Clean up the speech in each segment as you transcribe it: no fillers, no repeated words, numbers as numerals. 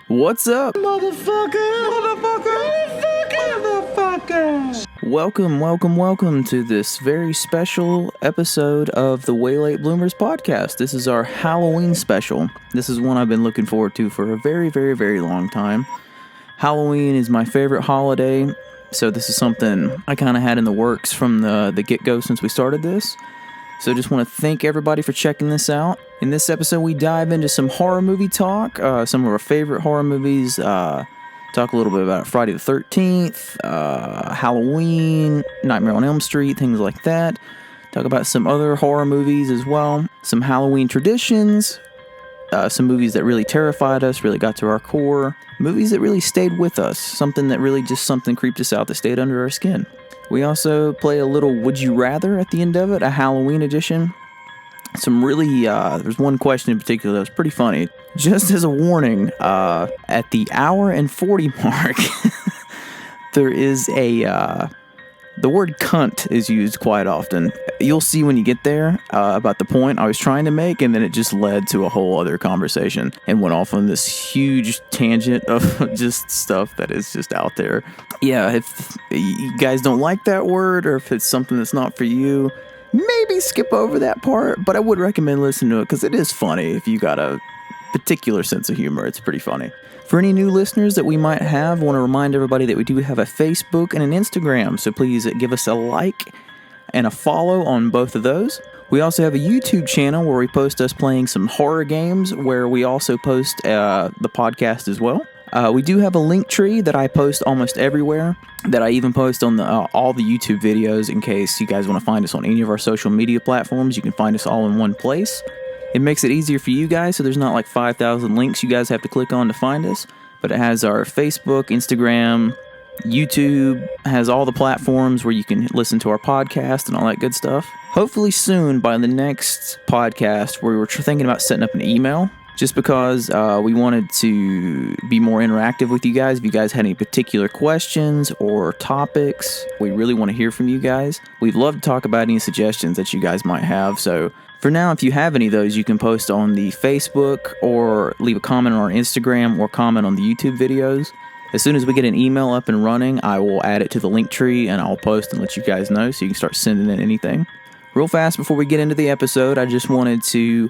What's up, Motherfucker! Welcome to this very special episode of the Way Late Bloomers podcast. This is our Halloween special. This is one I've been looking forward to for a very, very, very long time. Halloween is my favorite holiday, so this is something I kind of had in the works from the get-go since we started this. So just want to thank everybody for checking this out. In this episode, we dive into some horror movie talk, some of our favorite horror movies, talk a little bit about Friday the 13th, Halloween, Nightmare on Elm Street, things like that. Talk about some other horror movies as well, some Halloween traditions, some movies that really terrified us, really got to our core, movies that really stayed with us, something that really just something creeped us out that stayed under our skin. We also play a little Would You Rather at the end of it, a Halloween edition. Some really, there's one question in particular that was pretty funny. Just as a warning, at the hour and 40 mark, there is the word cunt is used quite often. You'll see when you get there about the point I was trying to make, and then it just led to a whole other conversation and went off on this huge tangent of just stuff that is just out there. Yeah, if you guys don't like that word, or if it's something that's not for you, maybe skip over that part, but I would recommend listening to it because it is funny. If you got a particular sense of humor, it's pretty funny. For any new listeners that we might have, I want to remind everybody that we do have a Facebook and an Instagram, so please give us a like and a follow on both of those. We also have a YouTube channel where we post us playing some horror games, where we also post the podcast as well. We do have a link tree that I post almost everywhere, that I even post on all the YouTube videos in case you guys want to find us on any of our social media platforms. You can find us all in one place. It makes it easier for you guys, so there's not like 5,000 links you guys have to click on to find us, but it has our Facebook, Instagram, YouTube, has all the platforms where you can listen to our podcast and all that good stuff. Hopefully soon, by the next podcast, we were thinking about setting up an email, just because we wanted to be more interactive with you guys. If you guys had any particular questions or topics, we really want to hear from you guys. We'd love to talk about any suggestions that you guys might have. So for now, if you have any of those, you can post on the Facebook or leave a comment on our Instagram or comment on the YouTube videos. As soon as we get an email up and running, I will add it to the link tree and I'll post and let you guys know so you can start sending in anything. Real fast before we get into the episode, I just wanted to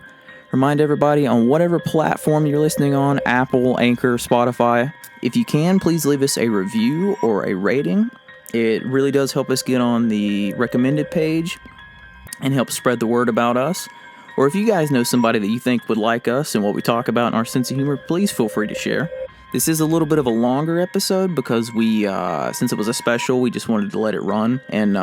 remind everybody on whatever platform you're listening on, Apple, Anchor, Spotify, if you can, please leave us a review or a rating. It really does help us get on the recommended page and help spread the word about us. Or if you guys know somebody that you think would like us and what we talk about and our sense of humor, please feel free to share. This is a little bit of a longer episode because we, since it was a special, we just wanted to let it run. And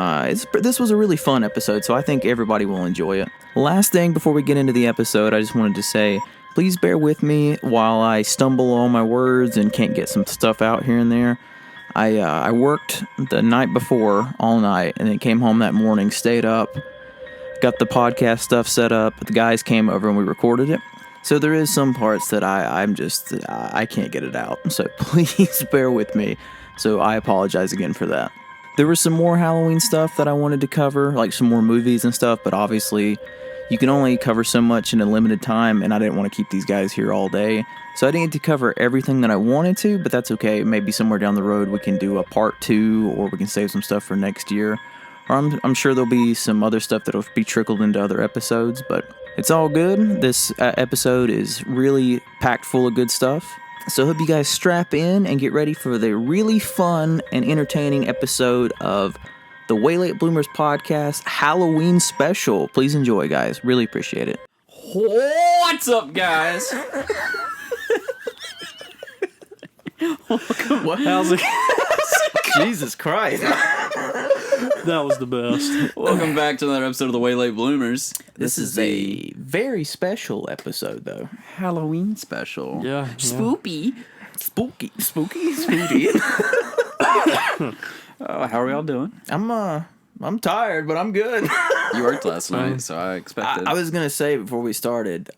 this was a really fun episode, so I think everybody will enjoy it. Last thing before we get into the episode, I just wanted to say, please bear with me while I stumble on my words and can't get some stuff out here and there. I worked the night before all night and then came home that morning, stayed up, got the podcast stuff set up. The guys came over and we recorded it. So there is some parts that I can't get it out. So please bear with me. So I apologize again for that. There was some more Halloween stuff that I wanted to cover, like some more movies and stuff, but obviously you can only cover so much in a limited time, and I didn't want to keep these guys here all day. So I didn't get to cover everything that I wanted to, but that's okay. Maybe somewhere down the road we can do a part 2, or we can save some stuff for next year. Or I'm sure there'll be some other stuff that'll be trickled into other episodes, but it's all good. This episode is really packed full of good stuff. So I hope you guys strap in and get ready for the really fun and entertaining episode of the Way Late Bloomers podcast Halloween special. Please enjoy, guys. Really appreciate it. What's up, guys? How's it? Jesus Christ. That was the best. Welcome back to another episode of the Way Late Bloomers. This is a very special episode, though. Halloween special. Yeah. Spooky. Spooky. How are we all doing? I'm tired, but I'm good. You worked last night, so I expected. I was gonna say before we started,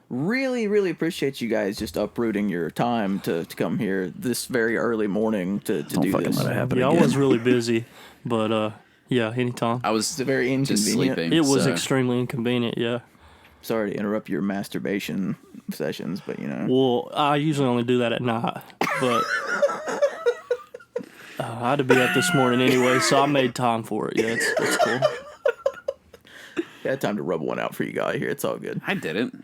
really appreciate you guys just uprooting your time to come here this very early morning to do this. Let it happen Yeah, again. I was really busy, but yeah, anytime. I was It's very just inconvenient. sleeping. It was so extremely inconvenient, yeah. Sorry to interrupt your masturbation sessions, but Well, I usually only do that at night, but I had to be up this morning anyway, so I made time for it. Yeah, it's cool. I had time to rub one out for you guys here. It's all good. I didn't.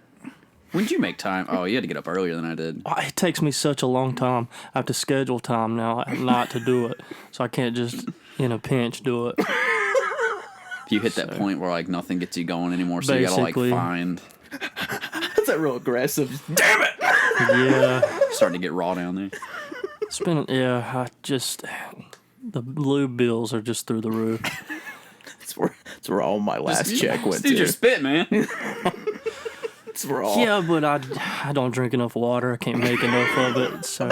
When did you make time? Oh, you had to get up earlier than I did. It takes me such a long time. I have to schedule time now at night to do it, so I can't just in a pinch do it. You hit that point where like nothing gets you going anymore, so you gotta like Basically. find. That's that real aggressive. Damn it! Yeah, Starting to get raw down there. it's been the lube bills are just through the roof. It's where all my last check went Dude, to. your spit, man. It's where all. Yeah, but I don't drink enough water. I can't make enough of it, so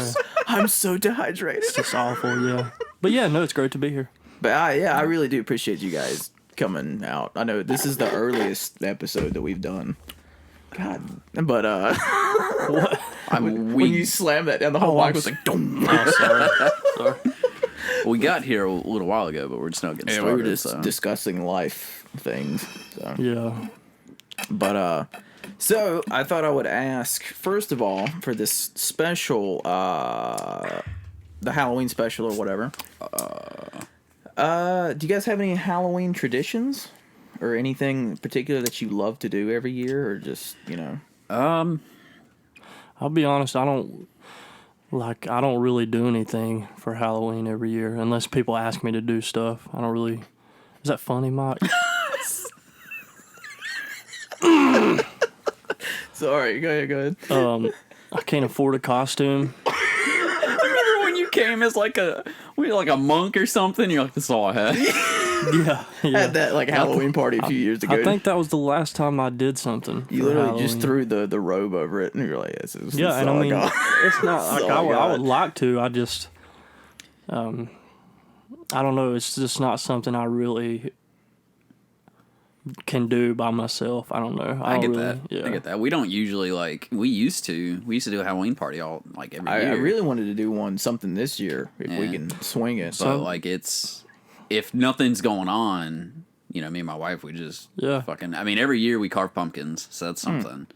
I'm so dehydrated. it's just awful. Yeah, but yeah, no, it's great to be here. But I really do appreciate you guys coming out. I know this is the earliest episode that we've done. God, but What? when you slammed that down, the whole mic was like, "Dum." Oh, sorry. We got here a little while ago, but we're just not getting Yeah, started. we were just so. discussing life things. So. Yeah. But so I thought I would ask first of all for this special, the Halloween special or whatever. Do you guys have any Halloween traditions or anything particular that you love to do every year, or just I'll be honest, I don't really do anything for Halloween every year unless people ask me to do stuff. I don't really. Is that funny, Mike? Sorry, go ahead. I can't afford a costume. Remember when you came as like a monk or something? You're like, this is all I had. Yeah. I had that like Halloween party a few years ago. I think that was the last time I did something. you for literally just Halloween. threw the robe over it, and you're like, "This is Yeah, and I all mean, got." it's not like all I I would got. like to. I just, I don't know. It's just not something I really can do by myself. I don't know. I don't get really, that. Yeah. I get that. We don't usually we used to do a Halloween party all like every I year. really wanted to do something this year if we Yeah. can swing it. But like if nothing's going on, me and my wife, we just fucking. I mean, every year we carve pumpkins, so that's something.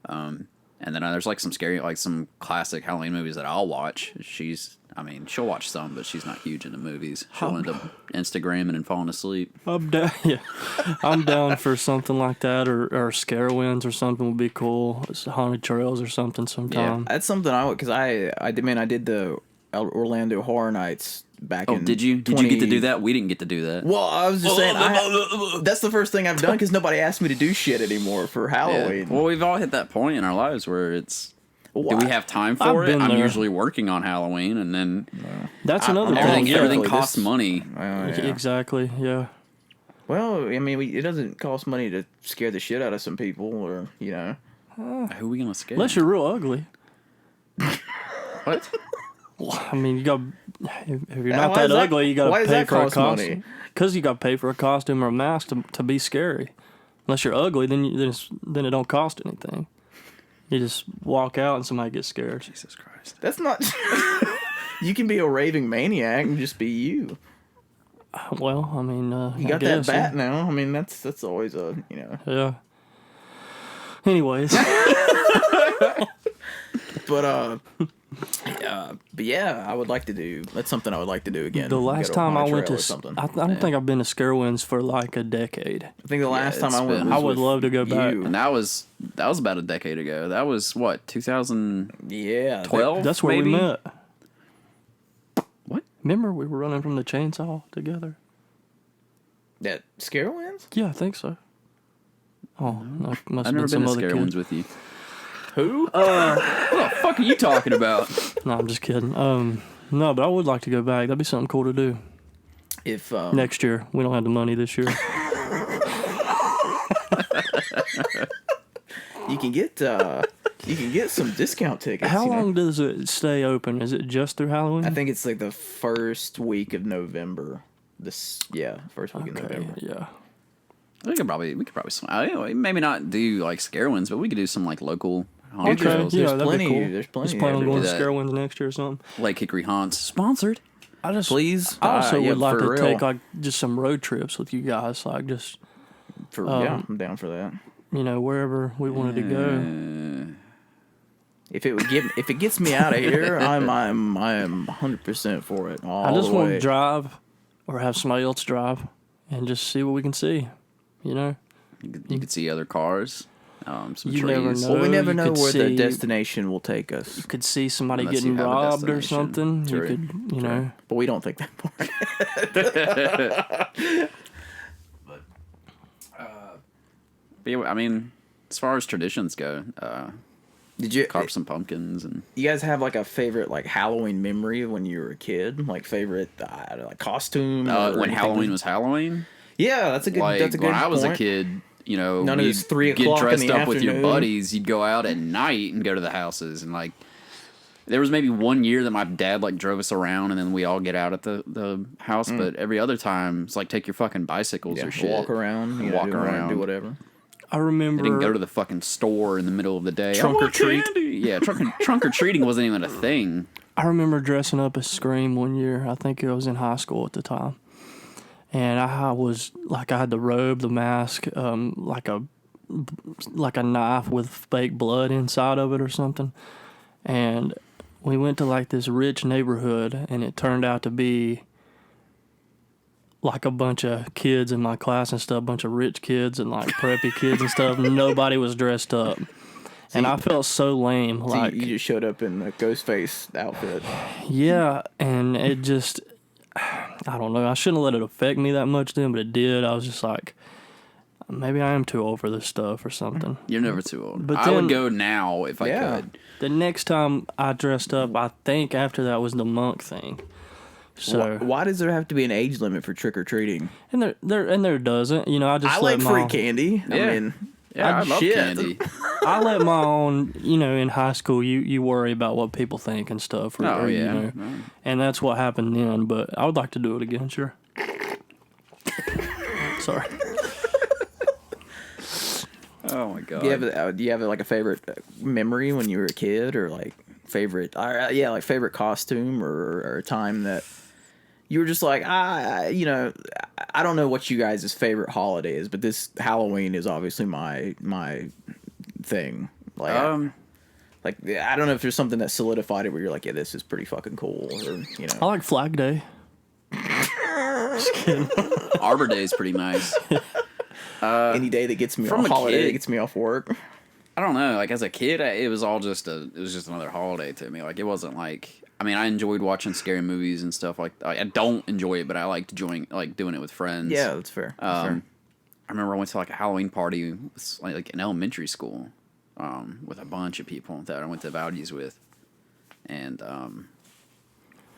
And then there's like some classic Halloween movies that I'll watch. She'll watch some, but she's not huge into movies. She'll end up Instagramming and falling asleep. I'm down. Yeah, I'm down for something like that, or Scarewinds or something would be cool. It's Haunted Trails or something sometime. That's something I would, because I did the Orlando Horror Nights back in. Did you get to do that? We didn't get to do that. Well, I was just saying that's the first thing I've done because nobody asked me to do shit anymore for Halloween. Well, we've all hit that point in our lives where it's. Well, Do we have time I've for it? been I'm there. usually working on Halloween, and then That's another everything thing. everything This- costs money. yeah. Exactly. Yeah. Well, I mean, it doesn't cost money to scare the shit out of some people, or Who are we gonna scare? Unless you're real ugly. What? Well, I mean, you got if you're not why that is that- ugly, you got why to does pay that for a cost money? costume. Because you got to pay for a costume or a mask to be scary. Unless you're ugly, then it don't cost anything. You just walk out and somebody gets scared. Jesus Christ. that's not. You can be a raving maniac and just be you. Well, I mean, You got that bat now. I mean, that's always a Yeah. Anyways, But yeah, I would like to do. That's something I would like to do again. the last time I went to, something. I don't think I've been to Scarewinds for like a decade. I think the last time it's I went, been- was I would with love to go back. you. And that was about a decade ago. That was what 2012. Yeah, That's where maybe? we met. What? Remember we were running from the chainsaw together? that Scarewinds. Yeah, I think so. Oh, that must I've have never been been some to other scare kid. ones with you. Who? What the fuck are you talking about? No, I'm just kidding. No, but I would like to go back. That'd be something cool to do If next year. We don't have the money this year. you can get some discount tickets. How you know? long does it stay open? Is it just through Halloween? I think it's like the first week of November. First week of November. Yeah. We could probably maybe not do like scare ones, but we could do some like local haunted Okay, trails. yeah, There's that'd plenty. be cool. There's plenty Just plan on going to everywhere. Scarewinds next year or something. Lake Hickory Haunts sponsored. I just Please. I also Yeah, would like for to real. take like just some road trips with you guys, like just Yeah, I'm down for that. wherever we wanted to go. If it gets me out of here, I'm 100% for it. I just want to drive, or have somebody else drive, and just see what we can see. You could see other cars. Some trees. Never know. Well, we never know where the destination will take us. You could see somebody getting robbed or something. True. You could, True. But we don't think that far. But I mean, as far as traditions go, did you carve some pumpkins and? You guys have like a favorite like Halloween memory when you were a kid? Like favorite like costume? When Halloween was Halloween. Yeah, that's a good. That's a good. When I was a kid. None of this 3 o'clock get dressed in the up afternoon. with your buddies. You'd go out at night and go to the houses, and like there was maybe one year that my dad like drove us around, and then we all get out at the house. But every other time, it's like take your fucking bicycles or shit, walk around, do whatever. I remember. I didn't go to the fucking store in the middle of the day. Trunk or treat. Yeah, trunk or treating wasn't even a thing. I remember dressing up as Scream one year. I think I was in high school at the time. And I was like, I had the robe, the mask, like a knife with fake blood inside of it or something. And we went to like this rich neighborhood, and it turned out to be like a bunch of kids in my class and stuff, a bunch of rich kids and like preppy kids and stuff. Nobody was dressed up. And I felt so lame. Like you just showed up in a Ghostface outfit. Yeah, and it just... I don't know. I shouldn't have let it affect me that much then, but it did. I was just like, maybe I am too old for this stuff or something. You're never too old. But I would go now if I could. The next time I dressed up, I think after that was the monk thing. So why does there have to be an age limit for trick or treating? And there doesn't. I like free candy. Yeah. I mean, I love candy. I let my own, in high school, you worry about what people think and stuff. And that's what happened then, but I would like to do it again, sure. Sorry. Oh, my God. Do you have like a favorite memory when you were a kid, or like favorite costume or a time that you were just like, I don't know what you guys' favorite holiday is, but this Halloween is obviously my thing. Like, I don't know if there's something that solidified it where you're like, yeah, this is pretty fucking cool. Or, I like Flag Day. Just kidding. Arbor Day is pretty nice. Any day that gets me off holiday that gets me off work. I don't know. Like as a kid, it was just another holiday to me. Like it wasn't like. I mean, I enjoyed watching scary movies and stuff like that. I don't enjoy it, but I liked doing it with friends. Yeah, that's fair. I remember I went to like a Halloween party like in elementary school with a bunch of people that I went to Valdez with. And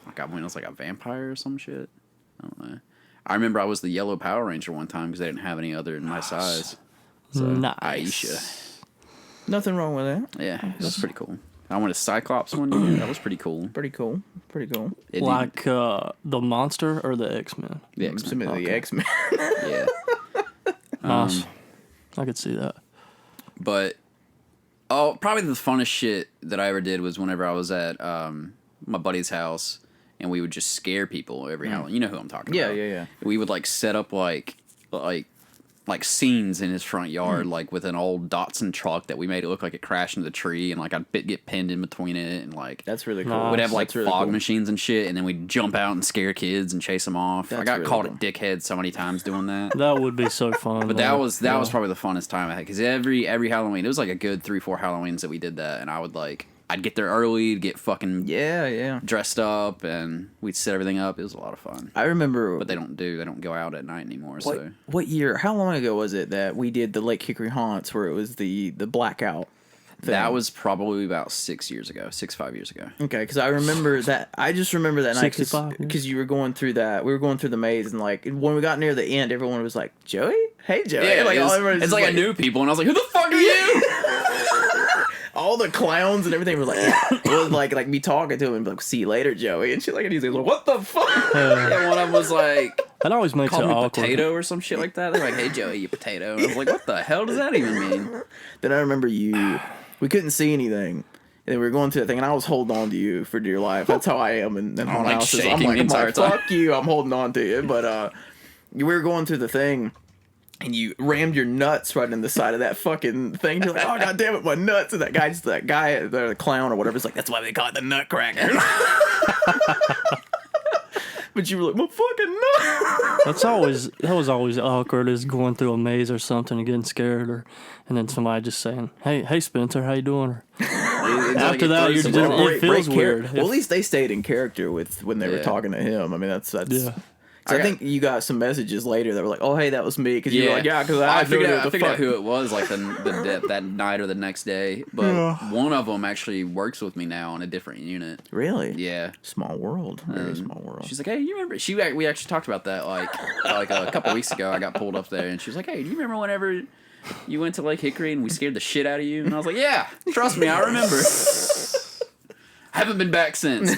like I went as like a vampire or some shit. I don't know. I remember I was the yellow Power Ranger one time because they didn't have any other in my size. So, nice. Aisha. Nothing wrong with that. Yeah, that's pretty cool. I went as Cyclops one year. That was pretty cool. Pretty cool. Like the monster or the X-Men? The X-Men. The X-Men. Yeah. Nice. I could see that. But probably the funnest shit that I ever did was whenever I was at my buddy's house, and we would just scare people every Halloween. You know who I'm talking about. Yeah. We would like set up like scenes in his front yard, like with an old Datsun truck that we made it look like it crashed into the tree, and like I'd get pinned in between it, and like that's really cool. We'd have like really fog cool. machines and shit, and then we'd jump out and scare kids and chase them off. I got called a dickhead so many times doing that. That would be so fun. But that was probably the funnest time I had, because every Halloween, it was like a good 3-4 Halloweens that we did that, and I'd get there early to get fucking dressed up, and we'd set everything up. It was a lot of fun. I remember, but they don't go out at night anymore. What year? How long ago was it that we did the Lake Hickory Haunts where it was the blackout thing? That was probably about 5 years ago. Okay, because I remember that. I just remember that night because you were going through that. We were going through the maze, and like when we got near the end, everyone was like, "Joey, hey Joey." Yeah, like it's like I knew people, and I was like, "Who the fuck are you?" All the clowns and everything were like, it was like me talking to him and be like, "See you later, Joey," and shit like, and he's like, "What the fuck?" Yeah, one of them was like, that always makes it awkward. Potato or some shit like that. They're like, "Hey Joey, you potato." And I was like, "What the hell does that even mean?" Then I remember we couldn't see anything. And we were going through that thing, and I was holding on to you for dear life. That's how I am in haunted houses. I'm like, time. "Fuck you!" I'm holding on to you. But we were going through the thing, and you rammed your nuts right in the side of that fucking thing. You're like, oh god damn it, my nuts! And that guy, the clown or whatever, is like, that's why they call it the Nutcracker. But you were like, my fucking nut. That was always awkward, is going through a maze or something and getting scared, and then somebody just saying, hey Spencer, how you doing? Or, after that, it feels weird. Well, at least they stayed in character when they were talking to him. I mean, that's. Yeah. So I think you got some messages later that were like, "Oh, hey, that was me," because you were like, "Yeah," because I figured out who it was, like that night or the next day. But one of them actually works with me now in a different unit. Really? Yeah. Small world. Very small world. She's like, "Hey, you remember?" We actually talked about that like a couple weeks ago. I got pulled up there, and she was like, "Hey, do you remember whenever you went to Lake Hickory and we scared the shit out of you?" And I was like, "Yeah, trust me, I remember." I haven't been back since.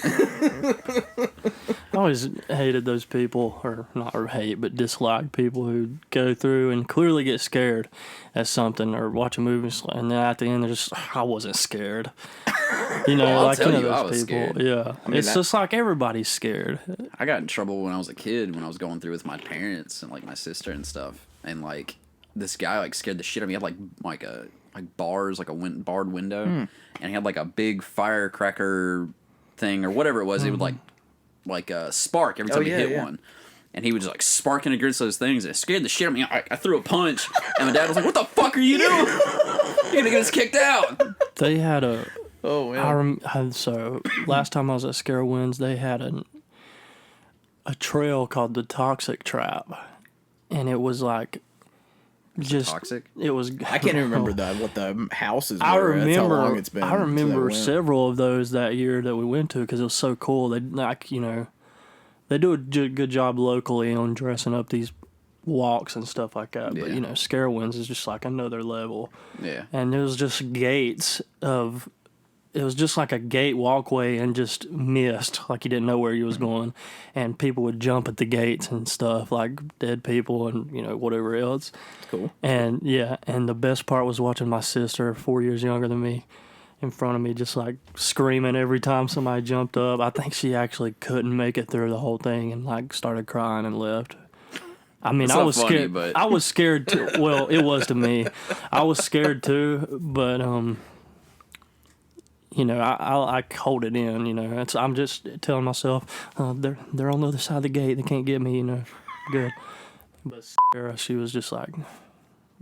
I always hated those people, or not hate, but dislike people who go through and clearly get scared at something or watch a movie, and then at the end they're just, I wasn't scared. You know, like those people. Scared. Yeah, I mean, it's just like everybody's scared. I got in trouble when I was a kid when I was going through with my parents and like my sister and stuff, and like this guy like scared the shit out of me. He had like bars, like a barred window, and he had like a big firecracker thing or whatever it was. It would like spark every time he hit one, and he would just like sparking against those things, and it scared the shit out of me. I threw a punch, and my dad was like, "What the fuck are you doing? You're gonna get us kicked out." They had a. Oh man! So last time I was at Scarowinds, they had a trail called the Toxic Trap, and it was like. Just toxic. It was. I can't even remember what the houses were. I remember. That's how long it's been. I remember several of those that year that we went to because it was so cool. They they do a good job locally on dressing up these walks and stuff like that. But Scarowinds is just like another level. Yeah. And there was just gates of. It was just like a gate walkway and just mist, like you didn't know where you was going, and people would jump at the gates and stuff, like dead people and whatever else. Cool. And and the best part was watching my sister, 4 years younger than me, in front of me, just like screaming every time somebody jumped up. I think she actually couldn't make it through the whole thing and like started crying and left. I mean, I was scared. But... I was scared too. Well, it was to me. I was scared too, but I hold it in. I'm just telling myself, they're on the other side of the gate. They can't get me. Good. But Sarah, she was just like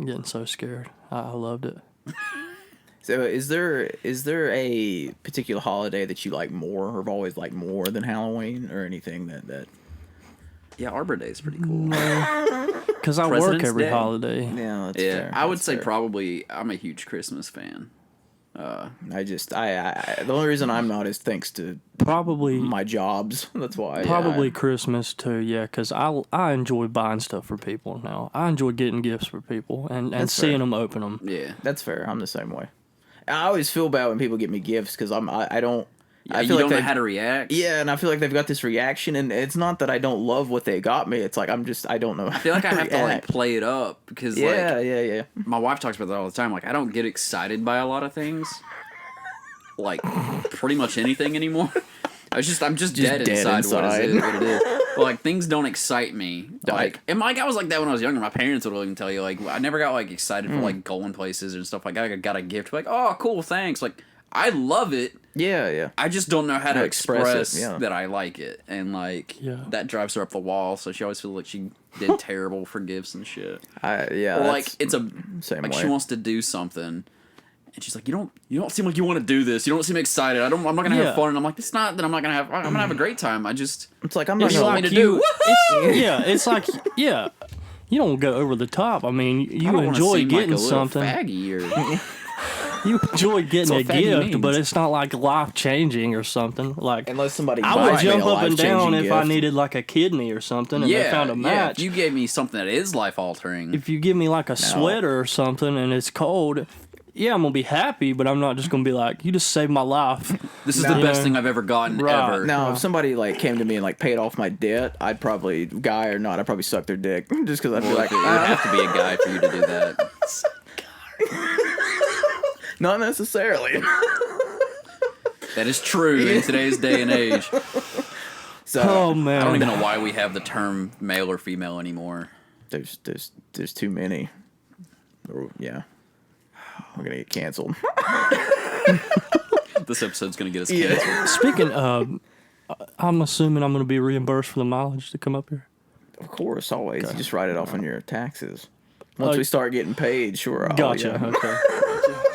getting so scared. I loved it. So, is there a particular holiday that you like more, or have always liked more than Halloween, or anything that? Yeah, Arbor Day is pretty cool. Because I work every holiday. Yeah, that's fair. I would say probably I'm a huge Christmas fan. I the only reason I'm not is thanks to probably my jobs. That's why. Probably Christmas too, because I enjoy buying stuff for people now. I enjoy getting gifts for people and seeing them open them. Yeah, that's fair. I'm the same way. I always feel bad when people get me gifts because I don't. Yeah, I feel don't know how to react. Yeah, and I feel like they've got this reaction, and it's not that I don't love what they got me. It's like I don't know. I feel like I have to like play it up because yeah. My wife talks about that all the time. Like I don't get excited by a lot of things, like pretty much anything anymore. I'm just dead inside. What it is. But, like things don't excite me. Like and I was like that when I was younger. My parents would even tell you like I never got like excited for like going places and stuff like that. I got a gift like oh cool thanks like. I love it. Yeah. I just don't know how to express that I like it. And, like, that drives her up the wall, so she always feels like she did terrible for gifts and shit. Or, like, it's a... Same like, way. she wants to do something, and she's like, you don't seem like you want to do this. You don't seem excited. I'm not going to have fun. And I'm like, it's not that I'm not going to have... I'm going to have a great time. It's like, I'm not going to... want me to do. It's like, you don't go over the top. I mean, you enjoy getting something. Faggy or... You enjoy getting a gift, but it's not like life changing or something. Like unless somebody, I would jump up and down if I needed like a kidney or something, and they found a match. If you gave me something that is life altering, if you give me like a sweater or something and it's cold, I'm gonna be happy, but I'm not just gonna be like, you just saved my life. This is the best thing I've ever gotten ever. Now, if somebody like came to me and like paid off my debt, I'd probably, guy or not, I'd probably suck their dick just because I'd be like, it would have to be a guy for you to do that. Not necessarily. That is true in today's day and age. So, oh man, I don't even know why we have the term male or female anymore. There's too many. Yeah, we're gonna get canceled. This episode's gonna get us canceled. Speaking of, I'm assuming I'm gonna be reimbursed for the mileage to come up here. Of course, always. Okay. You just write it off on your taxes. Once we start getting paid, sure. Gotcha. Okay.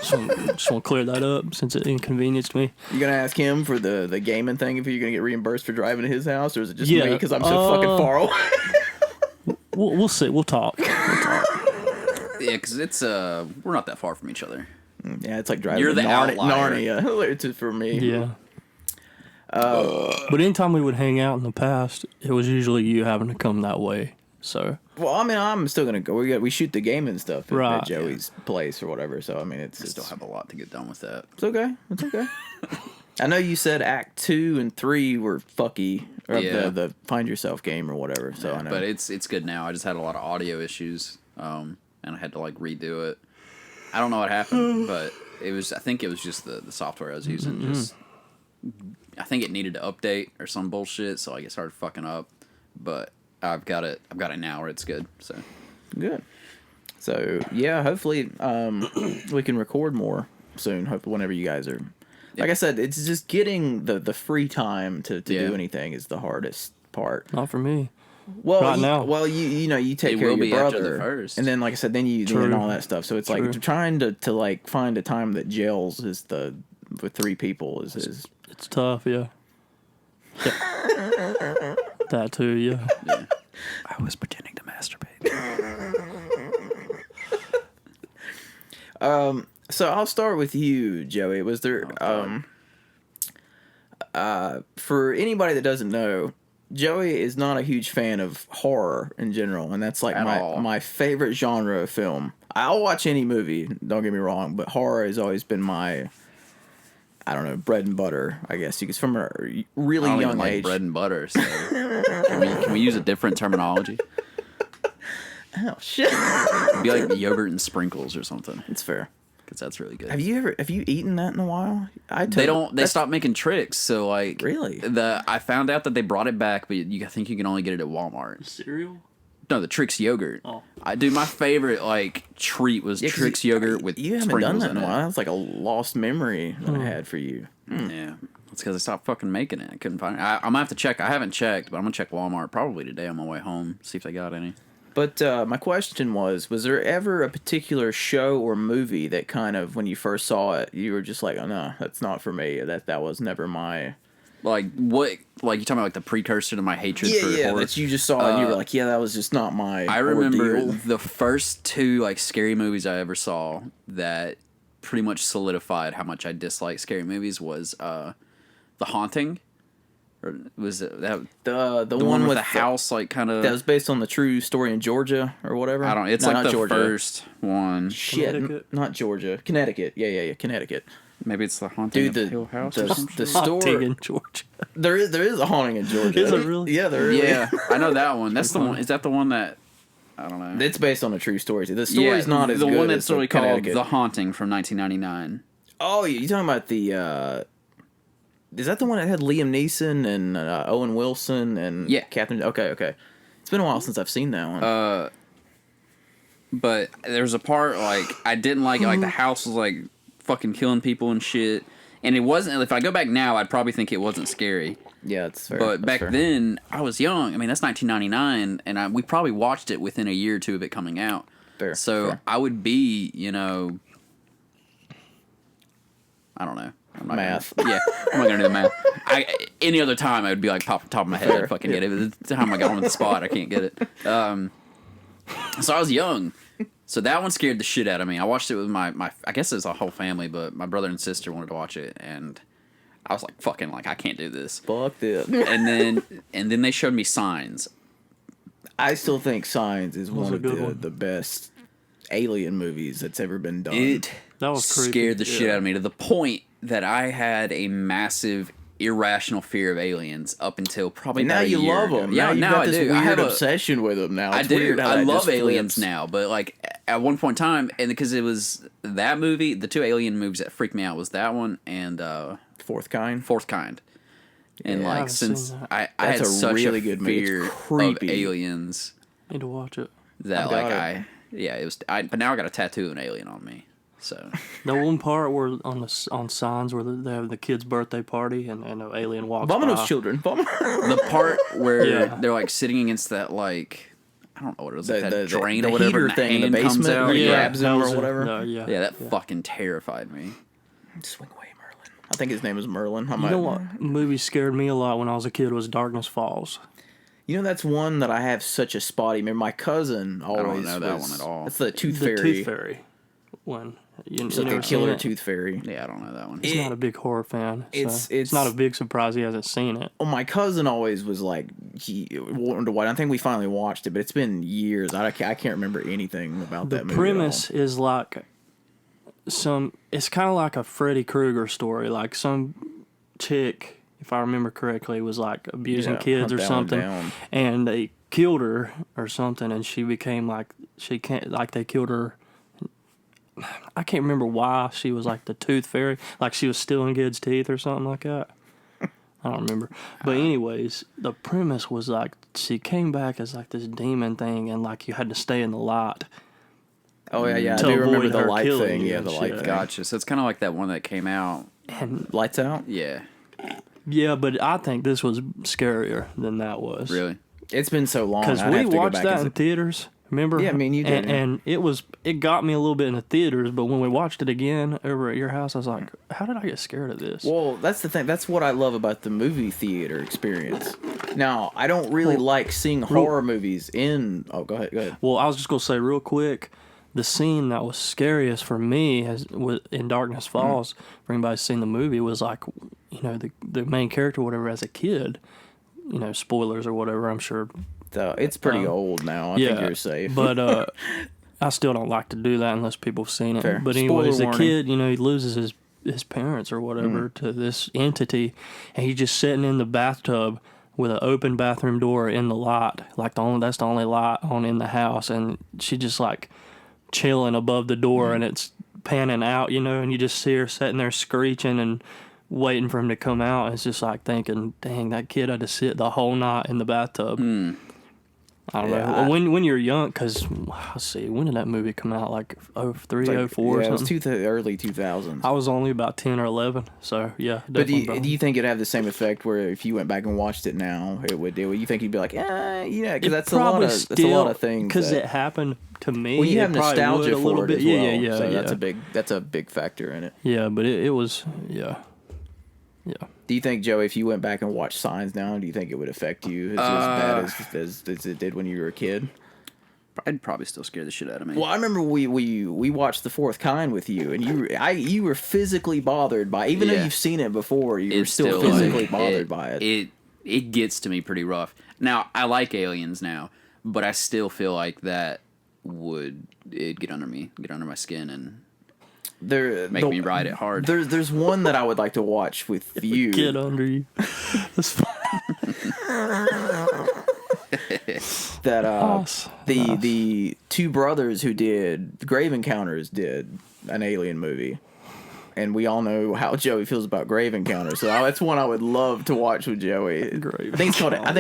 Just want to clear that up since it inconvenienced me. You gonna ask him for the gaming thing if you're gonna get reimbursed for driving to his house, or is it just me because I'm so fucking far away? We'll see. We'll talk. Yeah, because it's we're not that far from each other. Yeah, it's like driving. You're the Narnia. It's for me. Yeah. But anytime we would hang out in the past, it was usually you having to come that way. So. Well, I mean, I'm still gonna go. We shoot the game and stuff at Joey's place or whatever. So I mean, I still have a lot to get done with that. It's okay. It's okay. I know you said Act 2 and 3 were fucky, or the Find Yourself game or whatever. So I know, but it's good now. I just had a lot of audio issues, and I had to like redo it. I don't know what happened, but I think it was just the software I was using. Mm-hmm. Just I think it needed to update or some bullshit, so like it started fucking up. But I've got it now where it's good. So good. So yeah, hopefully we can record more soon. Hopefully whenever you guys are. Like I said, it's just getting the free time to do anything is the hardest part. Not for me. Well, right now. Well, you take care of your brother, and then like I said, then you and all that stuff. So it's like trying to like find a time that gels is with 3 people is. It's tough, yeah. That too, yeah. I was pretending to masturbate. So I'll start with you, Joey. Was there for anybody that doesn't know, Joey is not a huge fan of horror in general, and that's like my favorite genre of film. I'll watch any movie, don't get me wrong, but horror has always been my, I don't know, bread and butter, I guess. Because from a really young age, bread and butter. So can we use a different terminology? Oh shit! It'd be like yogurt and sprinkles or something. It's fair. Because that's really good. Have you eaten that in a while? They stopped making tricks. So like really, I found out that they brought it back, but I think you can only get it at Walmart. Cereal? No, the Trix yogurt. Oh, my favorite like treat was Trix yogurt with you haven't done that in a while. That's like a lost memory that I had for you. Yeah, it's because I stopped fucking making it. I couldn't find it. I'm gonna have to check. I haven't checked, but I'm gonna check Walmart probably today on my way home. See if they got any. But my question was there ever a particular show or movie that kind of, when you first saw it, you were just like, oh, no, that's not for me. That was never my... Like, what? Like, you talking about, like, the precursor to my hatred for horror? Yeah, that you just saw it and you were like, yeah, that was just not my I remember the first 2, like, scary movies I ever saw that pretty much solidified how much I dislike scary movies was The Haunting. Or was it that the one with the house, like kind of that was based on the true story in Georgia or whatever? I don't. It's like the Georgia. First one. Shit, not Georgia, Connecticut. Yeah, Connecticut. Maybe it's the Haunting of Hill House. The story in Georgia. There is a haunting in Georgia. Is it really? Yeah, there is. Yeah, I know that one. That's the one. Is that the one that? I don't know. It's based on a true story. The story's not as good. The one that's really called The Haunting from 1999. Oh, you talking about the? Is that the one that had Liam Neeson and Owen Wilson and Catherine? Okay. It's been a while since I've seen that one. But there's a part like I didn't like it. Like the house was like fucking killing people and shit, and it wasn't. If I go back now, I'd probably think it wasn't scary. Yeah, it's fair. But back then, I was young. I mean, that's 1999, and we probably watched it within a year or 2 of it coming out. Fair. So I would be, I don't know. Math. I'm not gonna do the math. Any other time I would be like top of my head. I fucking get it. But the time I got on the spot, I can't get it. So I was young. So that one scared the shit out of me. I watched it with my I guess it was a whole family, but my brother and sister wanted to watch it, and I was like, fucking, like I can't do this. Fuck this. And then they showed me Signs. I still think Signs is one of the best alien movies that's ever been done. It that was creepy. Scared the shit out of me to the point that I had a massive irrational fear of aliens up until probably now you love them. Yeah, now I do. I have an obsession with them now. It's weird how I love aliens now, but like at one point in time, and because it was that movie, the 2 alien movies that freaked me out was that one and Fourth Kind. And like since I had such really good fear of aliens. Need to watch it. that it was. But now I got a tattoo of an alien on me. So the one part where on signs where they have the kid's birthday party and an alien walks Vomino's by. children. The part where they're like sitting against that like I don't know what it was, that drain or whatever, and the thing in the hand comes basement out. where he grabs him or whatever. That fucking terrified me. Swing away, Merlin. I think his name is Merlin. You know what movie scared me a lot when I was a kid was Darkness Falls. You know, that's one that I have such a spotty memory. My cousin always. I don't know that one at all. It's the Tooth Fairy. The Tooth Fairy one. So the killer Tooth Fairy. Yeah, I don't know that one. He's not a big horror fan. So it's not a big surprise he hasn't seen it. Well, my cousin always was like, he wanted to watch. I think we finally watched it, but it's been years. I can't remember anything about that movie. The premise is like it's kind of like a Freddy Krueger story. Like some chick, if I remember correctly, was like abusing kids or something, and they killed her or something, and she became they killed her. I can't remember why she was like the Tooth Fairy, like she was stealing kids' teeth or something like that. I don't remember. But anyways, the premise was like she came back as like this demon thing, and like you had to stay in the light. Oh yeah, I do remember the light thing. Yeah, the light thing. Gotcha. So it's kind of like that one that came out. And Lights Out? Yeah. Yeah, but I think this was scarier than that was. Really? It's been so long. Because we watched that in theaters. Remember? Yeah, I mean, you did. And it got me a little bit in the theaters, but when we watched it again over at your house, I was like, how did I get scared of this? Well, that's the thing. That's what I love about the movie theater experience. Now, I don't really like seeing horror movies in... Oh, go ahead. Well, I was just going to say real quick, the scene that was scariest for me in Darkness Falls, for anybody who's seen the movie, was like, you know, the main character, whatever, as a kid, you know, spoilers or whatever, I'm sure... It's pretty old now. I think you're safe. But I still don't like to do that unless people have seen it. Fair. But anyways, the kid, you know, he loses his parents or whatever to this entity, and he's just sitting in the bathtub with an open bathroom door in the light, like that's the only light on in the house, and she just like chilling above the door, and it's panning out, you know, and you just see her sitting there screeching and waiting for him to come out. It's just like thinking, dang, that kid had to sit the whole night in the bathtub. I don't know. When you're young, because, let's see, when did that movie come out? Like 03, 04 or something? It was early 2000s. I was only about 10 or 11, so yeah. But do you think it'd have the same effect where if you went back and watched it now, it would do? You think you'd be like, because that's a lot of things. Because it happened to me. Well, you have nostalgia for it as well. Yeah. So that's a big factor in it. Yeah, but it was, yeah. Do you think, Joey, if you went back and watched Signs now, do you think it would affect you as bad as it did when you were a kid? I'd probably still scare the shit out of me. Well, I remember we watched The Fourth Kind with you, and you were physically bothered by it. Even though you've seen it before, you were still physically bothered by it. It gets to me pretty rough. Now, I like aliens now, but I still feel like that would get under my skin and... Make me ride it hard. There's one that I would like to watch with you. Get under you. That's fine. The two brothers who did Grave Encounters did an alien movie. And we all know how Joey feels about Grave Encounters, so that's one I would love to watch with Joey. I think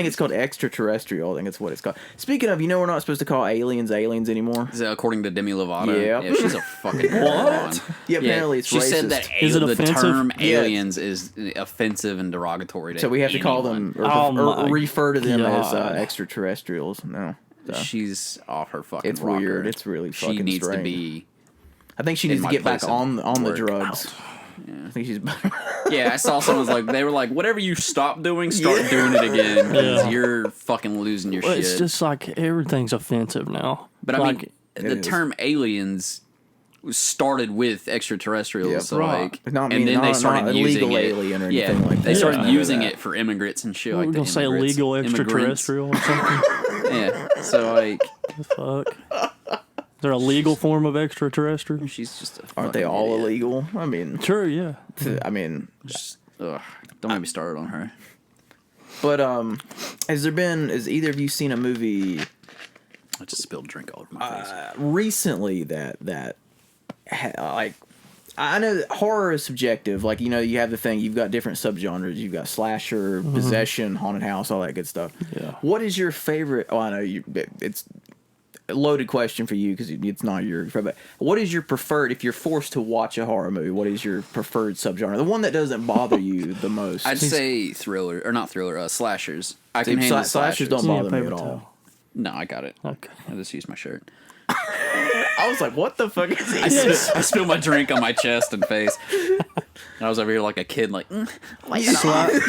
it's called Extraterrestrial. I think it's what it's called. Speaking of, we're not supposed to call aliens anymore. Is that according to Demi Lovato? Yeah, she's a fucking what? Yeah, apparently it's racist. She said that the term aliens is offensive and derogatory to so we have to call them or refer to them as extraterrestrials. No, so. She's off her fucking. It's rocker. Weird. It's really fucking strange. She needs to be. I think she needs to get back on the drugs. Yeah. I think she's. Yeah, I saw someone they were like, whatever you stop doing, start doing it again because you're fucking losing your shit. It's just like everything's offensive now. But I mean, the term aliens started with extraterrestrials, yep. so right. and then they started using it. Alien or anything like that. They started using it for immigrants and shit. We're gonna say illegal extraterrestrial or something. Yeah, so like, the fuck. Is there a legal form of extraterrestrial? She's just aren't they all idiot. Illegal? I mean, true, yeah. I mean, don't get me started on her. But has either of you seen a movie? I just spilled drink all over my face. Recently I know horror is subjective. Like, you have the thing, you've got different subgenres. You've got slasher, possession, haunted house, all that good stuff. Yeah. What is your favorite? Oh, I know it's loaded question for you because it's not your. But what is your preferred? If you're forced to watch a horror movie, what is your preferred subgenre? The one that doesn't bother you the most. I'd say thriller or not thriller. Slashers. I can handle slashers. Don't bother me at all. No, I got it. Okay. I just used my shirt. I was like, what the fuck is this? I spilled my drink on my chest and face. And I was over here like a kid, like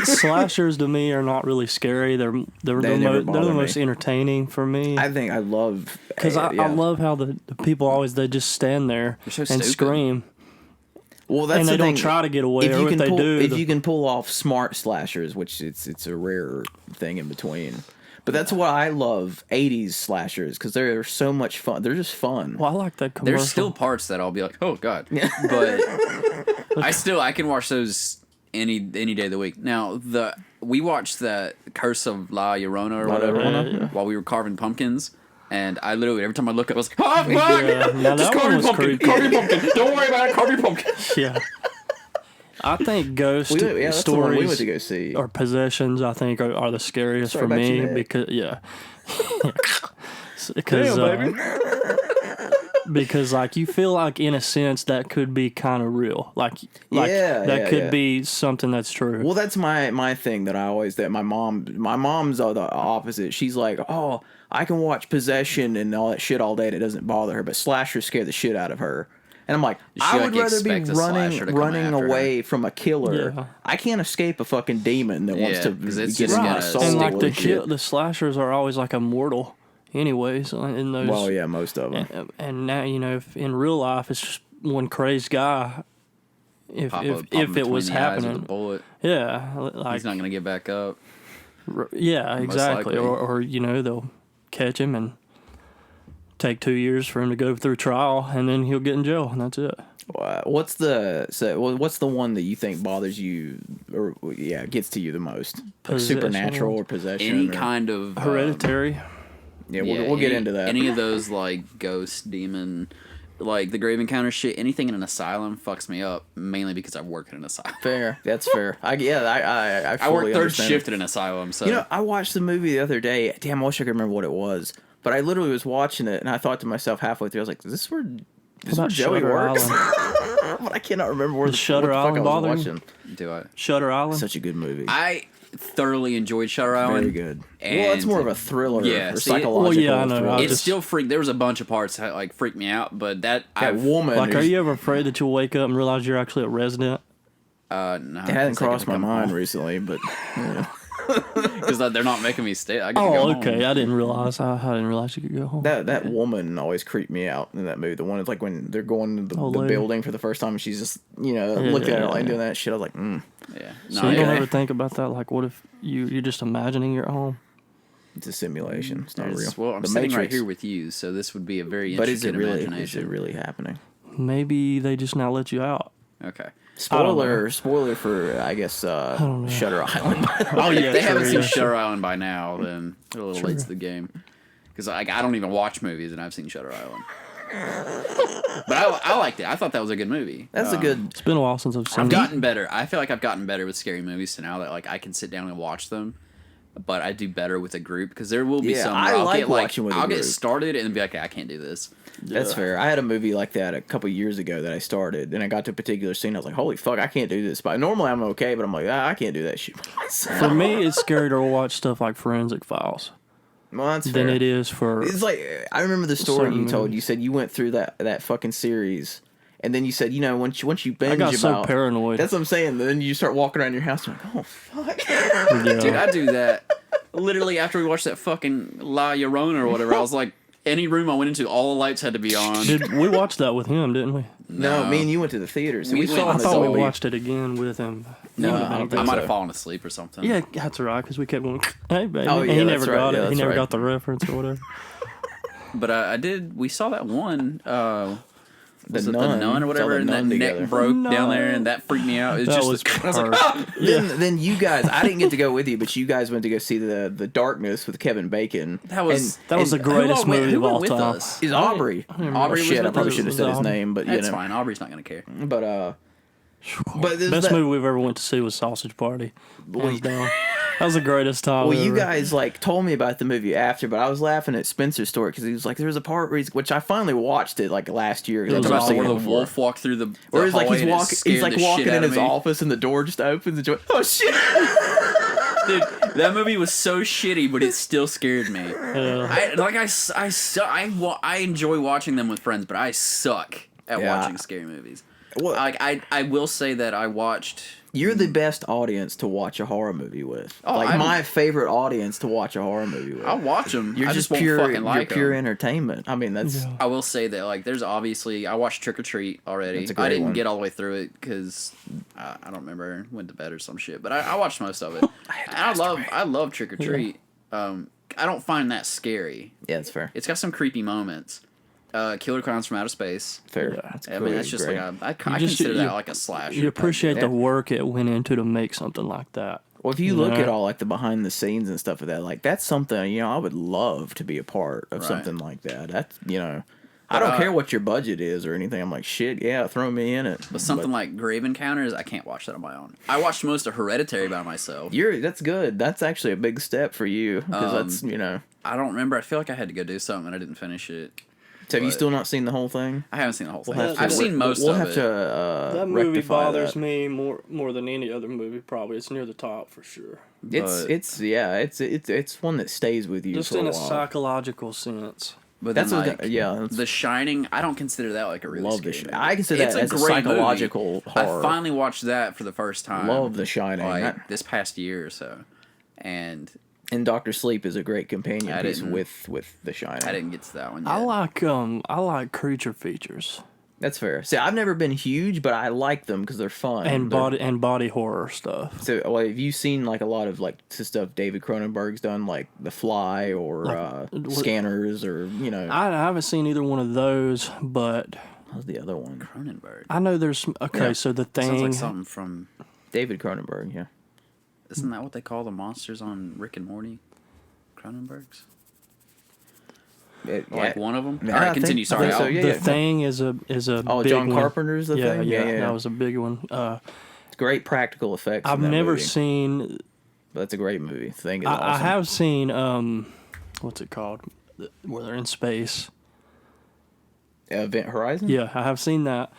slashers to me are not really scary. They're the most entertaining for me. I think I love because I love how the people always they just stand there and scream. Well, that's and the they thing. Don't try to get away. If you can pull off smart slashers, which it's a rare thing in between. But that's why I love 80s slashers, because they're so much fun. They're just fun. Well, I like that commercial. There's still parts that I'll be like, oh, God. But I can watch those any day of the week. Now, we watched that Curse of La Llorona or whatever while we were carving pumpkins. And I literally, every time I look up, I was like, oh, fuck! Just carve your pumpkin. Carve your pumpkin. Don't worry about it. Carve your pumpkin. Yeah. I think ghost stories we went to go see. Or possessions, I think, are the scariest for me because because like you feel like in a sense that could be kind of real, that could be something that's true. Well, that's my thing that my mom's the opposite. She's like, oh, I can watch possession and all that shit all day and it doesn't bother her, but slashers scare the shit out of her. And I'm like, I would rather be running away from a killer. Yeah. I can't escape a fucking demon that wants to get in my soul. And like the slashers are always like immortal, anyways. In those, well, yeah, most of them. And now if in real life it's just one crazy guy. If it was happening, with a bullet. Yeah, like he's not gonna get back up. Yeah, exactly. Or they'll catch him and take 2 years for him to go through trial, and then he'll get in jail, and that's it. What's the one that you think bothers you, or gets to you the most? Like supernatural or possession? Kind of Hereditary. We'll get into that. Any of those like ghost, demon, like the grave encounter shit. Anything in an asylum fucks me up, mainly because I work in an asylum. Fair, that's fair. I work third shift in an asylum. So I watched the movie the other day. Damn, I wish I could remember what it was. But I literally was watching it, and I thought to myself halfway through, I was like, "Is this where Joey works?" But I cannot remember where the Shutter Island I was watching. Do I? Shutter Island, such a good movie. I thoroughly enjoyed Shutter Island. Very good. Well, it's more of a thriller, or psychological. I know. Thriller. It's still freaked. There was a bunch of parts that like freaked me out, but that woman. Like, are you ever afraid that you'll wake up and realize you're actually a resident? No, it hasn't crossed my mind recently, but. Because they're not making me stay. I get to go home. Okay. I didn't realize you could go home. That woman always creeped me out in that movie. The one is like when they're going to the building for the first time, and she's just looking at her like doing that shit. I was like, yeah. No, so you don't ever think about that? Like, what if you're just imagining you're at home? It's a simulation. It's not real. Well, I'm sitting right here with you, so this would be a very interesting imagination. Is it really happening? Maybe they just now let you out. Okay. Spoiler for, I guess, Shutter Island. If they haven't seen Shutter Island by now, then they're a little late to the game. Because I don't even watch movies, and I've seen Shutter Island. But I liked it. I thought that was a good movie. That's a good... It's been a while since I've seen it. I've gotten better. I feel like I've gotten better with scary movies to now that like I can sit down and watch them. But I do better with a group, because there will be some where I'll get started and be like, I can't do this. That's fair. I had a movie like that a couple years ago that I started, and I got to a particular scene. I was like, holy fuck, I can't do this. But normally I'm okay, but I'm like, I can't do that shit. For me, it's scarier to watch stuff like Forensic Files. Well, that's fair. Than it is for... It's like, I remember the story you told. You said you went through that fucking series, and then you said, once you binge, I got so paranoid. That's what I'm saying. Then you start walking around your house, and you're like, oh, fuck. Yeah. Dude, I do that. Literally, after we watched that fucking La Llorona or whatever, I was like, any room I went into, all the lights had to be on. We watched that with him, didn't we? No, me and you went to the theater. So I thought we watched it again with him. No, I might have fallen asleep or something. Yeah, that's right, because we kept going, hey, baby. Oh, yeah, and he never got it. He never got the reference or whatever. But we saw that one... the nun or whatever, and that neck broke down there, and that freaked me out. I was like, oh! Then you guys, I didn't get to go with you, but you guys went to go see the Darkness with Kevin Bacon. That was the greatest movie of all time. Is Aubrey? Aubrey, shit, I probably should have said his name, but that's fine. Aubrey's not gonna care. But best movie we've ever went to see was Sausage Party. Hands down. That was the greatest time. Well, ever. you guys like told me about the movie after, but I was laughing at Spencer's story because he was like, "There was a part where which I finally watched it like last year." It was About awesome. where the wolf walked through the or he's like hallway and it he's scared like the walking shit in out of his me. office and the door just opens and oh shit! Dude, that movie was so shitty, but it still scared me. I enjoy watching them with friends, but I suck at watching scary movies. Well, Like I will say that I watched. You're the best audience to watch a horror movie with. My favorite audience to watch a horror movie with. I'll watch them. You're I just won't pure. fucking like you're pure 'em. entertainment. I mean, that's. Yeah. I will say that like there's obviously I watched Trick or Treat already. That's a great I didn't one. get all the way through it because I don't remember, went to bed or some shit. But I watched most of it. I love Trick or Treat. I don't find that scary. Yeah, that's fair. It's got some creepy moments. Killer Clowns from Outer Space. Fair. Yeah. That's I mean, that's just great. like I consider that like a slasher. You appreciate Yeah. the work it went into to make something like that. Well, if you look Yeah. at all like the behind the scenes and stuff of that, like that's something I would love to be a part of Right. something like that. That's I don't care what your budget is or anything. I'm like shit, yeah, throw me in it. But something like Grave Encounters, I can't watch that on my own. I watched most of Hereditary by myself. That's good. That's actually a big step for you because that's I don't remember. I feel like I had to go do something and I didn't finish it. So have you But- still not seen the whole thing? I haven't seen the whole thing. We'll have to- I've seen most we'll of have it. to That movie rectify bothers that. me more than any other movie. Probably it's near the top for sure. It's one that stays with you Just for in a a while. psychological sense. But That's then, what- like, that's- The Shining, I don't consider that like a really Love The scary Shining. movie. I consider It's that as a great psychological movie. horror. I finally watched that for the first time. Love The Shining. Like this past year or so, and And Doctor Sleep is a great companion I piece didn't- with The Shining. I didn't get to that one yet. I like creature features That's fair. See, I've never been huge, but I like them because they're fun. and They're- body horror stuff. So, well, have you seen like a lot of like stuff David Cronenberg's done, like The Fly or Scanners, or I haven't seen either one of those, but how's the other one? Cronenberg. I know there's Yeah. So the Sounds thing. like something from. David Cronenberg, yeah. Isn't that what they call the monsters on Rick and Morty? Cronenberg's. Like one of them. Yeah, All right, I think- continue. I Sorry. think so, I'll- yeah. The Thing is a Oh, big John one. Carpenter's The Thing? Yeah, Yeah. that was a big one. It's great practical effects. I've in that never movie. seen. But that's a great movie. The Thing is I awesome. have seen. What's it called? Where they're in space. Event Horizon. Yeah, I have seen that.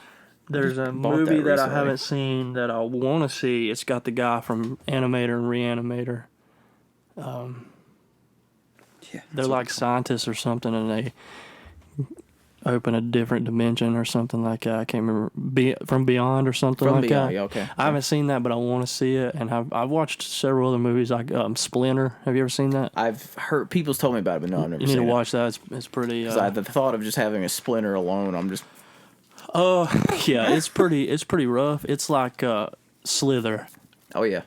There's a bought movie that that I recently. haven't seen that I want to see. It's got the guy from Animator and Reanimator. Yeah, They're like scientists or something, and they open a different dimension or something like that. I can't remember. From Beyond or something From like Beyond, that. yeah, okay. I haven't seen that, but I want to see it. And I've watched several other movies like Splinter. Have you ever seen that? I've heard people's told me about it, but no, I've never You need seen to it. watch that. It's pretty. The thought of just having a splinter alone, I'm just Yeah, it's pretty rough. It's like Slither. oh yeah.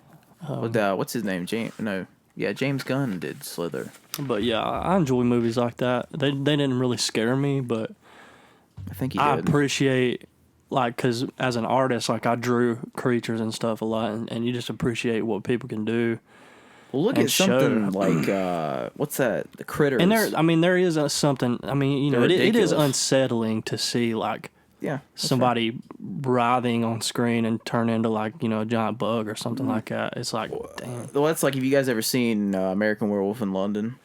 What's his name? James Gunn did Slither. But yeah, I enjoy movies like that. They didn't really scare me, but I think he I did. appreciate, like, because as an artist, like, I drew creatures and stuff a lot, and you just appreciate what people can do. Well, look and at something like what's that? The Critters. And there is something. I mean, They're it is ridiculous. unsettling to see like yeah, that's somebody writhing on screen and turn into like a giant bug or something like that. It's like, damn. right. Well, that's like, have you guys ever seen American Werewolf in London?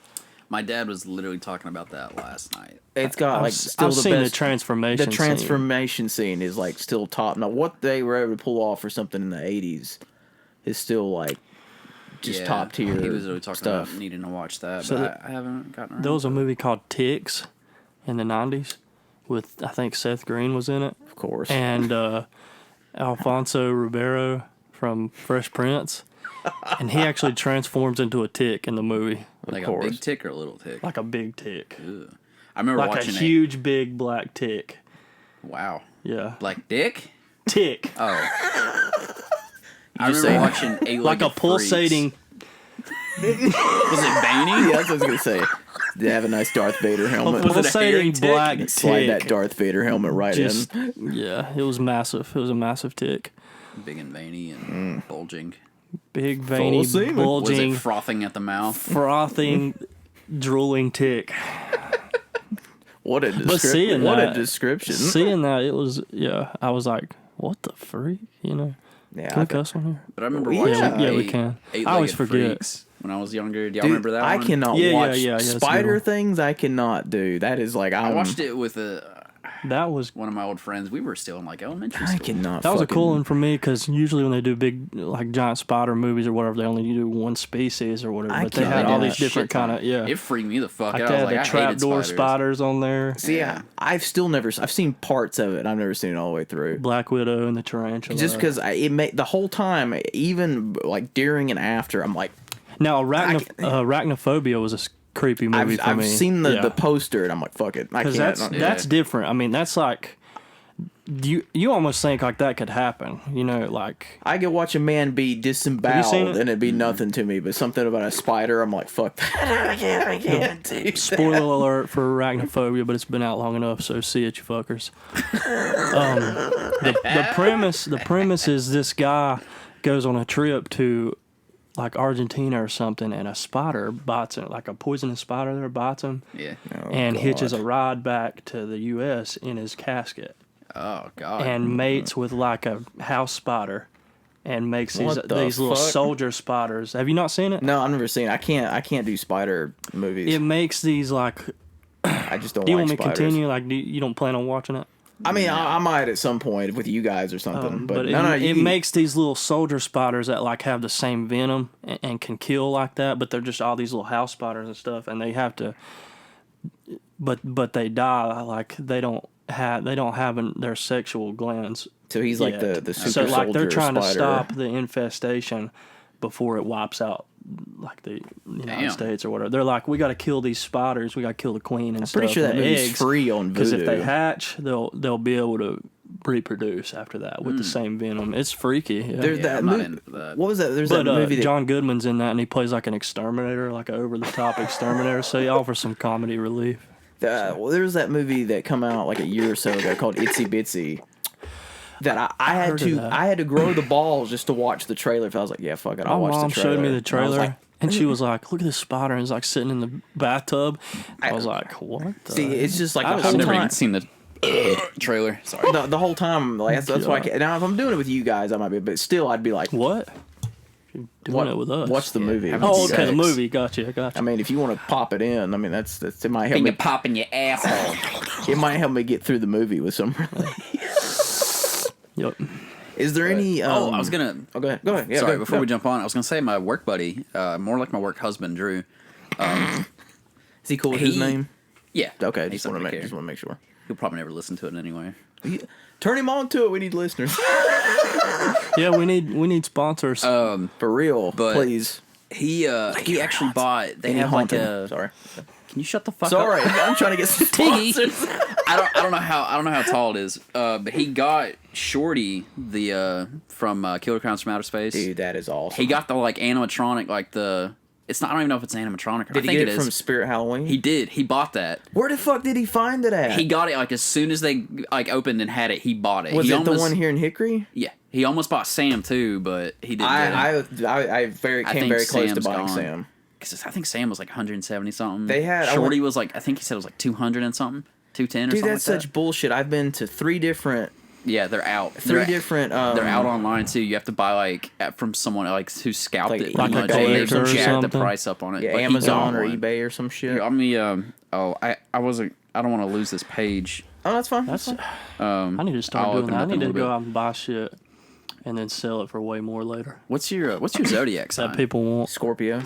My dad was literally talking about that last night. It's got like still I've the seen best. the transformation. The transformation scene is like still top. Now, what they were able to pull off for something in the '80s is still like just top tier. He was really talking stuff. about needing to watch that, So but I haven't gotten around. There was to a it. movie called Ticks in the '90s with I think Seth Green was in it, Of course. and Alfonso Ribeiro from Fresh Prince, and he actually transforms into a tick in the movie, like a course. big tick or a little tick. like a big tick, Ugh. I remember like a watching huge big black tick. Wow, Yeah, like dick. tick, Oh, I just remember say- watching Eight-Legged like a pulsating. Freaks. Was it veiny? yeah, that's what I was gonna say. They have a nice Darth Vader helmet. Was it a hairy Pulsating tick? black Slide that tick. Darth Vader helmet right Just in. yeah, it was massive. It was a massive tick. Big and veiny and bulging. Big veiny, semen. Was bulging, it frothing at the mouth? frothing, drooling tick. What a But description! seeing What that, a description! Seeing that, it was I was like, what the freak, Yeah, Can we cuss on here? But I remember watching. Yeah, we can. I always forget. Freaks when I was younger. Do y'all remember that? I one? cannot watch spider one. things. I cannot do. That is like I watched it with that was one of my old friends. We were still in like elementary school. I cannot. That was a cool one for me because usually when they do big like giant spider movies or whatever, they only do one species or whatever. But they had all these different kind of It freaked me the fuck out. They I was had like, the trapdoor spiders on there. See, I've still never. I've seen parts of it. I've never seen it all the way through. Black Widow and the tarantula. Just because the whole time, even like during and after, I'm like. Now, Arachnophobia was a creepy movie for me. I've seen the poster and I'm like, fuck it. I can't. That's different. I mean, that's like. You almost think like that could happen, you know, like I could watch a man be disemboweled and it'd be nothing to me, but something about a spider, I'm like, fuck that. I can't do that. Spoiler alert for Arachnophobia, but it's been out long enough, so see it, you fuckers. The premise is this guy goes on a trip to like Argentina or something, and a spider bites him, like a poisonous spider there bites him, hitches a ride back to the U.S. in his casket. Oh God! And mates with like a house spider, and makes these little soldier spiders. Have you not seen it? No, I've never seen it. I can't do spider movies. It makes these like. I just don't. Do you like want me to spiders. continue? Like, you don't plan on watching it? I mean, I might at some point with you guys or something. But it makes these little soldier spiders that like have the same venom and can kill like that, but they're just all these little house spiders and stuff, and they have to. But they die like they don't have their sexual glands. So he's like the super so like soldier they're trying spider. to stop the infestation before it wipes out like the United States or whatever. They're like, we got to kill these spiders. We got to kill the queen and stuff. Pretty sure that movie's free on Vudu. Because if they hatch, they'll be able to reproduce after that with the same venom. It's freaky. Yeah. There's that movie. What was that? There's that movie. John Goodman's in that, and he plays like an exterminator, like an over-the-top exterminator. So he offers some comedy relief. Well, there was that movie that come out like a year or so ago called Itsy Bitsy. That I had to grow the balls just to watch the trailer. If I was like, yeah, fuck it, I'll watch the trailer. My mom showed me the trailer, and she was like, look at this spider, and it's like sitting in the bathtub. I was like, what? See, it's just like I've never even seen the trailer. Sorry. The whole time, like that's why. Now, if I'm doing it with you guys, I might be, but still, I'd be like, what? You're doing it with us. Watch the movie. Oh, okay, the movie. Gotcha. I mean, if you want to pop it in, I mean, that's it might help me. You popping your asshole. It might help me get through the movie with some relief. Yep. Is there any? I was gonna. Oh, go ahead. Yeah, sorry, before we jump on, I was gonna say my work buddy, more like my work husband, Drew. Is he cool with his name? Yeah. Okay. Just want to make sure. He'll probably never listen to it anyway. Turn him on to it. We need listeners. Yeah, we need sponsors. For real, please. He actually bought. They have like a. Sorry. Can you shut the fuck up? Sorry, I'm trying to get some sponsors. I don't know how tall it is. But he got Shorty from Killer Clowns from Outer Space. Dude, that is awesome. He got the like animatronic, like the. It's not. I don't even know if it's animatronic. Did he get it from Spirit Halloween? He did. He bought that. Where the fuck did he find it at? He got it like as soon as they like opened and had it. He bought it. Was it the one here in Hickory? Yeah. He almost bought Sam too, but he didn't. I came very close to buying Sam. Because I think Sam was like 170 something. They had Shorty was like, I think he said it was like 200 and something, 210 or something. Dude, that's such bullshit. I've been to 3 different. Yeah, they're out. They're out online too. You have to buy like from someone like who scalped it. Like a collector or something. The price up on it. Yeah, like Amazon or eBay or some shit. Here, let me. I don't want to lose this page. Oh, that's fine. I need to start doing that. I need to go out and buy shit and then sell it for way more later. What's your zodiac sign? That people want. Scorpio.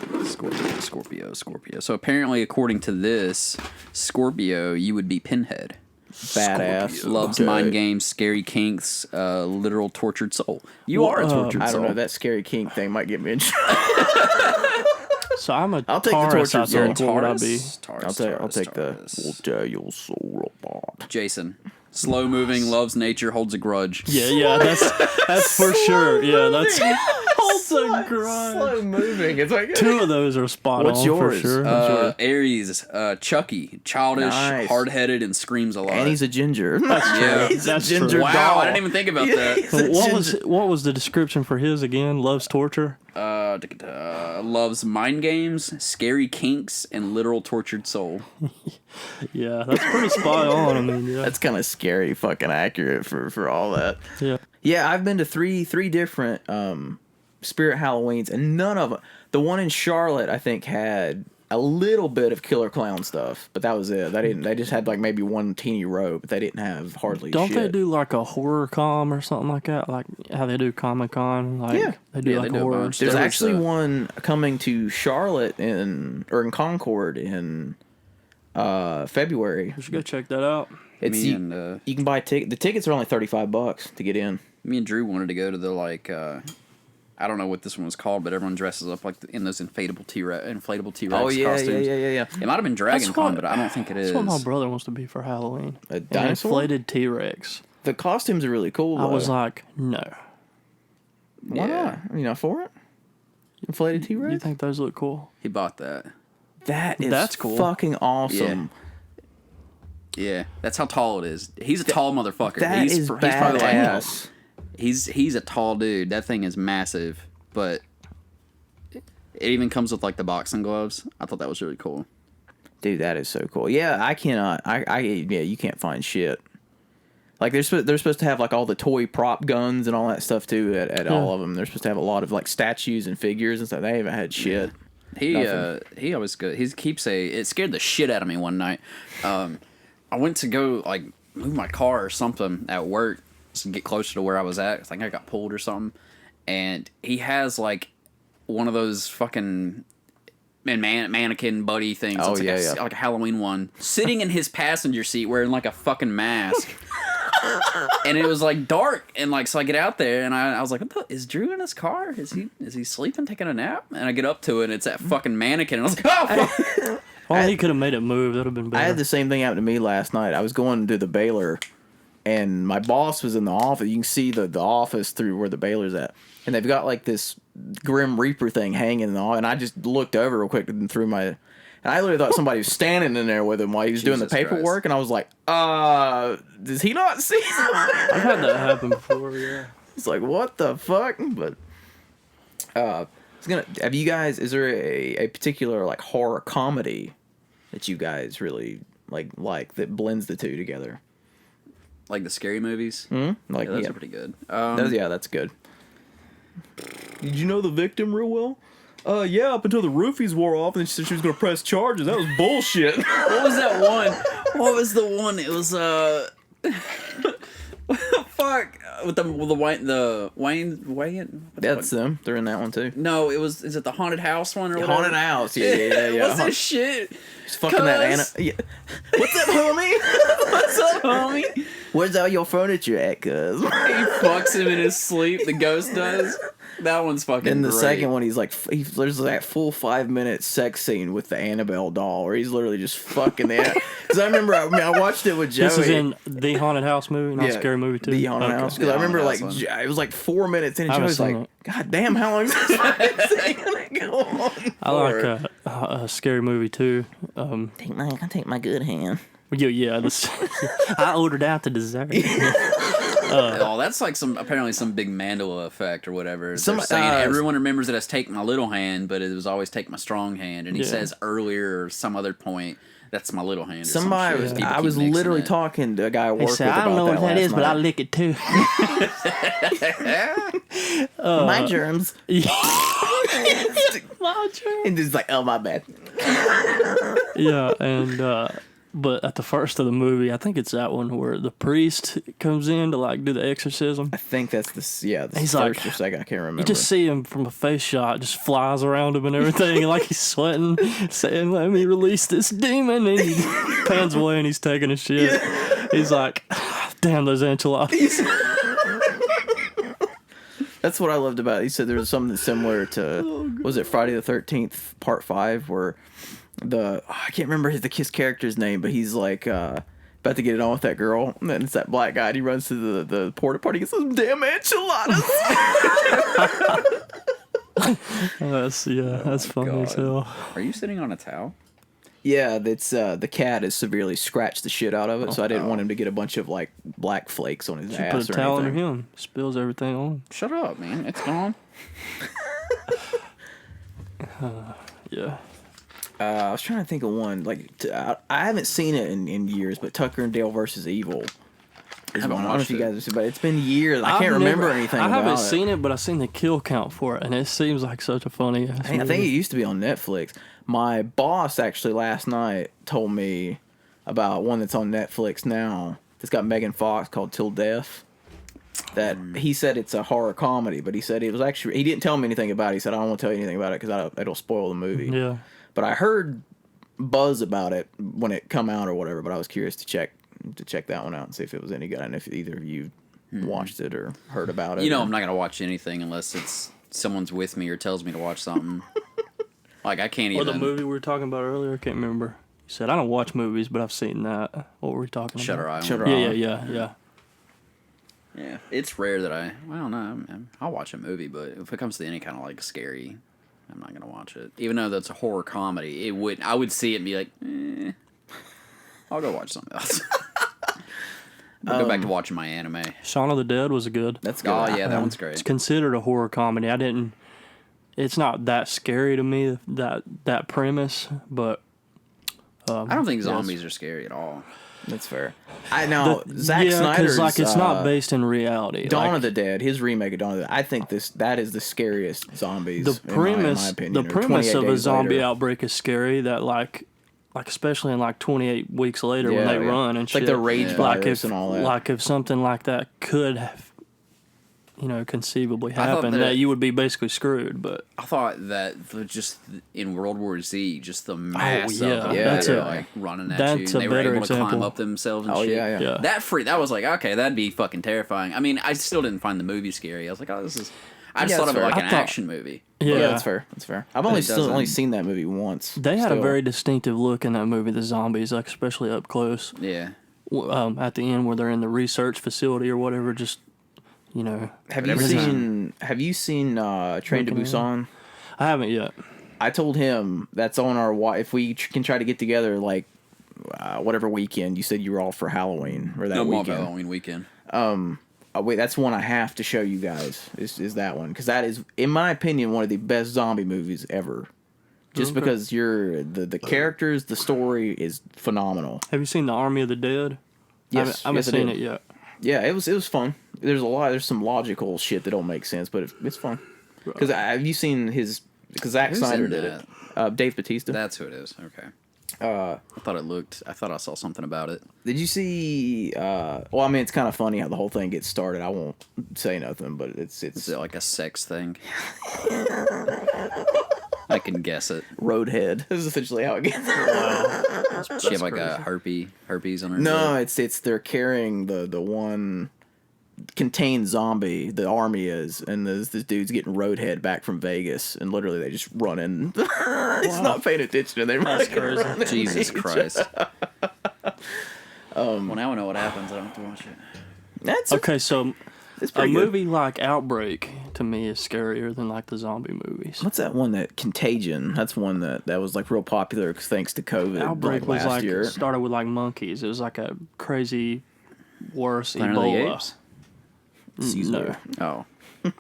So apparently, according to this, Scorpio, you would be Pinhead. Badass. Scorpio. Loves mind games, scary kinks, literal tortured soul. You are a tortured soul. I don't know. That scary kink thing might get me in trouble. So I'm a I'll take the tortured soul. What would I be? I'll take the we'll tell your soul apart. Jason. Slow moving, loves nature, holds a grudge. Yeah, that's for sure. Yeah, that's holds a grudge. Slow moving. It's like 2 of those are spot What's on yours? for sure. Aries, Chucky, childish, hard-headed, and screams a lot. And he's a ginger. That's a ginger true. Wow, doll. I didn't even think about that. What was the description for his again? Loves torture. Loves mind games, scary kinks, and literal tortured soul. Yeah, that's pretty spot on. I mean, yeah. That's kind of scary, fucking accurate for all that. Yeah. Yeah, I've been to three different Spirit Halloweens, and none of them. The one in Charlotte, I think, had a little bit of Killer Clown stuff, but that was it. They just had like maybe one teeny row, but they didn't have hardly. Don't shit. they do like a horror com or something like that? Like how they do Comic Con? Like, yeah, they do like a horror. There's actually one coming to Charlotte in Concord in February. We should go check that out. You can buy the tickets are only $35 to get in. Me and Drew wanted to go to the I don't know what this one was called, but everyone dresses up like in those inflatable T-Rex Oh yeah, costumes. yeah. It might have been Dragon Con, but I don't think it is. That's what my brother wants to be for Halloween. A An dinosaur? inflated T-Rex. The costumes are really cool. I was like, no. Why not? Are you not for it? Inflated T-Rex? You think those look cool? He bought that. That's cool. Fucking awesome. Yeah, that's how tall it is. He's a tall motherfucker. He's probably badass. He's a tall dude. That thing is massive, but it even comes with like the boxing gloves. I thought that was really cool. Dude, that is so cool. Yeah, I cannot. You can't find shit. Like they're supposed to have like all the toy prop guns and all that stuff too at all of them. They're supposed to have a lot of like statues and figures and stuff. They haven't had shit. He always good. He keeps it scared the shit out of me one night. I went to go like move my car or something at work to get closer to where I was at. I think I got pulled or something. And he has like one of those fucking mannequin buddy things. Oh, It's like a Halloween one. Sitting in his passenger seat wearing like a fucking mask. And it was like dark, and like so I get out there and I was like, what the, is Drew in his car? Is he sleeping, taking a nap? And I get up to it and it's that fucking mannequin, and I was like, oh fuck. Well, he could have made it move. That would have been better. I had the same thing happen to me last night. I was going to the Baylor, and my boss was in the office. You can see the office through where the Baylor's at. And they've got like this Grim Reaper thing hanging in the office. And I just looked over real quick and threw my... And I literally thought somebody was standing in there with him while he was doing the paperwork. Christ. And I was like, does he not see something? I've had that happen before, yeah. It's like, what the fuck? But... have you guys... Is there a particular like horror comedy that you guys really like that blends the two together? Like the scary movies? Mm-hmm. Like, those are pretty good. That's good. Did you know the victim real well? Yeah, up until the roofies wore off and she said she was going to press charges. That was bullshit. What was that one? What was the one? It was, fuck. With the Wayne. That's them. They're in that one too. No, is it the haunted house one or whatever? Haunted house. Yeah. What's this shit? Just fucking that Anna. Yeah. What's up, homie? What's up, homie? Where's all your furniture at, cuz? He fucks him in his sleep. The ghost does. That one's fucking Then the great. second one, there's that full 5-minute sex scene with the Annabelle doll where he's literally just fucking the... Because I remember, I watched it with Joey. This is in the Haunted House movie, not Scary Movie 2? The Haunted House. Because I remember, it was like 4 minutes in and Joey's like, God damn, how long is this going to go on? I like a Scary Movie 2. I take my good hand. Yeah, I ordered out the dessert. That's like apparently some big Mandela effect or whatever. They're saying everyone remembers it as take my little hand, but it was always take my strong hand. And he says earlier or some other point, that's my little hand. I was literally talking to a guy I work with about that. I don't know what that is, but I lick it too. My germs. My germs. And he's like, oh, my bad. Yeah, and but at the first of the movie, I think it's that one where the priest comes in to like do the exorcism. I think that's the he's first or second. I can't remember. You just see him from a face shot, just flies around him and everything, and like he's sweating, saying, "Let me release this demon," and he pans away and he's taking a shit. He's like, "Damn those enchiladas." That's what I loved about it. He said there was something similar to, was it Friday the 13th, Part 5, where I can't remember his character's name, but he's like about to get it on with that girl, and then it's that black guy, and he runs to the porta potty and gets those damn enchiladas. That's funny as hell. Are you sitting on a towel? Yeah, that's the cat has severely scratched the shit out of it, so I didn't want him to get a bunch of like black flakes on his ass. Put a towel under him, spills everything on. Shut up, man! It's gone. Yeah. I was trying to think of one. I haven't seen it in years, but Tucker and Dale versus Evil. I don't know if you guys have seen, but it's been years. I can't remember anything about it. I haven't seen it, but I've seen the kill count for it, and it seems like such a funny movie. I think it used to be on Netflix. My boss actually last night told me about one that's on Netflix now. It's got Megan Fox called Till Death. That he said it's a horror comedy, but he said it was actually... He didn't tell me anything about it. He said, I don't want to tell you anything about it because it'll spoil the movie. Yeah. But I heard buzz about it when it come out or whatever, but I was curious to check that one out and see if it was any good and if either of you watched it or heard about it. You know, I'm not going to watch anything unless it's someone's with me or tells me to watch something. Like, I can't even... Or the movie we were talking about earlier, I can't remember. You said, I don't watch movies, but I've seen that. What were we talking about? Shutter Island. Shutter Island. Yeah. Yeah, it's rare that well, no, I'll watch a movie, but if it comes to any kind of, like, scary... I'm not gonna watch it, even though that's a horror comedy. I would see it and be like, I'll go watch something else. I'll go back to watching my anime. Shaun of the Dead was good. That's good. Oh yeah, that one's great. It's considered a horror comedy. It's not that scary to me, that premise, but I don't think zombies are scary at all. That's fair. I know Zack Snyder's it's not based in reality. Dawn of the Dead, his remake of Dawn of the Dead. I think that is the scariest zombies. The premise, in my opinion, the premise of a zombie later. outbreak is scary. That like especially in like 28 weeks later when they run and it's shit. like the rage virus and all that. Like if something like that could have, conceivably happen, that you would be basically screwed. But I thought that just in World War Z, just the mass of them that's like running at you, and they were able to climb up themselves and shit. Yeah. That was like, okay, that'd be fucking terrifying. I mean, I still didn't find the movie scary. I was like, oh, this is... I just thought of it like an action movie. Yeah, that's fair. That's fair. I've only seen that movie once. They had a very distinctive look in that movie, the zombies, like especially up close. Yeah. At the end where they're in the research facility or whatever, just... Have you seen Train to Busan? I haven't yet. I told him that's on our... If we can try to get together, like, whatever weekend. You said you were all for Halloween, or that weekend. Halloween weekend. Wait, that's one I have to show you guys, is that one. Because that is, in my opinion, one of the best zombie movies ever. Just because the characters, the story is phenomenal. Have you seen The Army of the Dead? Yes. I haven't seen it yet. Yeah, it was fun. There's some logical shit that don't make sense, but it's fun. Because have you seen because Zack Snyder did it. Dave Bautista. That's who it is. Okay. I thought I saw something about it. Did you see? Well, I mean, it's kind of funny how the whole thing gets started. I won't say nothing, but it's. Is it like a sex thing? I can guess it. Roadhead. This is essentially how it gets. Wow. She have like a herpes on her. No, it's they're carrying the one contained zombie. The army is, and this dude's getting roadhead back from Vegas, and literally they just run in. He's not paying attention, and they run. Jesus Christ. Well, now I know what happens. I don't have to watch it. That's okay. So a good. movie like Outbreak to me is scarier than like the zombie movies. What's that one that Contagion? That's one that was like real popular thanks to COVID. Outbreak was last year. Started with like monkeys. It was like a crazy, worse Planet Ebola. of the Apes? Caesar. No. Oh.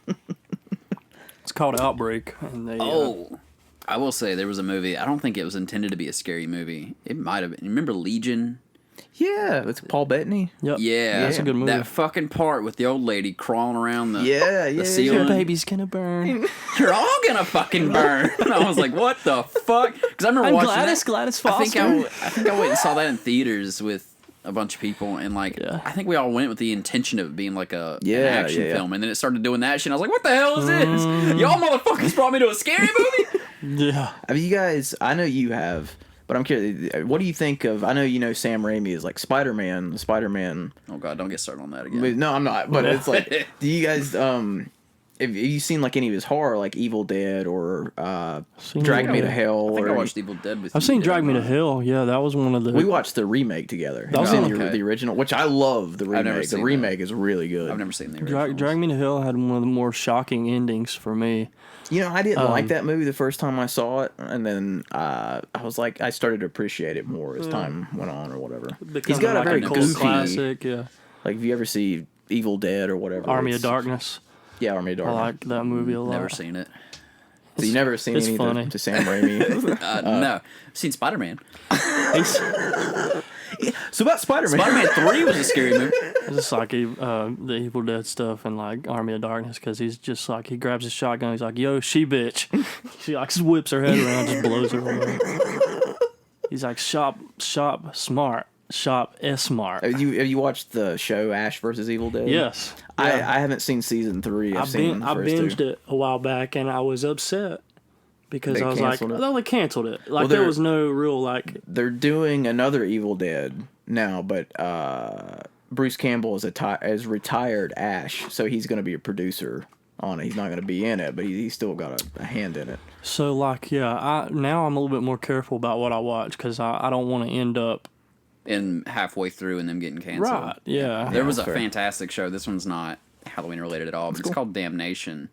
It's called Outbreak, and they. I will say there was a movie. I don't think it was intended to be a scary movie. It might have been. You remember Legion? Yeah, it's Paul Bettany. Yep. Yeah, that's a good movie. That fucking part with the old lady crawling around the the ceiling. Your baby's gonna burn. You're all gonna fucking burn. And I was like, what the fuck? Because I remember watching Gladys Foster. I think I went and saw that in theaters with a bunch of people, and like I think we all went with the intention of it being like an action film, and then it started doing that shit. And I was like, what the hell is this? Y'all motherfuckers brought me to a scary movie? Yeah. Have you guys? I know you have. But I'm curious, what do you think of... I know you know Sam Raimi is like Spider-Man. Oh, God, don't get started on that again. No, I'm not. But it's like... Do you guys... have you seen like any of his horror, like Evil Dead or Drag Me to Hell? I think I watched Evil Dead with you. I've seen Drag Me to Hell. Yeah, that was one of the... We watched the remake together. That was the original, which I love the remake. The remake is really good. I've never seen the original. Drag Me to Hell had one of the more shocking endings for me. You know, I didn't like that movie the first time I saw it, and then I was like, I started to appreciate it more as time went on or whatever. He's got a very goofy... classic, yeah. Like, if you ever see Evil Dead or whatever. Army of Darkness. Yeah, Army of Darkness. I like that movie a lot. Never seen it. So you never seen any to Sam Raimi? No. I've seen Spider-Man. It's So about Spider-Man. Spider-Man 3 was a scary movie. It's just like the Evil Dead stuff and like Army of Darkness, because he's just like, he grabs his shotgun, he's like, yo, she bitch. She like whips her head around, just blows her away. He's like, shop smart, shop smart. Have you watched the show Ash vs. Evil Dead? Yes. I Yeah. haven't seen season 3. I seen the first binged two. it a while back, and I was upset because They I was like, canceled it? no, they canceled it. Like, Well, there they're- was no real, like, They're doing another Evil Dead now, but Bruce Campbell is retired Ash, so he's going to be a producer on it. He's not going to be in it, but he's still got a hand in it. so, like, yeah, now I'm a little bit more careful about what I watch, because I don't want to end up, And halfway through and them getting canceled. right, yeah. There was a fair. fantastic show. This one's not Halloween related at all, but it's called Damnation.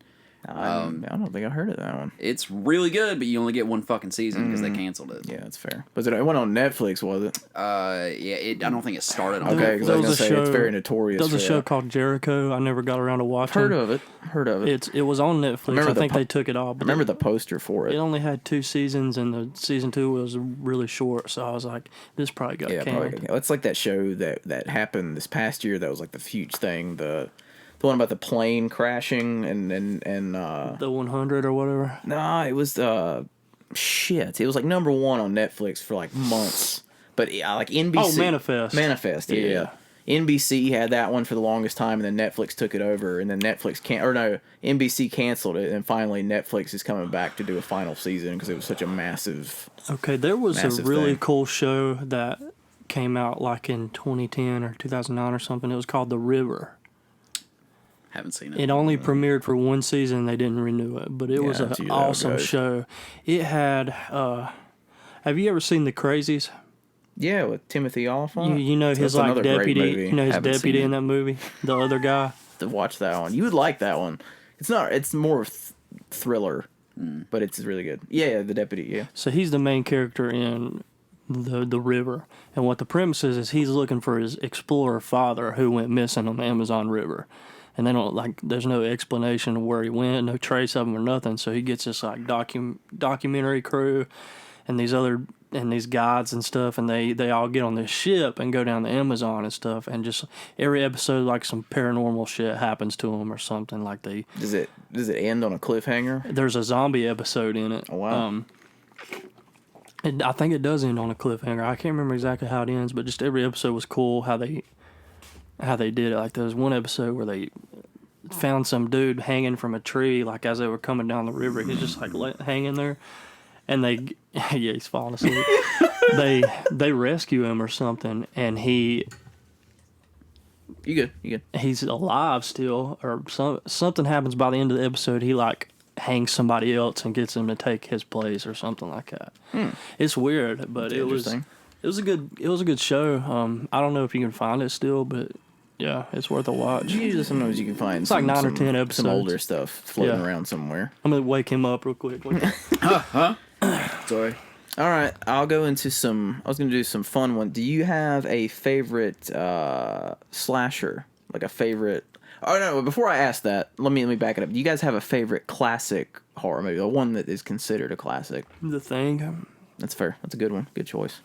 I don't think I heard of that one. It's really good, but you only get one fucking season because they canceled it. Yeah, that's fair. It went on Netflix, was it? Yeah, I don't think it started on Okay, because I was going to say it's very notorious. There was a for show that. called Jericho. I never got around to watching. Heard of it. It was on Netflix. I think they took it off. I remember the poster for It it. only had 2 seasons, and the season 2 was really short. So I was like, this probably got Yeah, canned. probably. It's like that show that happened this past year. That was like the huge thing. The one about the plane crashing and The 100 or whatever. nah, it was shit. It was like number 1 on Netflix for like months. But like NBC. Oh, Manifest. Manifest. Yeah. NBC had that one for the longest time, and then Netflix took it over, and then NBC canceled it, and finally Netflix is coming back to do a final season because it was such a massive. Okay, there was a Massive really thing. cool show that came out like in 2010 or 2009 or something. It was called The River. Haven't seen it. It only premiered for 1 season. They didn't renew it, but it was that's an usually how it awesome goes. show. It had. Have you ever seen The Crazies? Yeah, with Timothy Oliphant. You know That's his like another great deputy. movie. You know his Haven't deputy seen in it. that movie. The other guy. To watch that one. You would like that one. It's not. It's more thriller, but it's really good. Yeah, the deputy. Yeah. So he's the main character in the River, and what the premise is he's looking for his explorer father who went missing on the Amazon River, and they don't like. There's no explanation of where he went, no trace of him or nothing. So he gets this like documentary crew, and these guides and stuff, and they all get on this ship and go down the Amazon and stuff, and just every episode like some paranormal shit happens to them or something. Like Does it end on a cliffhanger? there's a zombie episode in it. Oh, wow. And I think it does end on a cliffhanger. I can't remember exactly how it ends, but just every episode was cool how they did it. Like there was one episode where they found some dude hanging from a tree, like as they were coming down the river. He's just like hanging there, and yeah, he's falling asleep. they rescue him or something, and You good? he's alive still, or something happens by the end of the episode. He like hangs somebody else and gets him to take his place or something like that. It's weird, but it was a good show. I don't know if you can find it still, but yeah, it's worth a watch. Usually, sometimes you can find like 9 or 10 episodes. some older stuff floating Yeah. around somewhere. I'm gonna wake him up real quick. Sorry. All right, I'll go into some. I was gonna do some fun one. Do you have a favorite slasher? Like a favorite? Oh no! Before I ask that, let me back it up. Do you guys have a favorite classic horror movie? The one that is considered a classic. The Thing. That's fair. That's a good one. Good choice.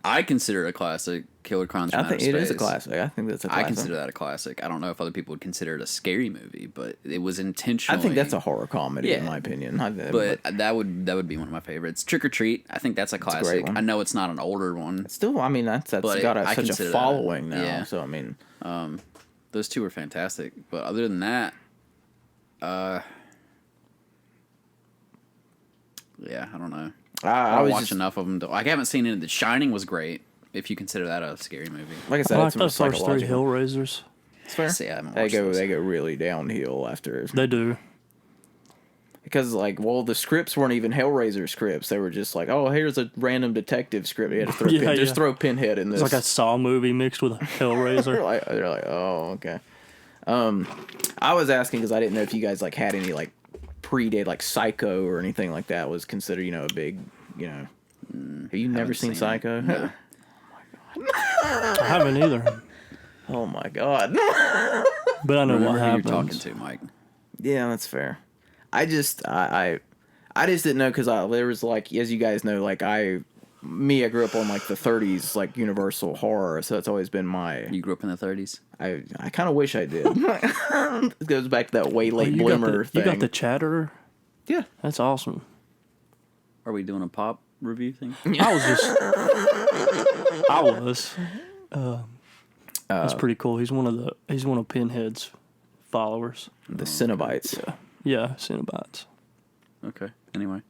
I consider it a classic. Killer Clowns from I think Outer it is a Space. classic. I think that's a I classic. consider that a classic. I don't know if other people would consider it a scary movie, but it was intentionally. I think that's a horror comedy in Yeah. my opinion. But that would be one of my favorites. Trick or Treat. I think that's a great classic. one. I know it's not an older one. still, I mean, that's But got I such a consider that. following now. Yeah. So I mean, Those two are fantastic. But other than that, yeah, I don't know. I don't watch enough of them. I haven't seen it. The Shining was great. If you consider that a scary movie. like I said, I like it's more those first 3 psychological. Hellraisers. It's fair. See, I haven't They watched go those. really downhill after They do. because the scripts weren't even Hellraiser scripts. They were just like, oh, here's a random detective script. You had to throw Yeah, throw Pinhead in this. It's like a Saw movie mixed with a Hellraiser. they're like, oh, okay. I was asking because I didn't know if you guys like had any like predate like Psycho or anything like that was considered a big Have you never seen seen it. Psycho? No. I haven't either, Oh my god. but I know Remember what who happens. you're talking to, Mike. Yeah, that's fair. I just didn't know because there was like, as you guys know, like I me, I grew up on like the 30s, like Universal horror, so it's always been my. You grew up in the 30s? I kind of wish I did. It goes back to that way late bloomer thing. You got the Chatterer? Yeah. That's awesome. Are we doing a pop review thing? That's pretty cool. He's one of Pinhead's followers. The Cenobites. Yeah, Cenobites. Okay. Anyway.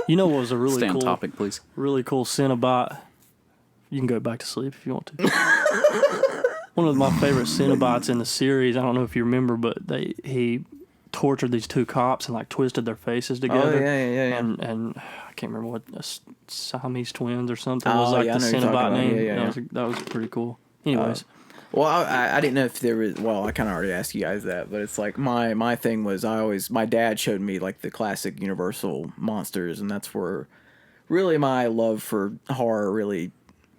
You know what was a really Stay on cool topic, please. Really cool Cenobite. You can go back to sleep if you want to. One of my favorite Cenobites in the series, I don't know if you remember, but he tortured these two cops and like twisted their faces together. Oh, yeah. And I can't remember what Siamese twins or something was like the Cenobite name. Yeah. That was pretty cool. Anyways. Well, I didn't know if there was. Well, I kind of already asked you guys that, but it's like my thing was my dad showed me like the classic Universal monsters, and that's where really my love for horror really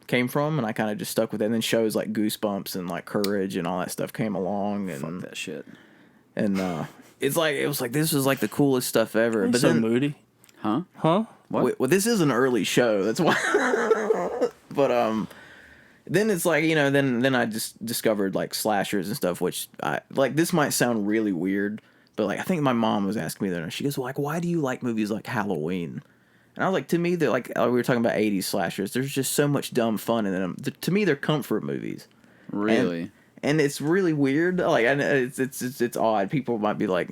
came from, and I kind of just stuck with it. And then shows like Goosebumps and like Courage and all that stuff came along, and fuck that shit. And it was like this was like the coolest stuff ever. But so then, moody, huh? What? Well, this is an early show. That's why. But then it's like, then I just discovered like slashers and stuff, which I like. This might sound really weird, but like I think my mom was asking me that. She goes, well, like, why do you like movies like Halloween? And I was like, to me, they're like, we were talking about 80s slashers. There's just so much dumb fun in them. To me, they're comfort movies. Really? And it's really weird. Like, it's odd. People might be like,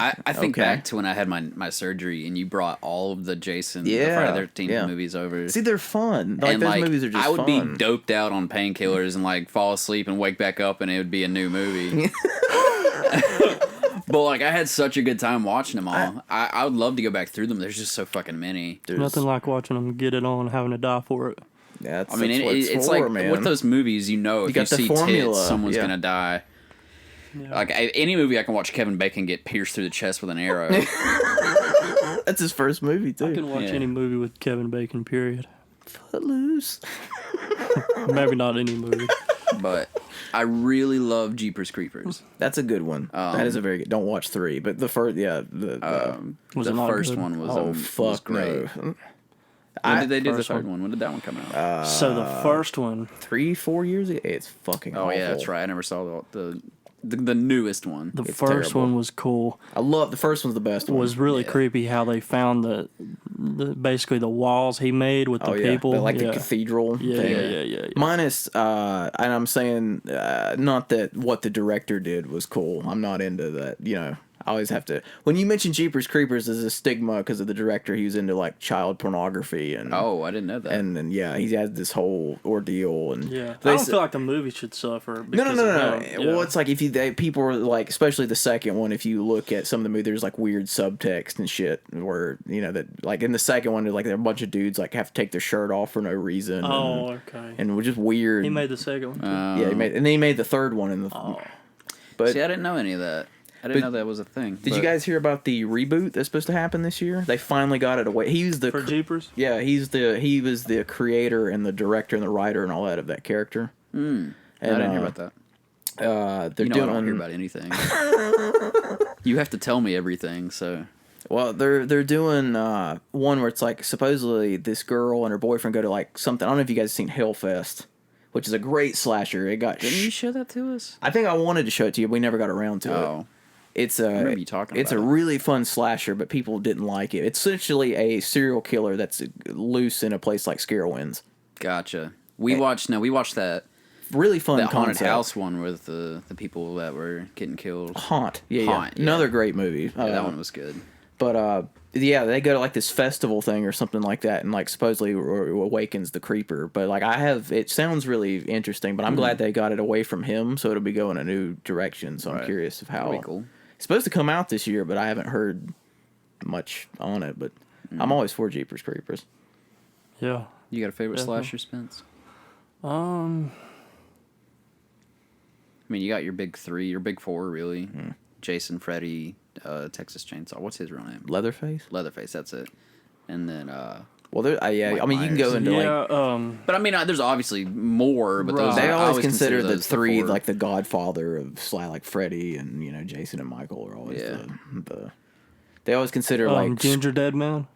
I think back to when I had my surgery and you brought all of the Jason, the Friday the 13th movies over. See, they're fun. Like, and those movies are just I would fun. be doped out on painkillers and like fall asleep and wake back up and it would be a new movie. But like I had such a good time watching them all. I would love to go back through them. There's just so fucking many. Nothing like watching them get it on and having to die for it. Yeah, I mean, it's for, like man. with those movies, if you see tits, someone's gonna die. Yeah. Like any movie, I can watch Kevin Bacon get pierced through the chest with an arrow. That's his first movie too. I can watch any movie with Kevin Bacon. Period. Footloose. Maybe not any movie. But I really love Jeepers Creepers. That's a good one. That is a very good. Don't watch 3, but the first, the first one was was great. No. When did they do the third one? When did that one come out? So the first one, 3-4 years ago. It's fucking. Oh awful. yeah, that's right. I never saw the newest one. The first one was cool. I love the first one's the best one. It was really creepy how they found the basically the walls he made with the people. The cathedral thing. Yeah. Minus, and I'm saying, not that what the director did was cool. I'm not into that, I always have to. When you mention Jeepers Creepers, there's a stigma because of the director. He was into like child pornography and. Oh, I didn't know that. And then he had this whole ordeal and. Yeah, I don't feel like the movie should suffer. No. Well, it's like people are like, especially the second one. If you look at some of the movies, there's like weird subtext and shit where that like in the second one, like there are a bunch of dudes like have to take their shirt off for no reason. Okay. And we're just weird. He made the second one. Yeah, he made the third one in the. But see, I didn't know any of that. I didn't know that was a thing. Did you guys hear about the reboot that's supposed to happen this year? They finally got it away. He's the for Jeepers. Yeah, he was the creator and the director and the writer and all that of that character. And I didn't hear about that. They're doing. I don't hear about anything. You have to tell me everything. So. Well, they're doing one where it's like supposedly this girl and her boyfriend go to like something. I don't know if you guys have seen Hellfest, which is a great slasher. It got. Didn't you show that to us? I think I wanted to show it to you, but we never got around to it. It's a really fun slasher, but people didn't like it. It's essentially a serial killer that's loose in a place like Scarewinds. Gotcha. We watched that really fun that haunted concept. house one with the people that were getting killed. Haunt. Yeah. Another great movie. Yeah, that one was good. But they go to like this festival thing or something like that, and like supposedly awakens the creeper. But like it sounds really interesting. But I'm glad they got it away from him, so it'll be going a new direction. So I'm curious of how. That'd be cool. It's supposed to come out this year, but I haven't heard much on it. But I'm always for Jeepers Creepers. Yeah. You got a favorite slasher, Spence? I mean, you got your big 3, your big 4, really. Jason, Freddy, Texas Chainsaw. What's his real name? Leatherface, that's it. And then, well, there, I mean, you can go into but I mean, there's obviously more, but those they I always consider the those 3 4. like the Godfather of like Freddy and Jason and Michael are always the. They always consider like Ginger Dead Man.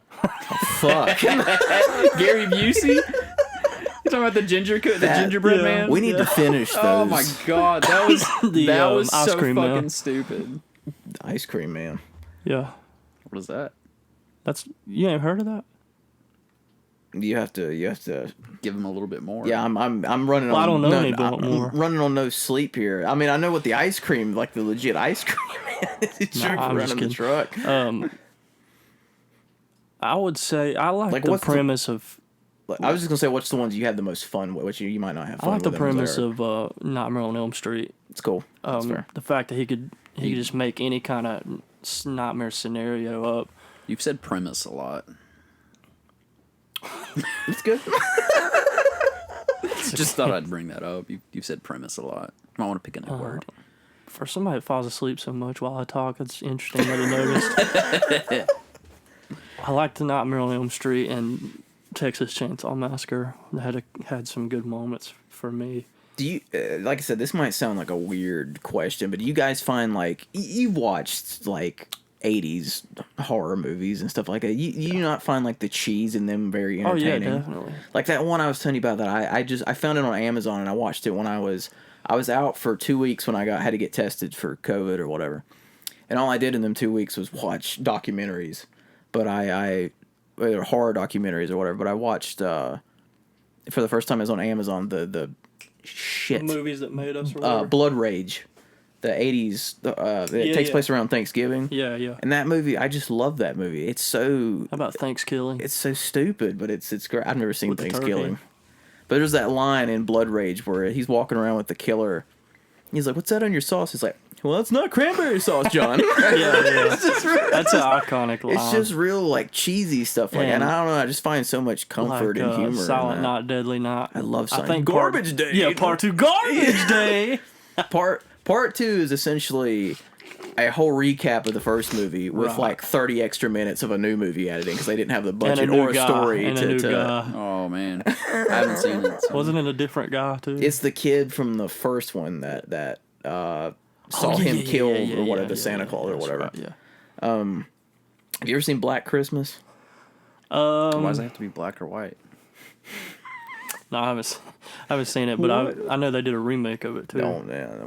Fuck. Gary Busey? You talking about the gingerbread man? We need to finish those. Oh my god, that was that was ice so cream fucking man. stupid. The ice cream man. Yeah. What is that? You ain't heard of that? You have to. Give him a little bit more. Yeah, I'm running on. I don't know no, any I'm more. running on no sleep here. I mean, I know what the ice cream, like the legit ice cream, is. It's Nah, I'm just running the kidding. truck. I would say I like the what's premise of. I was just gonna say, what's the ones you had the most fun with? Which you might not have I fun like with. the premise of Nightmare on Elm Street. It's cool. That's fair. The fact that he could just make any kind of nightmare scenario up. You've said premise a lot. It's good. Just thought I'd bring that up. You've said premise a lot. I want to pick a new word. For somebody that falls asleep so much while I talk, it's interesting that he noticed. I like the Nightmare on Elm Street and Texas Chainsaw Massacre. They had some good moments for me. Do you, like I said, this might sound like a weird question, but do you guys find, like, you've watched, like, 80s horror movies and stuff like that. You do not find, like, the cheese in them very entertaining? Oh, yeah, definitely. Like that one I was telling you about that I found it on Amazon and I watched it when I was out for 2 weeks when I had to get tested for COVID or whatever. And all I did in them 2 weeks was watch documentaries. But or horror documentaries or whatever, but I watched for the first time it was on Amazon the shit. The movies that made us or whatever. Blood Rage. The 80s, it takes place around Thanksgiving. Yeah, yeah. And that movie, I just love that movie. It's so... How about Thanksgiving? It's so stupid, but it's great. I've never seen With the Thanksgiving. turkey. But there's that line in Blood Rage where he's walking around with the killer. He's like, "What's that on your sauce?" He's like, "Well, that's not cranberry sauce, John." Yeah. It's just real, That's an iconic line. it's just real, like, cheesy stuff like that. And I don't know, I just find so much comfort and humor Silent in that. Night, Deadly Night. I love Silent think Garbage Day. Yeah, part 2, Garbage Day. Part 2 is essentially a whole recap of the first movie with like 30 extra minutes of a new movie added in because they didn't have the budget or a story to Oh man, I haven't seen it. So. Wasn't it a different guy too? It's the kid from the first one that saw him killed or whatever, the Santa Claus or whatever. Right, yeah. Have you ever seen Black Christmas? Why does it have to be black or white? No, I haven't seen it, but I know they did a remake of it too.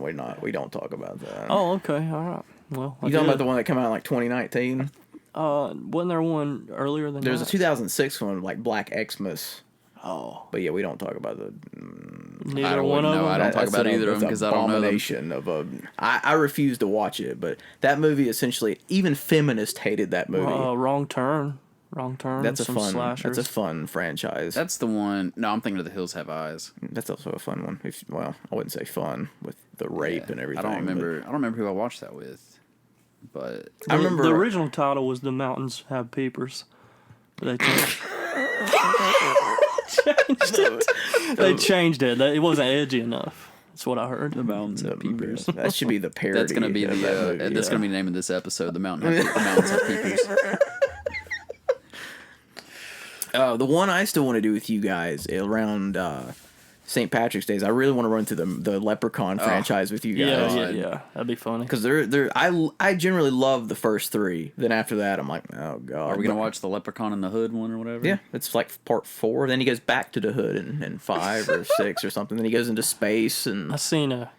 We don't talk about that. Oh, okay, all right. Well, you talking about the one that came out in like 2019? Wasn't there one earlier than There's that? a 2006 one, like Black Xmas. Oh, But yeah, we don't talk about the. neither one of them. I don't talk about either of them because I don't know them. I refuse to watch it, but that movie essentially, even feminists hated that movie. Wrong Turn. That's a some fun. slashers. That's a fun franchise. That's the one. No, I'm thinking of The Hills Have Eyes. That's also a fun one. I wouldn't say fun with the rape and everything. I don't remember who I watched that with, but I remember the original title was The Mountains Have Peepers. But they changed it. They changed it. It wasn't edgy enough. That's what I heard. The Mountains Have Peepers. That should be the parody. That's gonna be that's gonna be the name of this episode. The Mountains Have Peepers. The one I still want to do with you guys around St. Patrick's Day is I really want to run through the Leprechaun franchise with you guys. Yeah. That'd be funny. Because I generally love the first three. Then after that, I'm like, oh god. Are we gonna watch the Leprechaun in the Hood one or whatever? Yeah, it's like part 4. Then he goes back to the Hood in 5 or 6 or something. Then he goes into space and. I seen a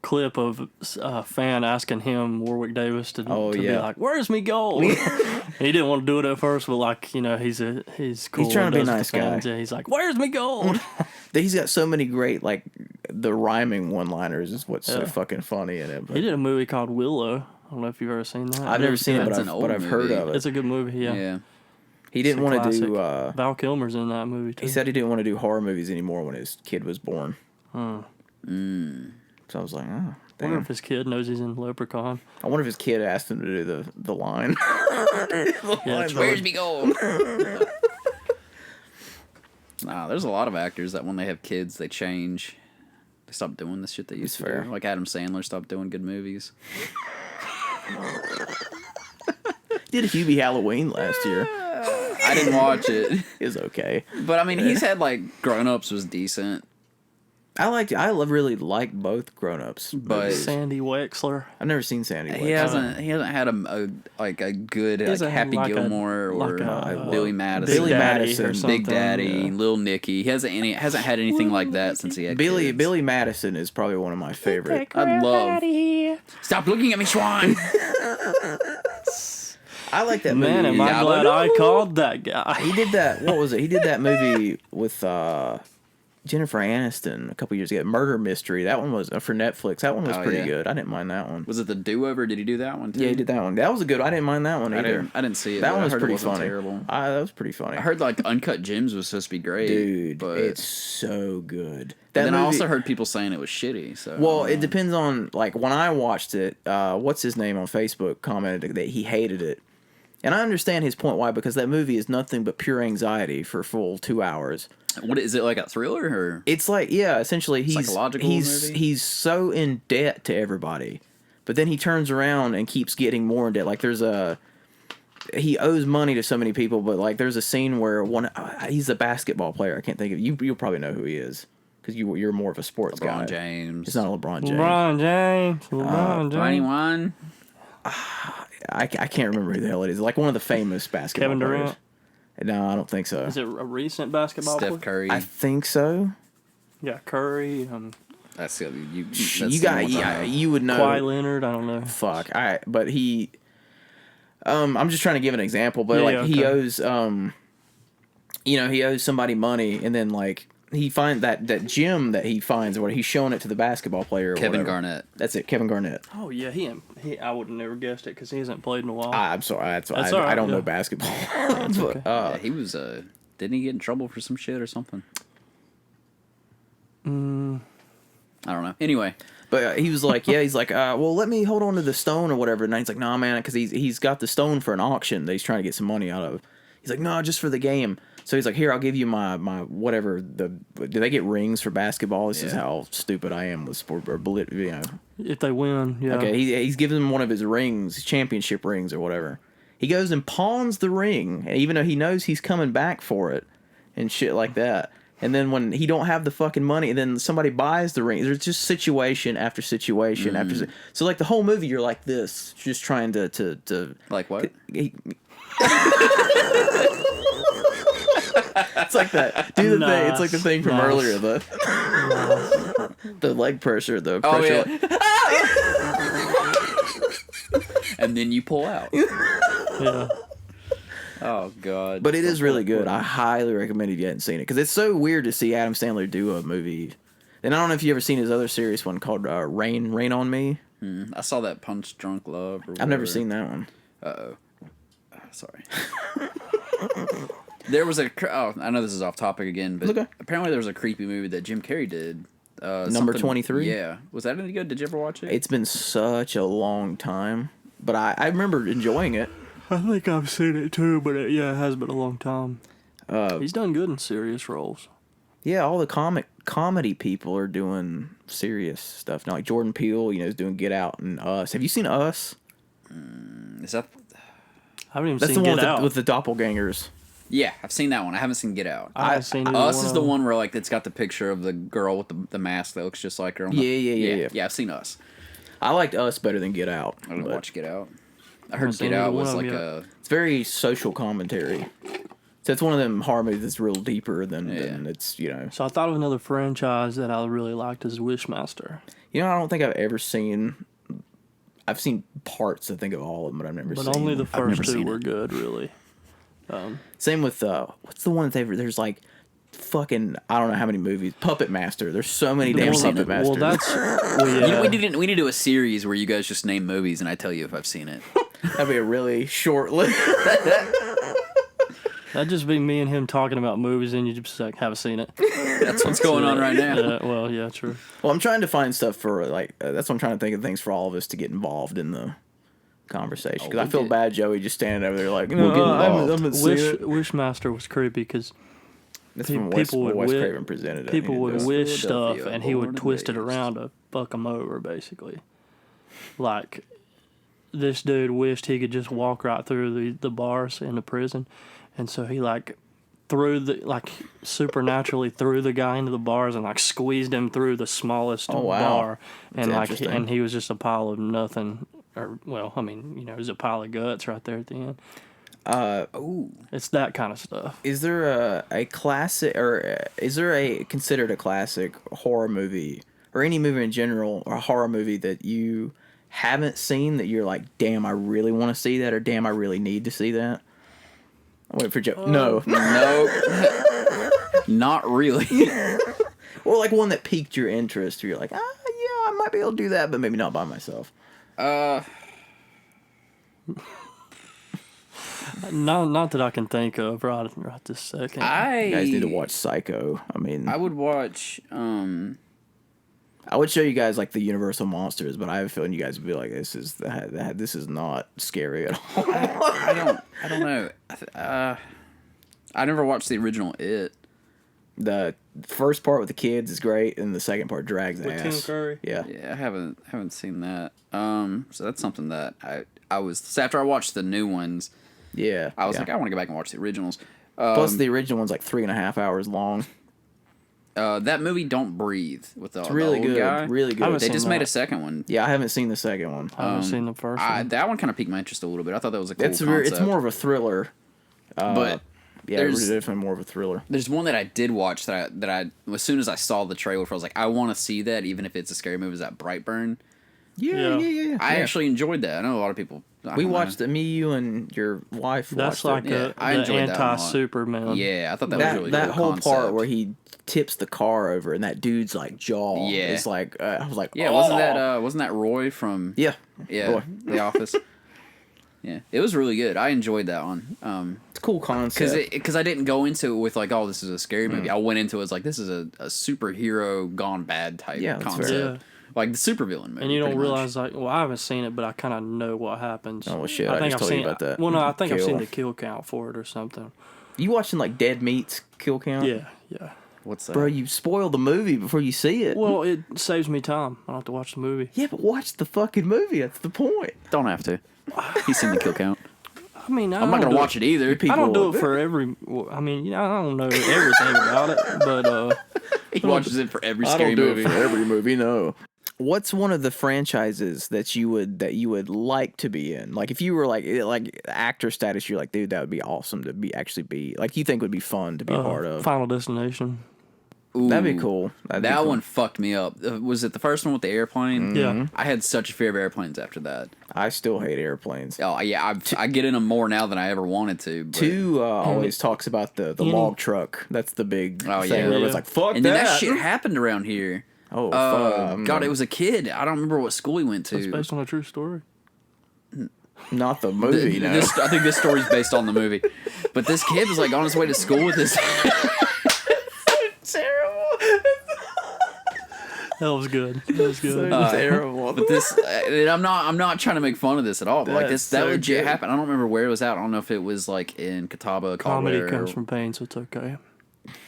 clip of a fan asking him, Warwick Davis, to be like, "Where's me gold?" He didn't want to do it at first, but like, you know, he's cool. He's trying to be a nice guy. Yeah, he's like, "Where's me gold?" He's got so many great, like, the rhyming one-liners is what's so fucking funny in it. But he did a movie called Willow. I don't know if you've ever seen that. I've never seen it, That's but I've heard of it. It's a good movie. Yeah. He didn't want to do. Val Kilmer's in that movie too. He said he didn't want to do horror movies anymore when his kid was born. So I was like, oh. I wonder if his kid knows he's in Leprechaun. I wonder if his kid asked him to do the line. Where's me gold? Nah, there's a lot of actors that when they have kids, they change. They stop doing the shit they used to do. Like Adam Sandler stopped doing good movies. Did Hubie Halloween last year. I didn't watch it. It was okay. But I mean, he's had like Grown Ups was decent. really like both Grown Ups, but Sandy Wexler. I've never seen Sandy Wexler. He hasn't had a good Happy Gilmore or Billy Madison. Billy Madison, Big Daddy, Lil Nicky. He hasn't had anything like that since he had kids. Billy Madison is probably one of my favorite. I love. Stop looking at me, Schwan. I like that movie. Man, am I glad I called that guy. He did that. What was it? He did that movie with Jennifer Aniston a couple years ago. Murder Mystery. That one was for Netflix. That one was pretty good. I didn't mind that one. Was it The Do-Over? Did he do that one too? Yeah, he did that one. That was a good one. I didn't mind that one either. I didn't see it. That one was pretty funny. Terrible. That was pretty funny. I heard like Uncut Gems was supposed to be great. Dude, but it's so good. Then I also heard people saying it was shitty. So well, it depends on like when I watched it. What's his name on Facebook commented that he hated it. And I understand his point. Why? Because that movie is nothing but pure anxiety for a full 2 hours. What is it, like a thriller or? It's like, yeah, essentially psychological movie? He's so in debt to everybody, but then he turns around and keeps getting more in debt. Like he owes money to so many people, but like there's a scene where he's a basketball player. I can't think of you'll probably know who he is because you're more of a sports guy. LeBron James. It's not LeBron James. LeBron James. 21. I can't remember who the hell it is. Like one of the famous basketball Kevin Durant? players. No, I don't think so. Is it a recent basketball Steph player? Curry. I think so. Yeah, Curry. That's you would know. Kawhi Leonard. I don't know. Fuck. But he. I'm just trying to give an example, but he owes he owes somebody money, and then like he finds that gym that he finds, or he's showing it to the basketball player. Or Kevin whatever. Garnett. That's it, Kevin Garnett. Oh yeah, he. I would have never guessed it because he hasn't played in a while. I'm sorry, That's all right, I don't know basketball. That's okay. He was didn't he get in trouble for some shit or something? I don't know. Anyway. But he was like, well, let me hold on to the stone or whatever. And he's like, nah, man, because he's got the stone for an auction that he's trying to get some money out of. He's like, no, just for the game. So he's like, here, I'll give you my whatever. Do they get rings for basketball? This is how stupid I am with sport. Or, if they win, yeah. Okay, he's giving him one of his rings, championship rings or whatever. He goes and pawns the ring, even though he knows he's coming back for it and shit like that. And then when he don't have the fucking money, and then somebody buys the ring, there's just situation after situation after. So like the whole movie, you're like this, just trying to like what? It's like that. Do the thing. It's like the thing from earlier. The leg pressure. The pressure. And then you pull out. Yeah. Oh god. But it is really good. I highly recommend if you hadn't seen it, because it's so weird to see Adam Sandler do a movie. And I don't know if you ever seen his other serious one called Rain on Me. I saw that Punch Drunk Love. I've never seen that one. Sorry. There was I know this is off topic again, but apparently there was a creepy movie that Jim Carrey did. Number 23? Yeah. Was that any good? Did you ever watch it? It's been such a long time, but I remember enjoying it. I think I've seen it too, but it has been a long time. He's done good in serious roles. Yeah, all the comedy people are doing serious stuff now. Like Jordan Peele, is doing Get Out and Us. Have you seen Us? Is that? I haven't even That's seen the one Get Out. with the doppelgangers. Yeah, I've seen that one. I haven't seen Get Out. I haven't seen it. Us is the one where like it's got the picture of the girl with the mask that looks just like her. Yeah. Yeah, I've seen Us. I liked Us better than Get Out. I didn't watch Get Out. I heard Get Out was like It's very social commentary. So it's one of them horror movies that's real deeper than it's, So I thought of another franchise that I really liked is Wishmaster. I don't think I've ever seen... I've seen parts, I think, of all of them, but I've never seen... But only the first two were good, really. Same with, what's the one there's like... Fucking, I don't know how many movies. Puppet Master. There's so many damn Puppet Masters. Well, that's... we need to do a series where you guys just name movies and I tell you if I've seen it. That'd be a really short list. That'd just be me and him talking about movies and you just like, haven't seen it. That's what's going on right now. Yeah, true. Well, I'm trying to find stuff for, that's what I'm trying to think of things for all of us to get involved in the conversation. Because I feel bad Joey just standing over there like, no, I haven't seen it. Wishmaster was creepy because... That's from Wes Craven presented it. People would wish stuff, and he would twist it around to fuck them over, basically. Like, this dude wished he could just walk right through the bars in the prison, and so he, supernaturally threw the guy into the bars and like squeezed him through the smallest bar, and and he was just a pile of nothing, or well, I mean, it was a pile of guts right there at the end. It's that kind of stuff. Is there a classic, or is there considered a classic horror movie, or any movie in general, or a horror movie that you haven't seen that you're like, damn, I really want to see that, or damn, I really need to see that? Wait for Joe. No. Not really. Or like one that piqued your interest, where you're like, yeah, I might be able to do that, but maybe not by myself. Not that I can think of right this second. You guys need to watch Psycho. I mean, I would watch. I would show you guys like the Universal monsters, but I have a feeling you guys would be like, this is not scary at all. I don't know. I never watched the original It. The first part with the kids is great, and the second part drags ass. With Tim Curry. Yeah, I haven't seen that. So that's something that I was after I watched the new ones. Yeah, I was like, I want to go back and watch the originals. Plus, the original one's like 3.5 hours long. That movie Don't Breathe with the really old good, guy. really good. They just made a second one. Yeah, I haven't seen the second one. I haven't seen the first one. That one kind of piqued my interest a little bit. I thought that was a cool concept. It's more of a thriller, but yeah, it's definitely more of a thriller. There's one that I did watch that I as soon as I saw the trailer, I was like, I want to see that, even if it's a scary movie. Is that Brightburn? Yeah. I actually enjoyed that. I know a lot of people. We watched it. Me, you, and your wife. That's watched like it. the anti-Superman. Yeah, I thought that was really that cool whole concept. part where he tips the car over and that dude's like jaw. Yeah, it's like I was like, yeah, wasn't that Roy from Roy. The Office? Yeah, it was really good. I enjoyed that one. It's a cool concept because I didn't go into it with like, oh, this is a scary movie. I went into it as like, this is a superhero gone bad type concept. Yeah. Like the supervillain movie. And you don't realize, like, well, I haven't seen it, but I kind of know what happens. Oh, well, shit, I just told you about that. Well, no, I think I've seen the kill count for it or something. You watching, like, Dead Meat's kill count? Yeah. What's that? Bro, you spoil the movie before you see it. Well, it saves me time. I don't have to watch the movie. Yeah, but watch the fucking movie. That's the point. Don't have to. He's seen the kill count. I mean, I'm not going to watch it either. I don't do it for every... I mean, I don't know everything about it, but... He watches it for every scary movie. I don't do it for every movie, no. What's one of the franchises that you would like to be in? Like if you were like actor status, you're like, dude, that would be awesome to be like you think would be fun to be part of. Final Destination. Ooh, that'd be cool. That one fucked me up. Was it the first one with the airplane? Yeah. I had such a fear of airplanes after that. I still hate airplanes. Oh yeah, I get in them more now than I ever wanted to. But... 2 always talks about the log truck. That's the big thing. Where everyone's like, fuck and that. And then that shit happened around here. Oh, fuck. God, it was a kid. I don't remember what school he went to. It's based on a true story. Not the movie, no. I think this story's based on the movie. But this kid was like on his way to school with this. Terrible. That was good. That was good. So terrible. But this, I'm not trying to make fun of this at all. But like that legit happened. I don't remember where it was at. I don't know if it was like in Catawba. Comedy Colorado, comes from pain, so it's okay.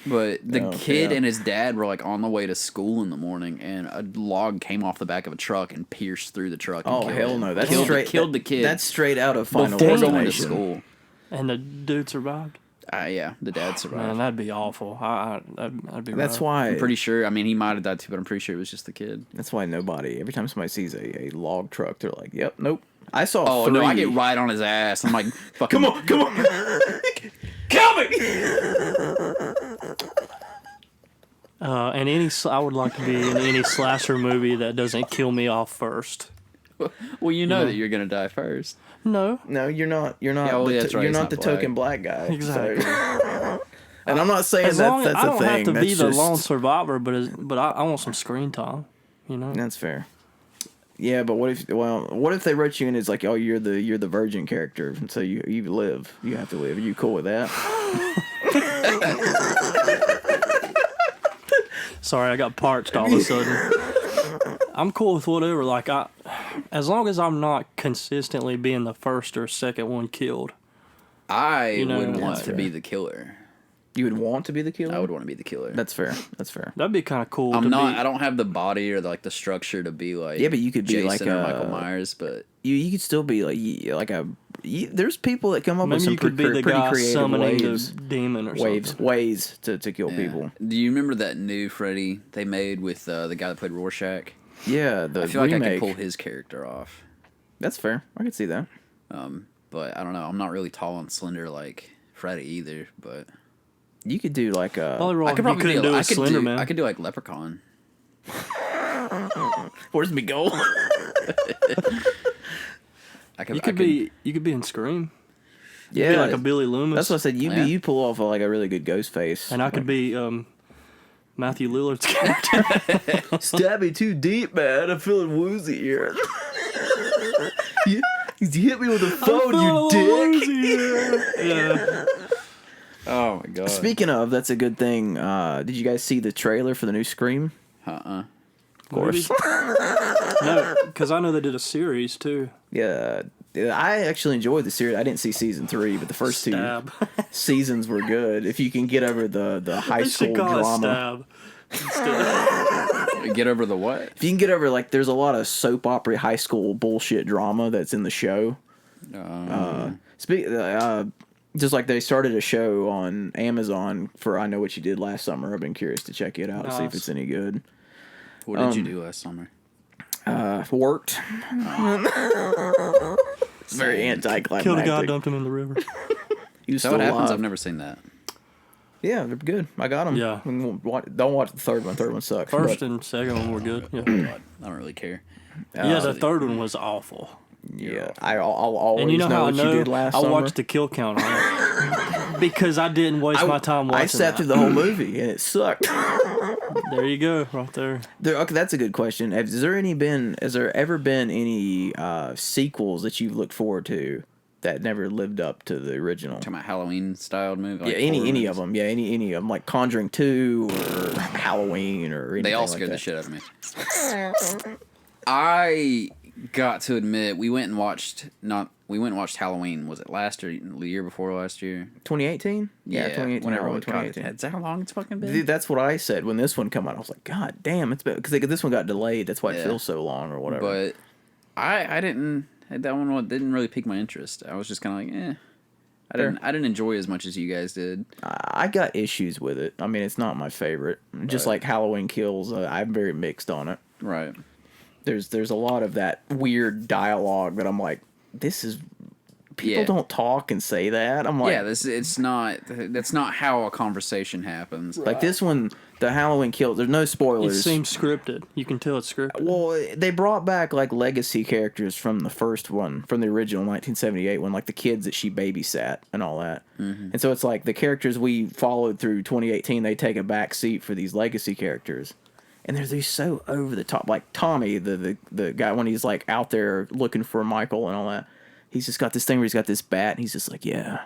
But the kid and his dad were like on the way to school in the morning, and a log came off the back of a truck and pierced through the truck. And hell him. no! That's killed the kid. That's straight out of Final Before Destination. going to school. And the dude survived. Yeah, the dad survived. Man, that'd be awful. That'd be. That's rough. why I'm pretty sure. I mean, he might have died too, but I'm pretty sure it was just the kid. That's why nobody. Every time somebody sees a log truck, they're like, "Yep, nope." I saw. 3. No, I get right on his ass. I'm like, fucking. come on, kill me. And I would like to be in any slasher movie that doesn't kill me off first. Well, you know that you're gonna die first. No, you're not. You're not. Yeah, well, that's right, You're he's not not the black. token black guy. Exactly. So. And I'm not saying as long as that's I don't a thing. have to be that's the just, lone survivor, but I want some screen time. You know. That's fair. Yeah, but what if they wrote you in as like, oh, you're the virgin character, and so you live, you have to live. Are you cool with that? Sorry, I got parched all of a sudden. I'm cool with whatever. Like as long as I'm not consistently being the first or second one killed. I would want to be the killer. You would want to be the killer? I would want to be the killer. That's fair. That'd be kind of cool. I don't have the body or the structure to be like. Yeah, but you could be Jason like or Michael Myers, but you could still be like a there's people that come up with some you could be the pretty guy creative summoning ways, the demon or something. ways to kill people. Do you remember that new Freddy they made with the guy that played Rorschach? Yeah, the I feel remake. like I could pull his character off. That's fair. I can see that. But I don't know. I'm not really tall and slender like Freddy either. But you could do like a. I could probably do a Slender Man. I could do like Leprechaun. Where's me goal? You could be in Scream. Yeah, be like a Billy Loomis. That's what I said. You pull off like a really good ghost face, and I could be Matthew Lillard's character. Stab me too deep, man. I'm feeling woozy here. you hit me with a phone, you dick. Yeah. Oh my god. Speaking of, that's a good thing. Did you guys see the trailer for the new Scream? Of course. No, because I know they did a series too. Yeah, I actually enjoyed the series. I didn't see season 3, but the first 2 seasons were good. If you can get over the high school drama. Get over the what? If you can get over, like, there's a lot of soap opera high school bullshit drama that's in the show. Just like they started a show on Amazon for I Know What You Did Last Summer. I've been curious to check it out to see if it's any good. What did you do last summer? Worked. It's very anticlimactic. Killed a guy, dumped him in the river. Is that what happens? I've never seen that. Yeah, they're good. I got them. Yeah. Don't watch the third one. Third one sucks. First and second one were good. Yeah. I don't really care. The third one was awful. Yeah, I'll always and you know how what I know? You did last summer. I watched the kill count on it because I didn't waste my time watching. I sat through the whole movie and it sucked. There you go, right there. Okay, that's a good question. Has there ever been any sequels that you've looked forward to that never lived up to the original? Talking about Halloween styled movie. Like any of them. Yeah, any of them, like Conjuring 2 or Halloween or anything. They all scared the shit out of me. I got to admit, we went and watched Halloween. Was it last or the year before last year? 2018? Yeah, 2018. Whenever Halloween, 2018. Is that how long it's fucking been? Dude, that's what I said when this one came out. I was like, God damn, it's been, because this one got delayed. That's why it feels so long or whatever. But I didn't. That one didn't really pique my interest. I was just kind of like, I didn't enjoy it as much as you guys did. I got issues with it. I mean, it's not my favorite. Just like Halloween Kills, I'm very mixed on it. Right. There's a lot of that weird dialogue that I'm like, this is people don't talk and say that. I'm like, that's not how a conversation happens. Like this one, the Halloween Kills. There's no spoilers. It seems scripted. You can tell it's scripted. Well, they brought back like legacy characters from the first one, from the original 1978 one, like the kids that she babysat and all that. Mm-hmm. And so it's like the characters we followed through 2018, they take a back seat for these legacy characters. And they're so over the top, like Tommy, the guy when he's like out there looking for Michael and all that. He's just got this thing where he's got this bat, and he's just like, "Yeah,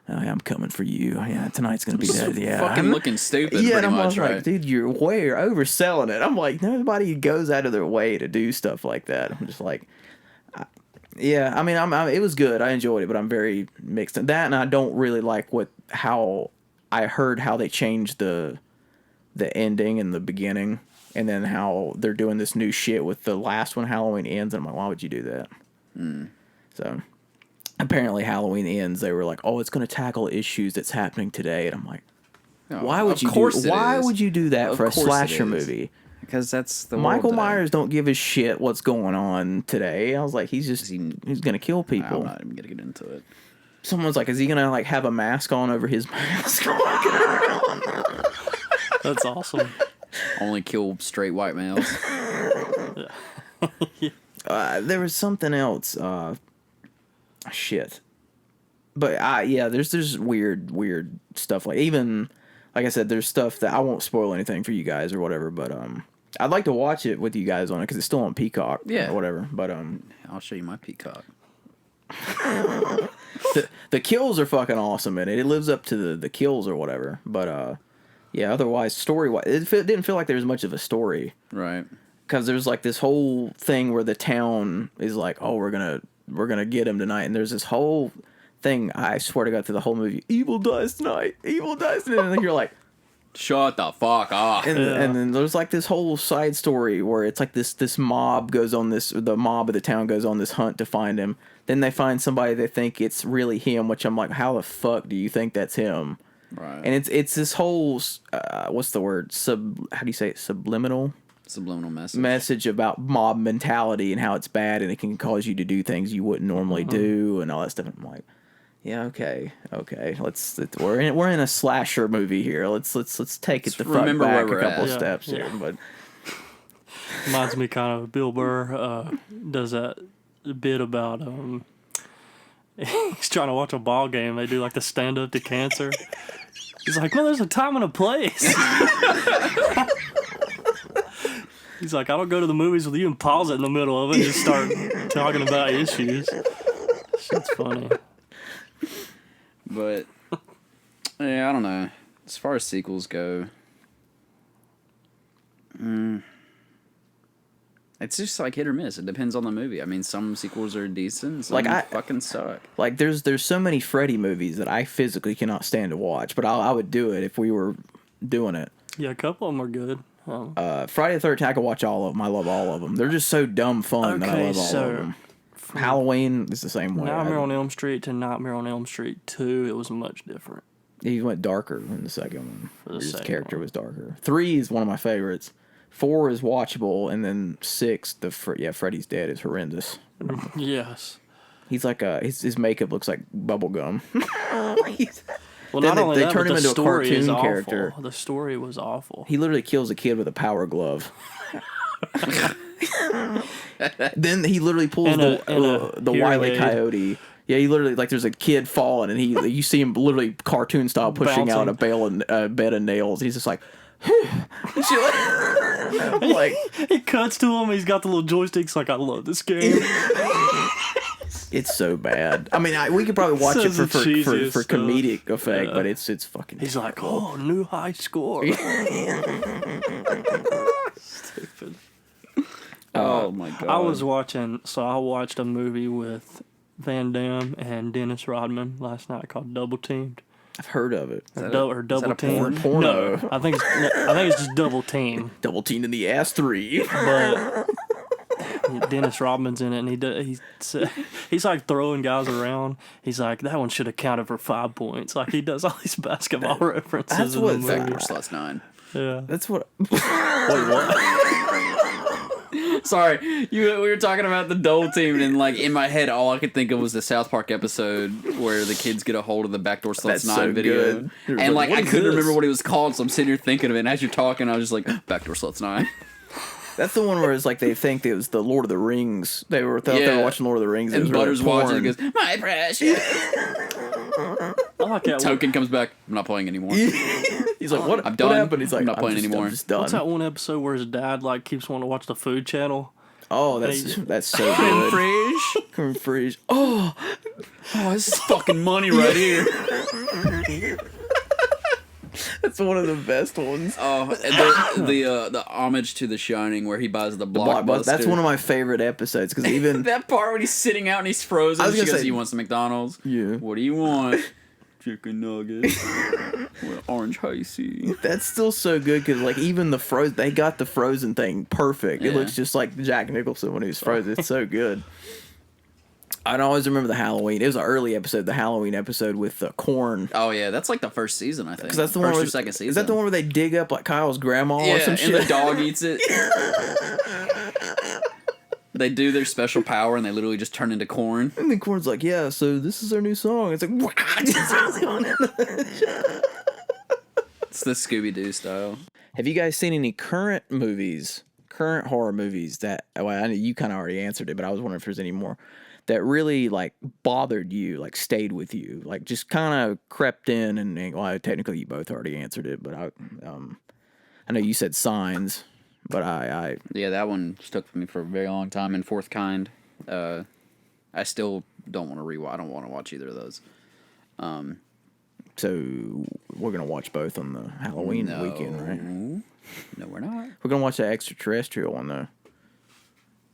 I'm coming for you. Yeah, tonight's gonna be dead. Yeah, fucking looking stupid. Yeah, pretty and I'm much, right? like, dude, you're overselling it. I'm like, nobody goes out of their way to do stuff like that. I'm just like, I mean, it was good. I enjoyed it, but I'm very mixed in that, and I don't really like how I heard how they changed the ending and the beginning. And then how they're doing this new shit with the last one, Halloween Ends. And I'm like, why would you do that? So, apparently Halloween Ends, they were like, oh, it's going to tackle issues that's happening today. And I'm like, why would you do that for a slasher movie? Because that's the Michael Myers don't give a shit what's going on today. I was like, he's going to kill people. I'm not even going to get into it. Someone's like, is he going to like have a mask on over his mask? That's awesome. Only kill straight white males. There was something else. Shit. But there's weird stuff. Like even like I said, there's stuff that I won't spoil anything for you guys or whatever. But I'd like to watch it with you guys on it because it's still on Peacock. Yeah. Or whatever. But I'll show you my Peacock. the kills are fucking awesome in it. It lives up to the kills or whatever. But yeah, otherwise, story-wise, it didn't feel like there was much of a story. Right. Because there's like this whole thing where the town is like, oh, we're gonna get him tonight. And there's this whole thing, I swear to God, through the whole movie, evil dies tonight. And then you're like, Shut the fuck up. And then there's like this whole side story where it's like this mob goes on the mob of the town goes on this hunt to find him. Then they find somebody they think it's really him, which I'm like, how the fuck do you think that's him? Right. And it's this whole what's the word? How do you say it? Subliminal message about mob mentality and how it's bad and it can cause you to do things you wouldn't normally do and all that stuff. And I'm like, yeah, okay. We're in a slasher movie here. Let's take it the fuck back a couple steps here. But reminds me kind of Bill Burr does that bit about he's trying to watch a ball game. They do like the stand up to cancer. He's like, no, there's a time and a place. He's like, I don't go to the movies with you and pause it in the middle of it and just start talking about issues. Shit's funny. But, yeah, I don't know. As far as sequels go, it's just like hit or miss. It depends on the movie. I mean, some sequels are decent, some fucking suck. Like, there's so many Freddy movies that I physically cannot stand to watch, but I would do it if we were doing it. Yeah, a couple of them are good. Friday the 13th, I could watch all of them. I love all of them. They're just so dumb fun that I love all of them. Halloween is the same way. Nightmare on Elm Street to Nightmare on Elm Street 2, it was much different. He went darker in the second one. His character was darker. 3 is one of my favorites. 4 is watchable, and then 6, Freddy's Dead is horrendous. Yes. He's like his makeup looks like bubble gum. Well, not only they that, turn but him the into a story is cartoon awful. character. The story was awful. He literally kills a kid with a power glove. Then he literally pulls the Wile E. Coyote. Yeah, he literally, like, there's a kid falling, and you see him literally cartoon style pushing out a bed of nails. He's just like, like he cuts to him. He's got the little joysticks. Like, I love this game. It's so bad. I mean, we could probably watch it for comedic effect, but it's fucking. He's like, oh, new high score. Stupid. Oh my god! I watched a movie with Van Damme and Dennis Rodman last night called Double Teamed. I've heard of it. Double Team. Porno. No, I think it's just Double Team. Double Team in the ass 3. But Dennis Rodman's in it, and he's like throwing guys around. He's like, that one should have counted for 5 points. Like, he does all these basketball references. That's what Backdoor Sluts 9. Yeah, that's what. Wait, what? Sorry, we were talking about the Double Team, and like in my head, all I could think of was the South Park episode where the kids get a hold of the Backdoor Sluts 9 video, and like I couldn't remember what it was called, so I'm sitting here thinking of it. And as you're talking, I was just like, Backdoor Sluts 9. That's the one where it's like they think it was the Lord of the Rings. They were watching Lord of the Rings, and Butters watching. He goes, "My precious." I like that Token comes back. I'm not playing anymore. He's like, "What? I'm done. What happened?" He's like, "I'm not playing anymore." I'm just done. What's that one episode where his dad like keeps wanting to watch the Food Channel? Oh, that's so good. Creme fraiche. Oh, this is fucking money right here. That's one of the best ones. Oh, the homage to The Shining where he buys the Blockbuster. That's one of my favorite episodes because even that part when he's sitting out and he's frozen. She goes, "You want some McDonald's? Yeah. What do you want? Chicken nuggets or orange icy." That's still so good because like even they got the Frozen thing perfect. Yeah. It looks just like Jack Nicholson when he was frozen. It's so good. I always remember the Halloween. It was an early episode, the Halloween episode with Corn. Oh yeah, that's like the first season, I think. Because that's the first or second season. Is that the one where they dig up like Kyle's grandma or some shit? And the dog eats it. They do their special power and they literally just turn into corn. And then Corn's like, "Yeah, so this is our new song." It's like, it's the Scooby-Doo style. Have you guys seen any current horror movies that? Well, I know you kind of already answered it, but I was wondering if there's any more that really like bothered you, like stayed with you, like just kind of crept in and well, technically you both already answered it, but I know you said Signs, but yeah, that one stuck with me for a very long time. And Fourth Kind, I still don't want to rewatch. I don't want to watch either of those. So we're gonna watch both on the Halloween weekend, right? No, we're not. We're gonna watch that extraterrestrial one though.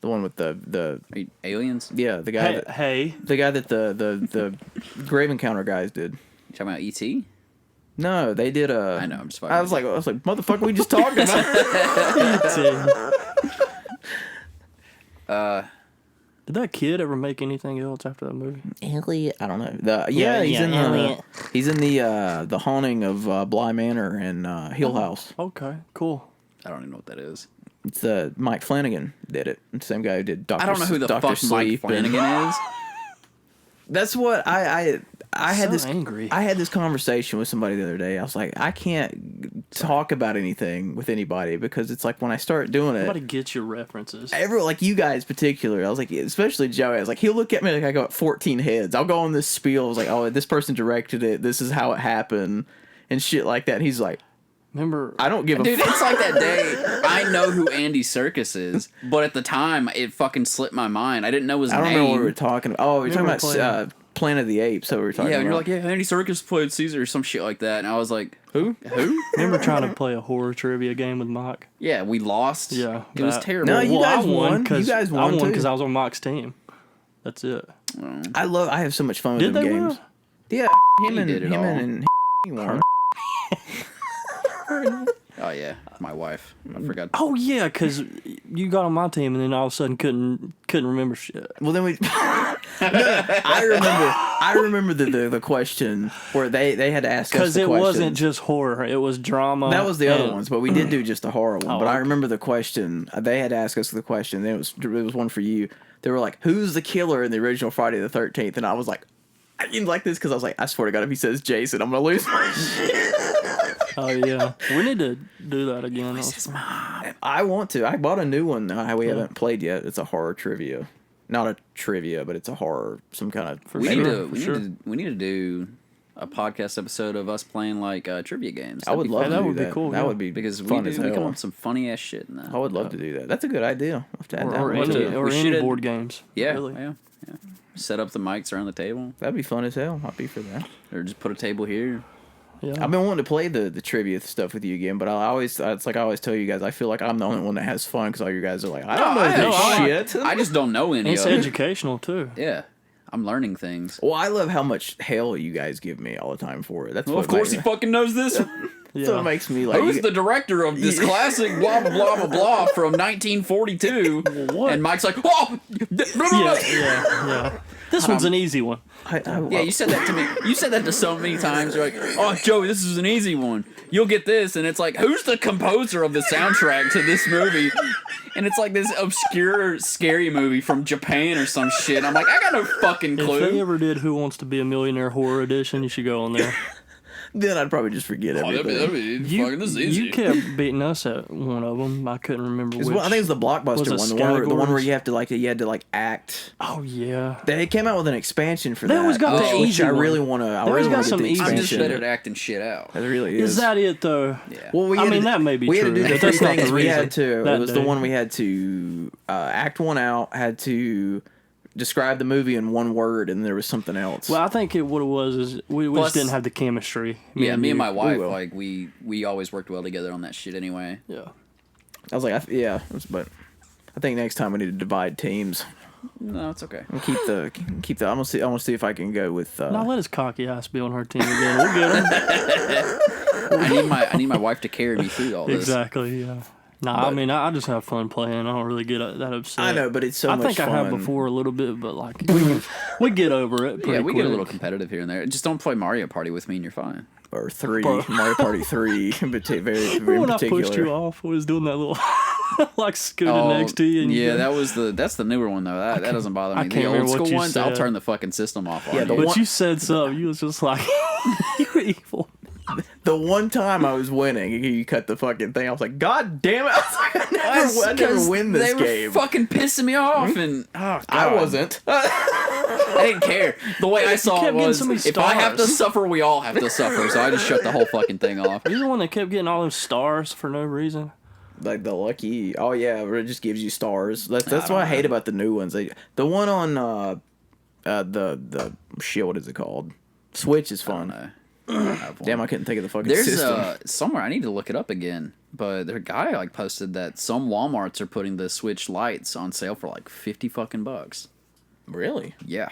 The one with the aliens? Yeah, the guy the guy that the Grave Encounter guys did. You talking about E.T.? No, they did a. I know. I'm just fucking. I was like, motherfucker, we just talked about. Did that kid ever make anything else after that movie? Elliot, I don't know. He's in the Haunting of Bly Manor and Hill House. Okay, cool. I don't even know what that is. It's Mike Flanagan did it. It's the same guy who did Doctor. I don't know who the Dr. fuck Sleep Mike Flanagan is. That's what I had So this angry. I had this conversation with somebody the other day. I was like, I can't talk about anything with anybody because it's like when I start doing it, Somebody gets your references. everyone, like you guys particular, I was like, especially Joey, I was like, he'll look at me like I got 14 heads. I'll go on this spiel. I was like, oh, this person directed it. This is how it happened and shit like that. And he's like, Remember, I don't give a Dude, fuck. it's like that day. I know who Andy Serkis is, but at the time, it fucking slipped my mind. I didn't know his name. I don't know what we were talking about. Oh, we're talking about Planet of the Apes. So we were talking Yeah, about. and you're like, yeah, Andy Serkis played Caesar or some shit like that. And I was like, who? remember trying to play a horror trivia game with Mike? Yeah, we lost. Yeah, It was that- terrible. No, you guys I won. won. You guys won, I won too. because I was on Mike's team. That's it. I have so much fun with Did them they games. win? Yeah, him and did it all. he won. Oh, yeah, my wife. I forgot. Oh yeah, because you got on my team and then all of a sudden couldn't remember shit. Well, then we. I remember the question where they had to ask us Because the it question. wasn't just horror; it was drama. That was the other and- ones, but we did do just the horror one. But I okay. remember the question. They had to ask us the question. Then it was one for you. They were like, "Who's the killer in the original Friday the 13th?" And I was like, I didn't like this because I was like, I swear to God, if he says Jason, I'm gonna lose my shit. Oh yeah, we need to do that again. I want to. I bought a new one that we haven't played yet. It's a horror trivia. Not a trivia, but it's a horror, some kind of. We need to do a podcast episode of us playing like trivia games. I would love to that do would be that. cool, That yeah. would be because fun we as come up hell. with some funny ass shit in that. I would love to do that. That's a good idea. I'll have to add that Or one. any, too. or We any should- board games. Yeah, really. yeah. Set up the mics around the table, That'd be fun as hell. I'd be for that. or just put a table here. Yeah. I've been wanting to play the trivia stuff with you again, but it's like I always tell you guys, I feel like I'm the only one that has fun because all you guys are like, I don't know this shit. I just don't know any It's of it. educational too. Yeah, I'm learning things. Well, I love how much hell you guys give me all the time for it. That's Well, what of course he makes, fucking knows this. that's what makes me like. Who's the director of this classic blah blah blah blah blah from 1942? What? And Mike's like, oh, Yeah. This one's an easy one. Yeah, you said that to me. You said that to so many times. You're like, oh, Joey, this is an easy one. You'll get this. And it's like, who's the composer of the soundtrack to this movie? And it's like this obscure, scary movie from Japan or some shit. I'm like, I got no fucking If they clue. ever did Who Wants to Be a Millionaire horror edition, you should go on there. Then I'd probably just forget everything. Fucking this is easy. You kept beating us at one of them. I couldn't remember which. I think it's the Was Blockbuster it one, the one where Scattergories? you had to act. Oh yeah. They came out with an expansion for They that. always got the which easy I one. really want to. I They always really got want to some get the easy I'm expansion. just better at acting shit out. It really is. Is that it though? Yeah. Well, I mean, that may be we true. had to do the but three that's not things. the We reason. had to. That It was day. the one we had to act one out. Had to describe the movie in one word, and there was something else. Well, I think what it was is we Plus- just didn't have the chemistry. Me and you. my wife, will. like we always worked well together on that shit anyway. Yeah. I was like, but I think next time we need to divide teams. No, it's okay. And keep the. I'm gonna see. I want to see if I can go with. Now let his cocky ass be on her team again. We'll get him. I need my wife to carry me through all this. Exactly. Yeah. Nah, I mean, I just have fun playing. I don't really get that upset. I know, but it's so I much think fun. I have before a little bit, but like we get over it. Pretty Yeah, we get a quick. little competitive here and there. Just don't play Mario Party with me and you're fine. Or 3, Mario Party 3, very very Remember in when I particular. pushed you off? I was doing that little like scooting Oh, next to you. And yeah, you that's the newer one though. That doesn't bother me. I The can't old remember what school you ones, I'll said. turn the fucking system off on Yeah, you. the But one- you said something. You was just like you were evil. The one time I was winning, you cut the fucking thing. I was like, God damn it! I was like, I never win this they were game. fucking pissing me off, and oh, God. I wasn't. I didn't care. The way I saw it kept getting was, so many if I have to stars. suffer, we all have to suffer. So I just shut the whole fucking thing off. You're the one that kept getting all those stars for no reason. Like the lucky. Oh yeah, where it just gives you stars. That's what I hate about the new ones. The one on the shit. What is it called? Switch is fun. Damn, I couldn't think of the fucking There's system. somewhere I need to look it up again. But their guy like posted that some WalMarts are putting the Switch lights on sale for like $50 fucking bucks. Really? Yeah,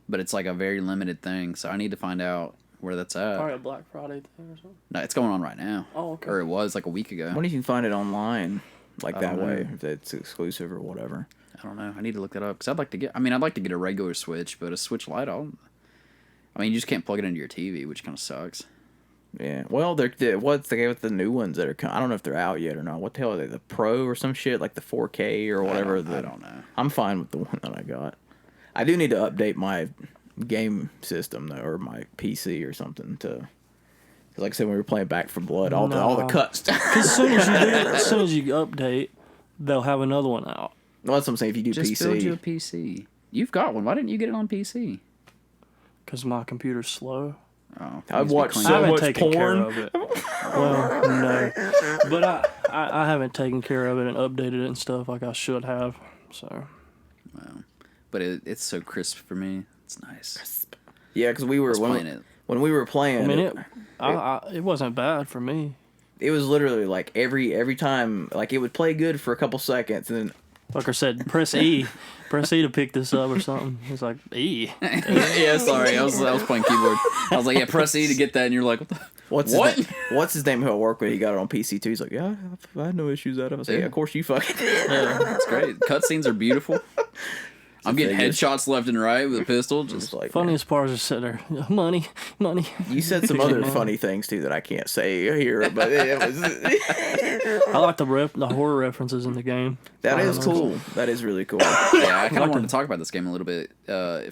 but it's like a very limited thing. So I need to find out where that's at. Probably a Black Friday thing or something. No, it's going on right now. Oh, okay. Or it was like a week ago. I wonder if you can find it online, like that don't way, know. if it's exclusive or whatever. I don't know. I need to look that up because I'd like to get a regular Switch, but a Switch Lite, you just can't plug it into your TV, which kind of sucks. Yeah. Well, what's with the new ones that are I don't know if they're out yet or not. What the hell are they? The Pro or some shit, like the 4K or whatever. I don't know. I'm fine with the one that I got. I do need to update my game system though, or my PC or something to. Cause like I said, when we were playing Back 4 Blood, all the cuts. Because as soon as you update, they'll have another one out. Well, that's what I'm saying. If you do Just PC, build you a PC. You've got one. Why didn't you get it on PC? Because my computer's slow. Oh, I've watched I so haven't much taken care porn. of it. Well, no, but I haven't taken care of it and updated it and stuff like I should have. So, Well, but it's so crisp for me. It's nice. Yeah, because we were when we were playing. I mean, it wasn't bad for me. It was literally like every time, like it would play good for a couple seconds, and then Like I said, press E to pick this up or something. It's like E. Yeah, sorry, I was playing keyboard. I was like, yeah, press E to get that, and you're like, what? What's his name? Who at work when he got it on PC too? He's like, yeah, I had no issues out of it. I was like, yeah, of course you fucking did. Yeah, that's great. Cutscenes are beautiful. I'm getting headshots left and right with a pistol. Just like funniest part is sitting there, money. You said some other funny things too that I can't say here, but it was. I like the horror references in the game. That is cool. That is really cool. Yeah, I kind of wanted to talk about this game a little bit.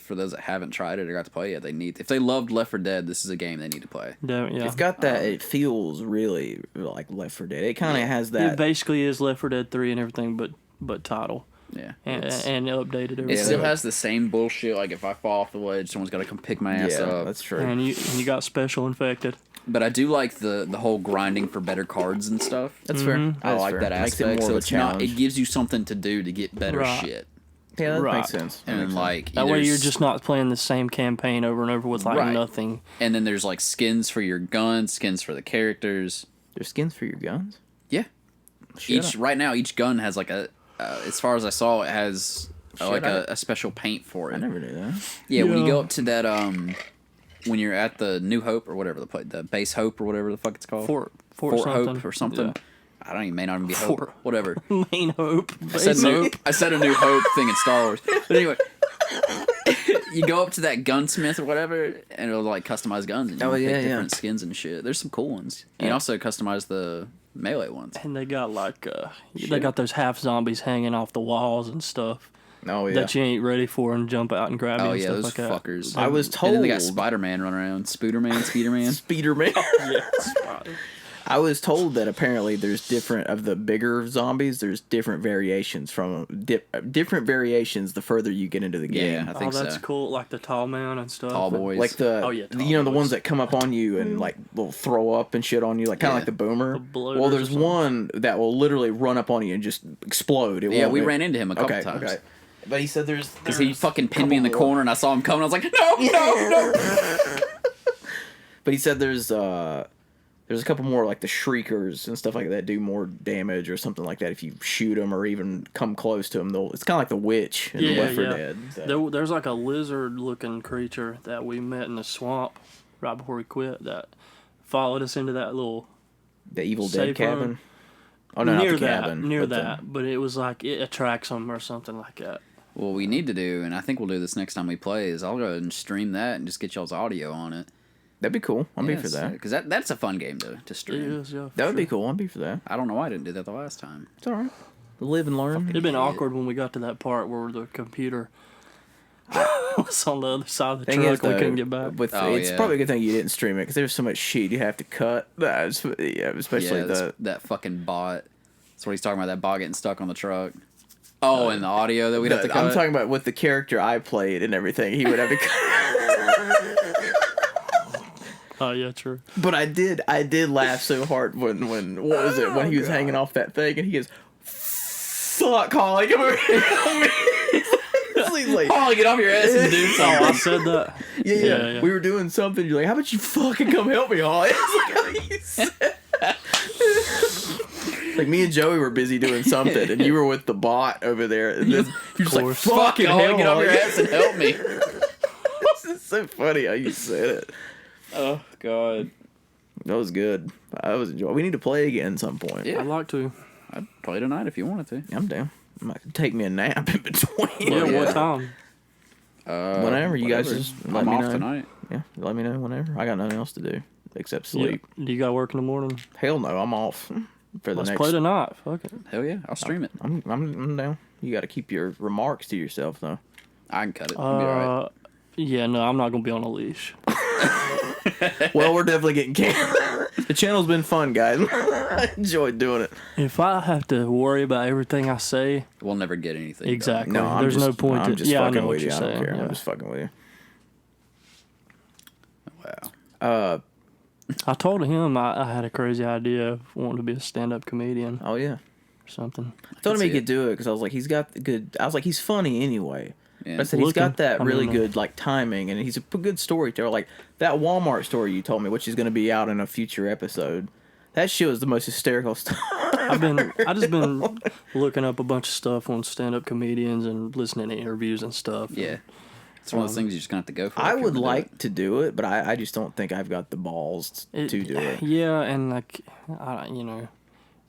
For those that haven't tried it or got to play it, if they loved Left 4 Dead, this is a game they need to play. Yeah. It's got that. It feels really like Left 4 Dead. It kind of has that. It basically is Left 4 Dead 3 and everything, but title. Yeah, and updated everything. It still has the same bullshit. Like if I fall off the ledge, someone's got to come pick my ass up. That's true. And you got special infected. But I do like the whole grinding for better cards and stuff. That's fair. I like that aspect. So it's not. It gives you something to do to get better shit. Yeah, that makes sense. And like that way, you're just not playing the same campaign over and over with nothing. And then there's like skins for your guns, skins for the characters. There's skins for your guns. Yeah. Right now, each gun has like a. As far as I saw, it has a special paint for it. I never knew that. Yeah, when you go up to that, when you're at the New Hope or whatever the base Hope or whatever the fuck it's called, Fort Hope or something. Yeah. I don't even may not even be Hope. Whatever. Main Hope. I said a New Hope thing in Star Wars. But anyway, you go up to that gunsmith or whatever, and it'll like customize guns and you can pick different skins and shit. There's some cool ones. You can also customize the melee ones. And they got like they got those half zombies hanging off the walls and stuff. Oh yeah. That you ain't ready for and jump out and grab you. Oh and yeah, stuff those like that. fuckers. I was told. And then they got Spider-Man running around. Spider-Man. Spider-Man. Yeah. I was told that apparently there's different of the bigger zombies. There's different variations from different variations the further you get into the game. Yeah, I think that's cool. Like the tall man and stuff. Tall boys. Like the ones that come up on you and like will throw up and shit on you, like kind of like the boomer. Well, there's one that will literally run up on you and just explode. We ran into him a couple times. Okay. But he said because he fucking pinned me in the corner and I saw him coming. I was like, no. But he said there's a couple more like the shriekers and stuff like that do more damage or something like that if you shoot them or even come close to them. It's kind of like the witch in the Left 4 Dead. So. There's like a lizard-looking creature that we met in the swamp right before we quit that followed us into that little the Evil Dead cabin. Room. Oh no, near not the that, cabin. near that. But it was like it attracts them or something like that. What we need to do, and I think we'll do this next time we play, is I'll go ahead and stream that and just get y'all's audio on it. That'd be cool. I'll be for that. Because that's a fun game to stream. It is, yeah. That would be cool. I'll be for that. I don't know why I didn't do that the last time. It's all right. Live and learn. It'd been awkward when we got to that part where the computer was on the other side of the truck. We couldn't get back. It's probably a good thing you didn't stream it because there's so much shit you have to cut. Especially that fucking bot. That's what he's talking about. That bot getting stuck on the truck. Oh, and the audio that we'd have to cut. I'm talking about with the character I played and everything. He would have to cut. Oh yeah, true. But I did laugh so hard when what was it when he was hanging off that thing and he goes, "Fuck, Holly, come over here, help me." He's like, "Holly, get off your ass and do something." I said that. Yeah. We were doing something. You're like, "How about you fucking come help me, Holly?" Like me and Joey were busy doing something, and you were with the bot over there, and then you're just like, "Fucking hell, get off your ass and help me." This is so funny how you said it. Oh God, that was good. I was enjoying. We need to play again at some point. Yeah, I'd like to. I'd play tonight if you wanted to. I'm down. I might take me a nap in between. Yeah, what time? Whenever you guys just let me I'm know. off tonight. Yeah, let me know whenever. I got nothing else to do except sleep. Yeah. Do you got to work in the morning? Hell no, I'm off for the Let's next. play tonight. Fuck it. Hell yeah, I'll stream it. I'm down. You got to keep your remarks to yourself though. I can cut it. It'll be all right. Yeah, no, I'm not gonna be on a leash. Well, we're definitely getting canceled. The channel's been fun, guys. I enjoyed doing it. If I have to worry about everything I say, We'll never get anything. exactly. No, There's no point. I'm just yeah, I fucking know what with you. you're I don't saying. care. Yeah. I'm just fucking with you. Wow. I told him I had a crazy idea of wanting to be a stand-up comedian Oh yeah. or something. I told him see he it. could do it because I was like, he's got the good. I was like, he's funny anyway. Yeah. But I said he's got that I really mean, good like timing, and he's a good storyteller. Like that Walmart story you told me, which is going to be out in a future episode. That shit was the most hysterical stuff. I just been looking up a bunch of stuff on stand-up comedians and listening to interviews and stuff. Yeah. It's one of those things you're just gonna have to go for. I if you would wanna do like it. to do it, but I just don't think I've got the balls to do it. Yeah, and like,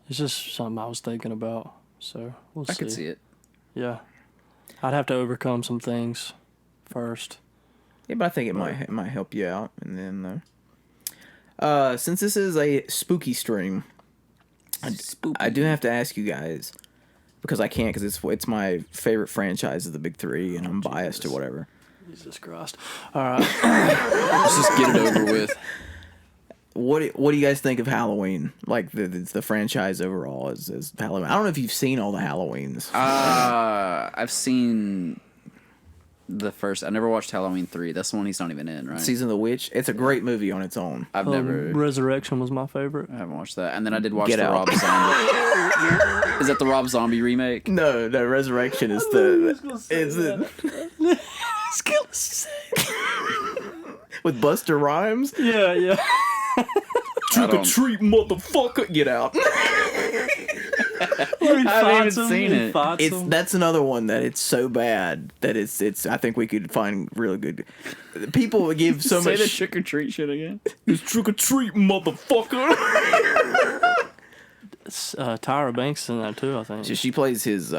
it's just something I was thinking about. So we'll see. I could see it. Yeah, I'd have to overcome some things first. Yeah, but I think it might help you out. And then, since this is a spooky stream, I do have to ask you guys because I can't because it's my favorite franchise of the big three, and I'm biased or whatever. Jesus Christ! All right, Let's just get it over with. What do you guys think of Halloween? Like the franchise overall as Halloween. I don't know if you've seen all the Halloweens. I've seen the first. I never watched Halloween 3. That's the one he's not even in, right? Season of the Witch. It's a great movie on its own. I've never. Resurrection was my favorite. I haven't watched that. And then I did watch Get the out. Rob Zombie. Is that the Rob Zombie remake? No, Resurrection is the with Buster Rhymes. Yeah. Trick or treat, motherfucker! Get out. I haven't even seen it. That's another one that it's so bad that it's. I think we could find really good. People would give so Say much. the trick or treat shit again. It's trick or treat, motherfucker. Tyra Banks in that too, I think. She plays his.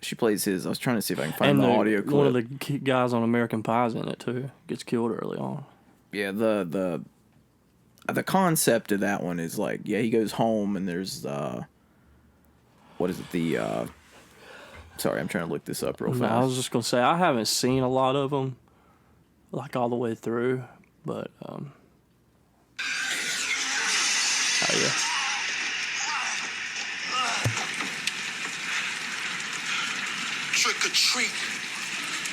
She plays his. I was trying to see if I can find And the audio clip. one of the guys on American Pie's in it too. Gets killed early on. Yeah, the concept of that one is like, yeah, he goes home and there's what is it? Sorry, I'm trying to look this up real fast. I was just gonna say I haven't seen a lot of them, like all the way through, but oh yeah. Trick or treat,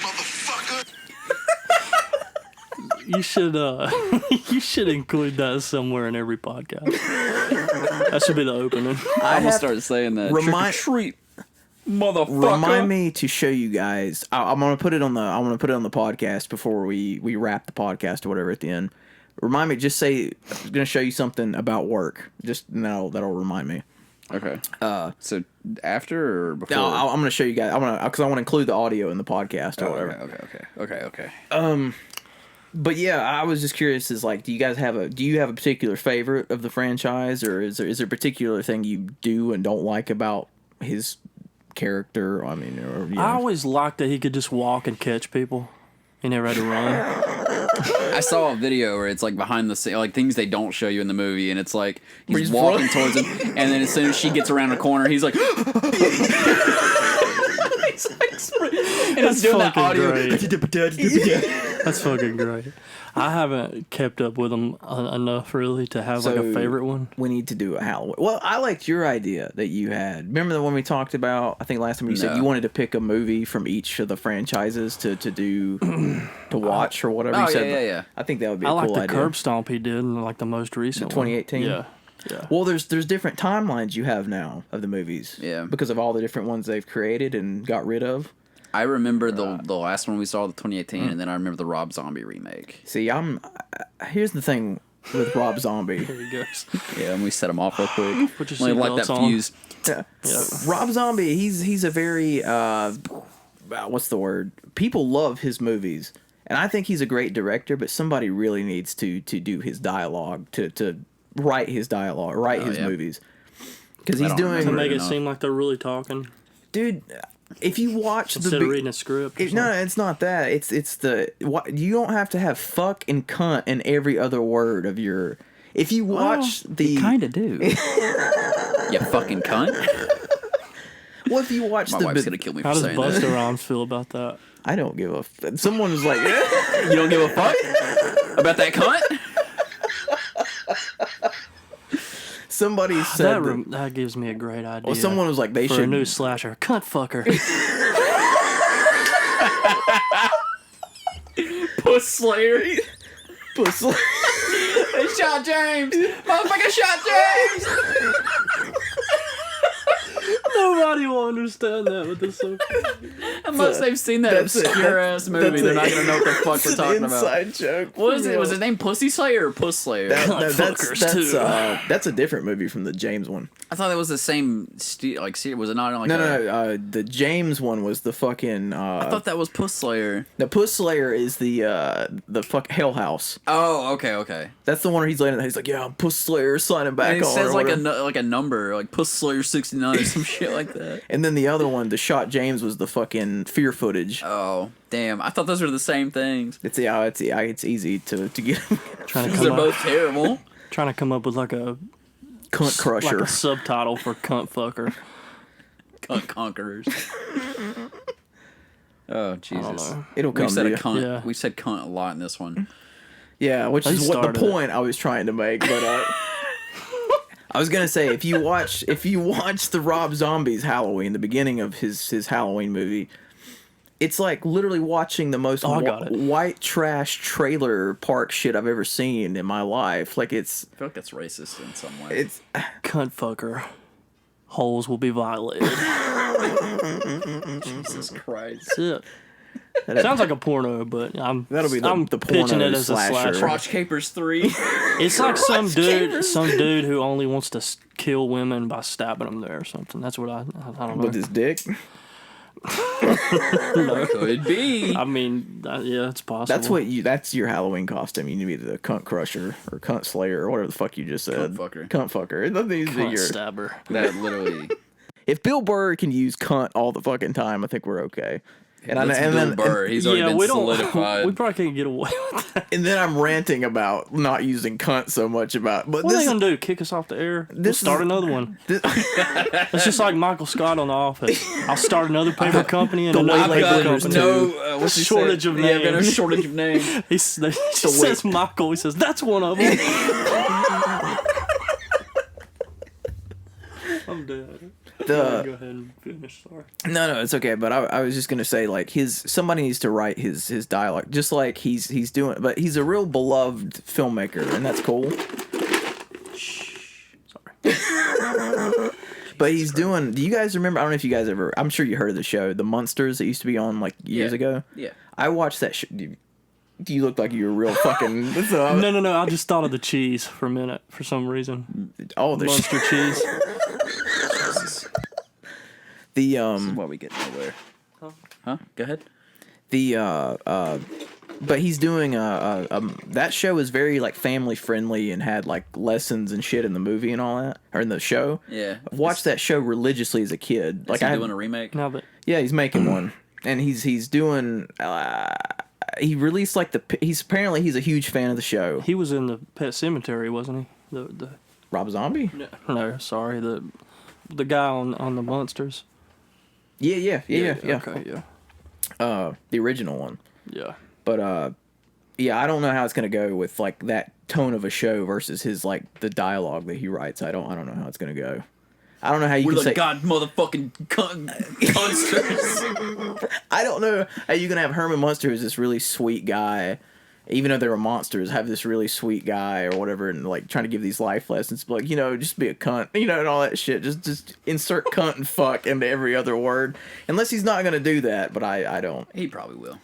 motherfucker. You should include that somewhere in every podcast. That should be the opening. I'm gonna start saying that. Trick or treat, motherfucker. Remind me to show you guys. I'm gonna put it on the. I want to put it on the podcast before we wrap the podcast or whatever at the end. Remind me. Just say I'm gonna show you something about work. Just that'll remind me. Okay. So after or before? No, I'm gonna show you guys. Because I want to include the audio in the podcast or whatever. Okay. But yeah, I was just curious. Is like, do you have a particular favorite of the franchise, or is there a particular thing you do and don't like about his character? I mean, or I always liked that he could just walk and catch people. He never had to run. I saw a video where it's like behind the scene, like things they don't show you in the movie, and it's like he's he's walking running. towards him, and then as soon as she gets around the corner, he's like, he's like, and it's doing that fucking audio. great. That's fucking great. I haven't kept up with them enough really to have like a favorite one. We need to do a Halloween. Well, I liked your idea that you had. Remember the one we talked about? I think last time you said you wanted to pick a movie from each of the franchises to do to watch or whatever. Oh, you said. yeah. I think that would be a I cool like the idea. curb stomp he did in like the most recent The 2018? one. Yeah. Well, there's different timelines you have now of the movies. Yeah. Because of all the different ones they've created and got rid of. I remember the last one we saw, the 2018, and then I remember the Rob Zombie remake. See, here's the thing with Rob Zombie. There he goes. Yeah, and we set him off real quick. Put your Let me light that seatbelts on. fuse. Yeah. Rob Zombie, he's a very what's the word? People love his movies, And I think he's a great director, but somebody really needs to do his dialogue, to write his dialogue, write his movies. Because he's doing... To make it seem like they're really talking. Dude, if you watch Instead of reading a script. No, it's not that. It's the... You don't have to have fuck and cunt in every other word of your... If you watch You kind of do. You fucking cunt. Well, if you watch My wife's going to kill me for saying that. How does Busta Rhymes feel about that? I don't give a... Someone was like... You don't give a fuck about that cunt? Somebody said... That gives me a great idea. Well, someone was like, they for should... a new slasher. Cunt fucker. Puss Slayer. Puss Slayer. They shot James. Motherfucker shot James. Nobody will understand that, but this so unless they've seen that obscure ass movie, they're not gonna know what the fuck we're talking about. Inside joke. What is it? Was his name Pussy Slayer or Puss Slayer? That's a different movie from the James one. I thought it was the same. Was it not like? No. The James one was the fucking. I thought that was Puss Slayer. The Puss Slayer is the fuck Hell House. Oh, okay. That's the one where he's laying. He's like, yeah, I'm Puss Slayer, signing back on. And he says like a number, like Puss Slayer 69 or some shit like that. And then the other one, the shot James, was the fucking fear footage. Oh, damn! I thought those were the same things. It's easy to get. Because they're both terrible. Trying to come up with like a cunt crusher, like a subtitle for cunt fucker. Cunt conquerors. Oh Jesus! It'll come. We said to you. cunt. Yeah. We said cunt a lot in this one. Yeah, which is what the point I was trying to make, but. I was gonna say if you watch the Rob Zombie's Halloween, the beginning of his Halloween movie, it's like literally watching the most white trash trailer park shit I've ever seen in my life. Like it's. I feel like that's racist in some way. It's cunt fucker. Holes will be violated. Jesus Christ! That's it. Sounds like a porno, but that'll be the pitching porno it as a slasher. Crotch Capers 3. It's like some dude who only wants to kill women by stabbing them there or something. That's what I don't know. With his dick. No. Could be. I mean, yeah, it's possible. That's your Halloween costume. You need to be the cunt crusher or cunt slayer or whatever the fuck you just said. Cunt fucker. Cunt stabber. That literally. If Bill Burr can use cunt all the fucking time, I think we're okay. And then Burr, he's already been solidified. We probably can't get away with that. And then I'm ranting about not using cunt so much about. But what are they gonna do? Kick us off the air? Start another one. It's just like Michael Scott on The Office. I'll start another paper company and another paper company. No shortage of names. Yeah, no shortage of names. He says Michael. He says that's one of them. I'm dead. Go ahead and finish. Sorry. No, it's okay. But I was just gonna say, like, somebody needs to write his dialogue, just like he's doing. But he's a real beloved filmmaker, and that's cool. Sorry. But he's doing. Do you guys remember? I don't know if you guys ever. I'm sure you heard of the show, The Munsters, that used to be on like years ago. Yeah. I watched that show. You look like you were real fucking. No. I just thought of the cheese for a minute for some reason. Oh, the Munster cheese. This is why we get nowhere. Huh? Go ahead. But he's doing that show is very like family friendly and had like lessons and shit in the movie and all that, or in the show. Yeah. I've watched that show religiously as a kid. Like doing a remake. No, but yeah, he's making one, and he's doing. He released like he's a huge fan of the show. He was in the Pet Cemetery, wasn't he? The Rob Zombie? No, sorry, the guy on the Monsters. Yeah. Okay, yeah. The original one. Yeah. But yeah, I don't know how it's gonna go with like that tone of a show versus his like the dialogue that he writes. I don't know how it's gonna go. I don't know how you can say God motherfucking monsters. I don't know how you can have Herman Munster, who's this really sweet guy, even though they were monsters, have this really sweet guy or whatever, and like trying to give these life lessons, like, you know, just be a cunt, you know, and all that shit. Just insert cunt and fuck into every other word, unless he's not gonna do that. But I don't. He probably will.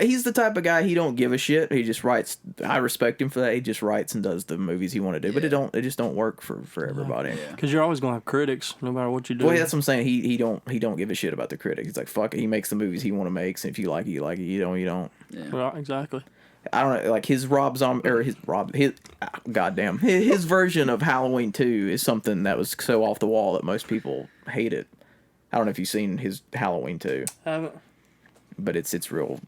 He's the type of guy, he don't give a shit. He just writes. I respect him for that. He just writes and does the movies he want to do. But it just don't work for everybody. Because you're always gonna have critics, no matter what you do. Well, that's what I'm saying. He don't give a shit about the critics. He's like, fuck it. He makes the movies he want to make. And if you like it, you like it. You don't. Yeah. Well, exactly. I don't know, like his Rob Zombie or his goddamn his version of Halloween 2 is something that was so off the wall that most people hate it. I don't know if you've seen his Halloween 2. Haven't. But it's real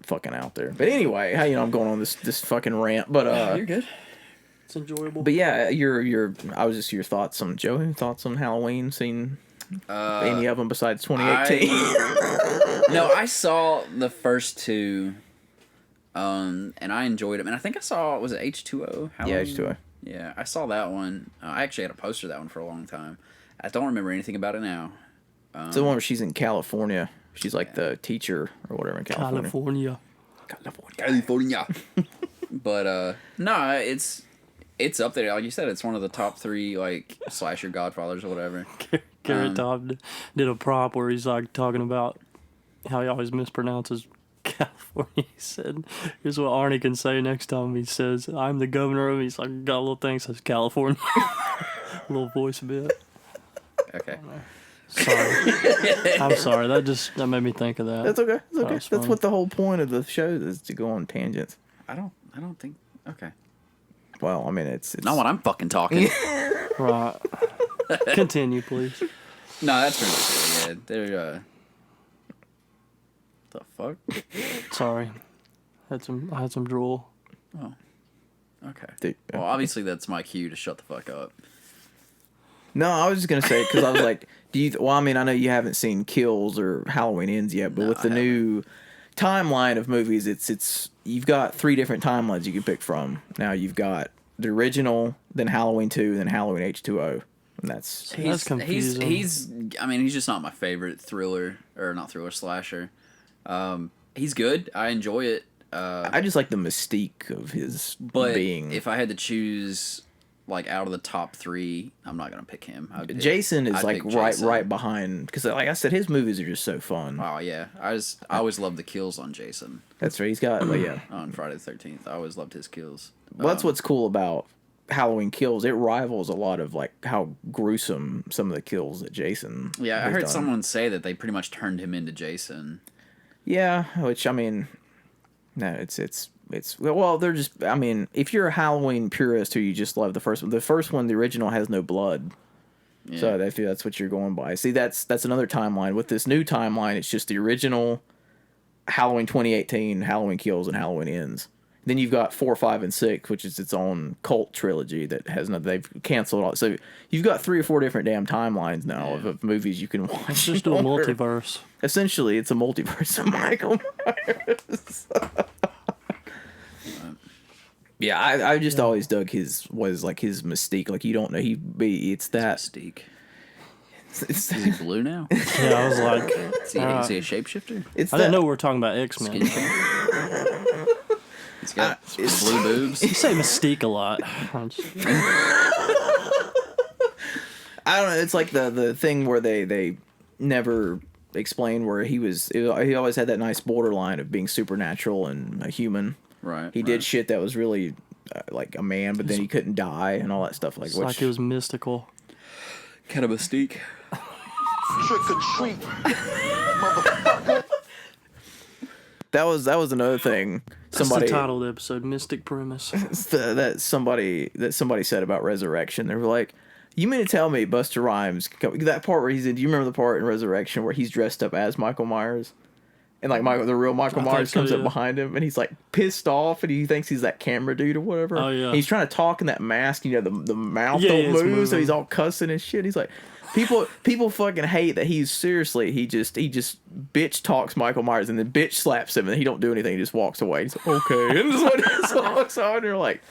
fucking out there. But anyway, how I'm going on this fucking rant, but you're good. It's enjoyable. But yeah, your thoughts on Joe? Any thoughts on Halloween? Seen any of them besides 2018? No, I saw the first two. And I enjoyed it. And I think I saw, was it H2O? Yeah, H2O. Yeah, I saw that one. I actually had a poster of that one for a long time. I don't remember anything about it now. It's the one where she's in California. She's like the teacher or whatever in California. California. But, no, it's up there. Like you said, it's one of the top 3, like, slasher godfathers or whatever. Garrett Todd did a prop where he's, like, talking about how he always mispronounces California. He said, here's what Arnie can say next time he says, I'm the governor of, he's like, got a little thing, says California. A little voice bit. Okay. Sorry. I'm sorry. That made me think of that. That's okay. That's okay. That's what the whole point of the show is, to go on tangents. I don't think, okay. Well, I mean, it's not when I'm fucking talking. Right. Continue, please. No, that's pretty much it. Yeah, they're, the fuck? Sorry. I had some drool. Oh. Okay. Well, obviously that's my cue to shut the fuck up. No, I was just gonna say, because I was like, well, I mean, I know you haven't seen Kills or Halloween Ends yet, but with the new timeline of movies, it's you've got 3 different timelines you can pick from. Now you've got the original, then Halloween 2, then Halloween H2O. And that's confusing. He's just not my favorite slasher. He's good. I enjoy it. I just like the mystique of his being. If I had to choose, like, out of the top 3, I'm not gonna pick him. Jason is like right behind, because like I said, his movies are just so fun. Oh yeah, I always loved the kills on Jason. That's right. He's got on Friday the 13th. I always loved his kills. Well, that's what's cool about Halloween Kills. It rivals a lot of like how gruesome some of the kills that Jason. Yeah, I heard someone say that they pretty much turned him into Jason. Yeah, which, I mean, no, it's well, they're just, I mean, if you're a Halloween purist who you just love the first one, the original has no blood. Yeah. So I feel that's what you're going by. See, that's another timeline. With this new timeline, it's just the original Halloween 2018, Halloween Kills, and Halloween Ends. Then you've got 4, 5, and 6, which is its own cult trilogy that has they've canceled all. So you've got 3 or 4 different damn timelines now of movies you can watch. It's just a multiverse. Essentially, it's a multiverse of Michael Myers. Yeah, I just always dug his mystique. Like, you don't know, it's that mystique. Is he blue now? Yeah, I was like, is he a shapeshifter? I didn't know we were talking about X-Men. He's got blue boobs. You say mystique a lot. I don't know. It's like the thing where they never explain where he always had that nice borderline of being supernatural and a human. Right. He did shit that was really like a man, but then he couldn't die and all that stuff. It's like it was mystical. Kind of mystique. Trick or treat, motherfucker. That was another thing. That's the title of the episode, Mystic Premise. that somebody said about Resurrection. They were like, you mean to tell me Busta Rhymes, that part where he's in, do you remember the part in Resurrection where he's dressed up as Michael Myers? And like the real Michael Myers comes up behind him and he's like pissed off and he thinks he's that camera dude or whatever. Oh yeah. And he's trying to talk in that mask, the mouth don't move, so he's all cussing and shit. He's like, people fucking hate that he just bitch talks Michael Myers and then bitch slaps him and he don't do anything. He just walks away. He's like, okay. And just walks on and you're like,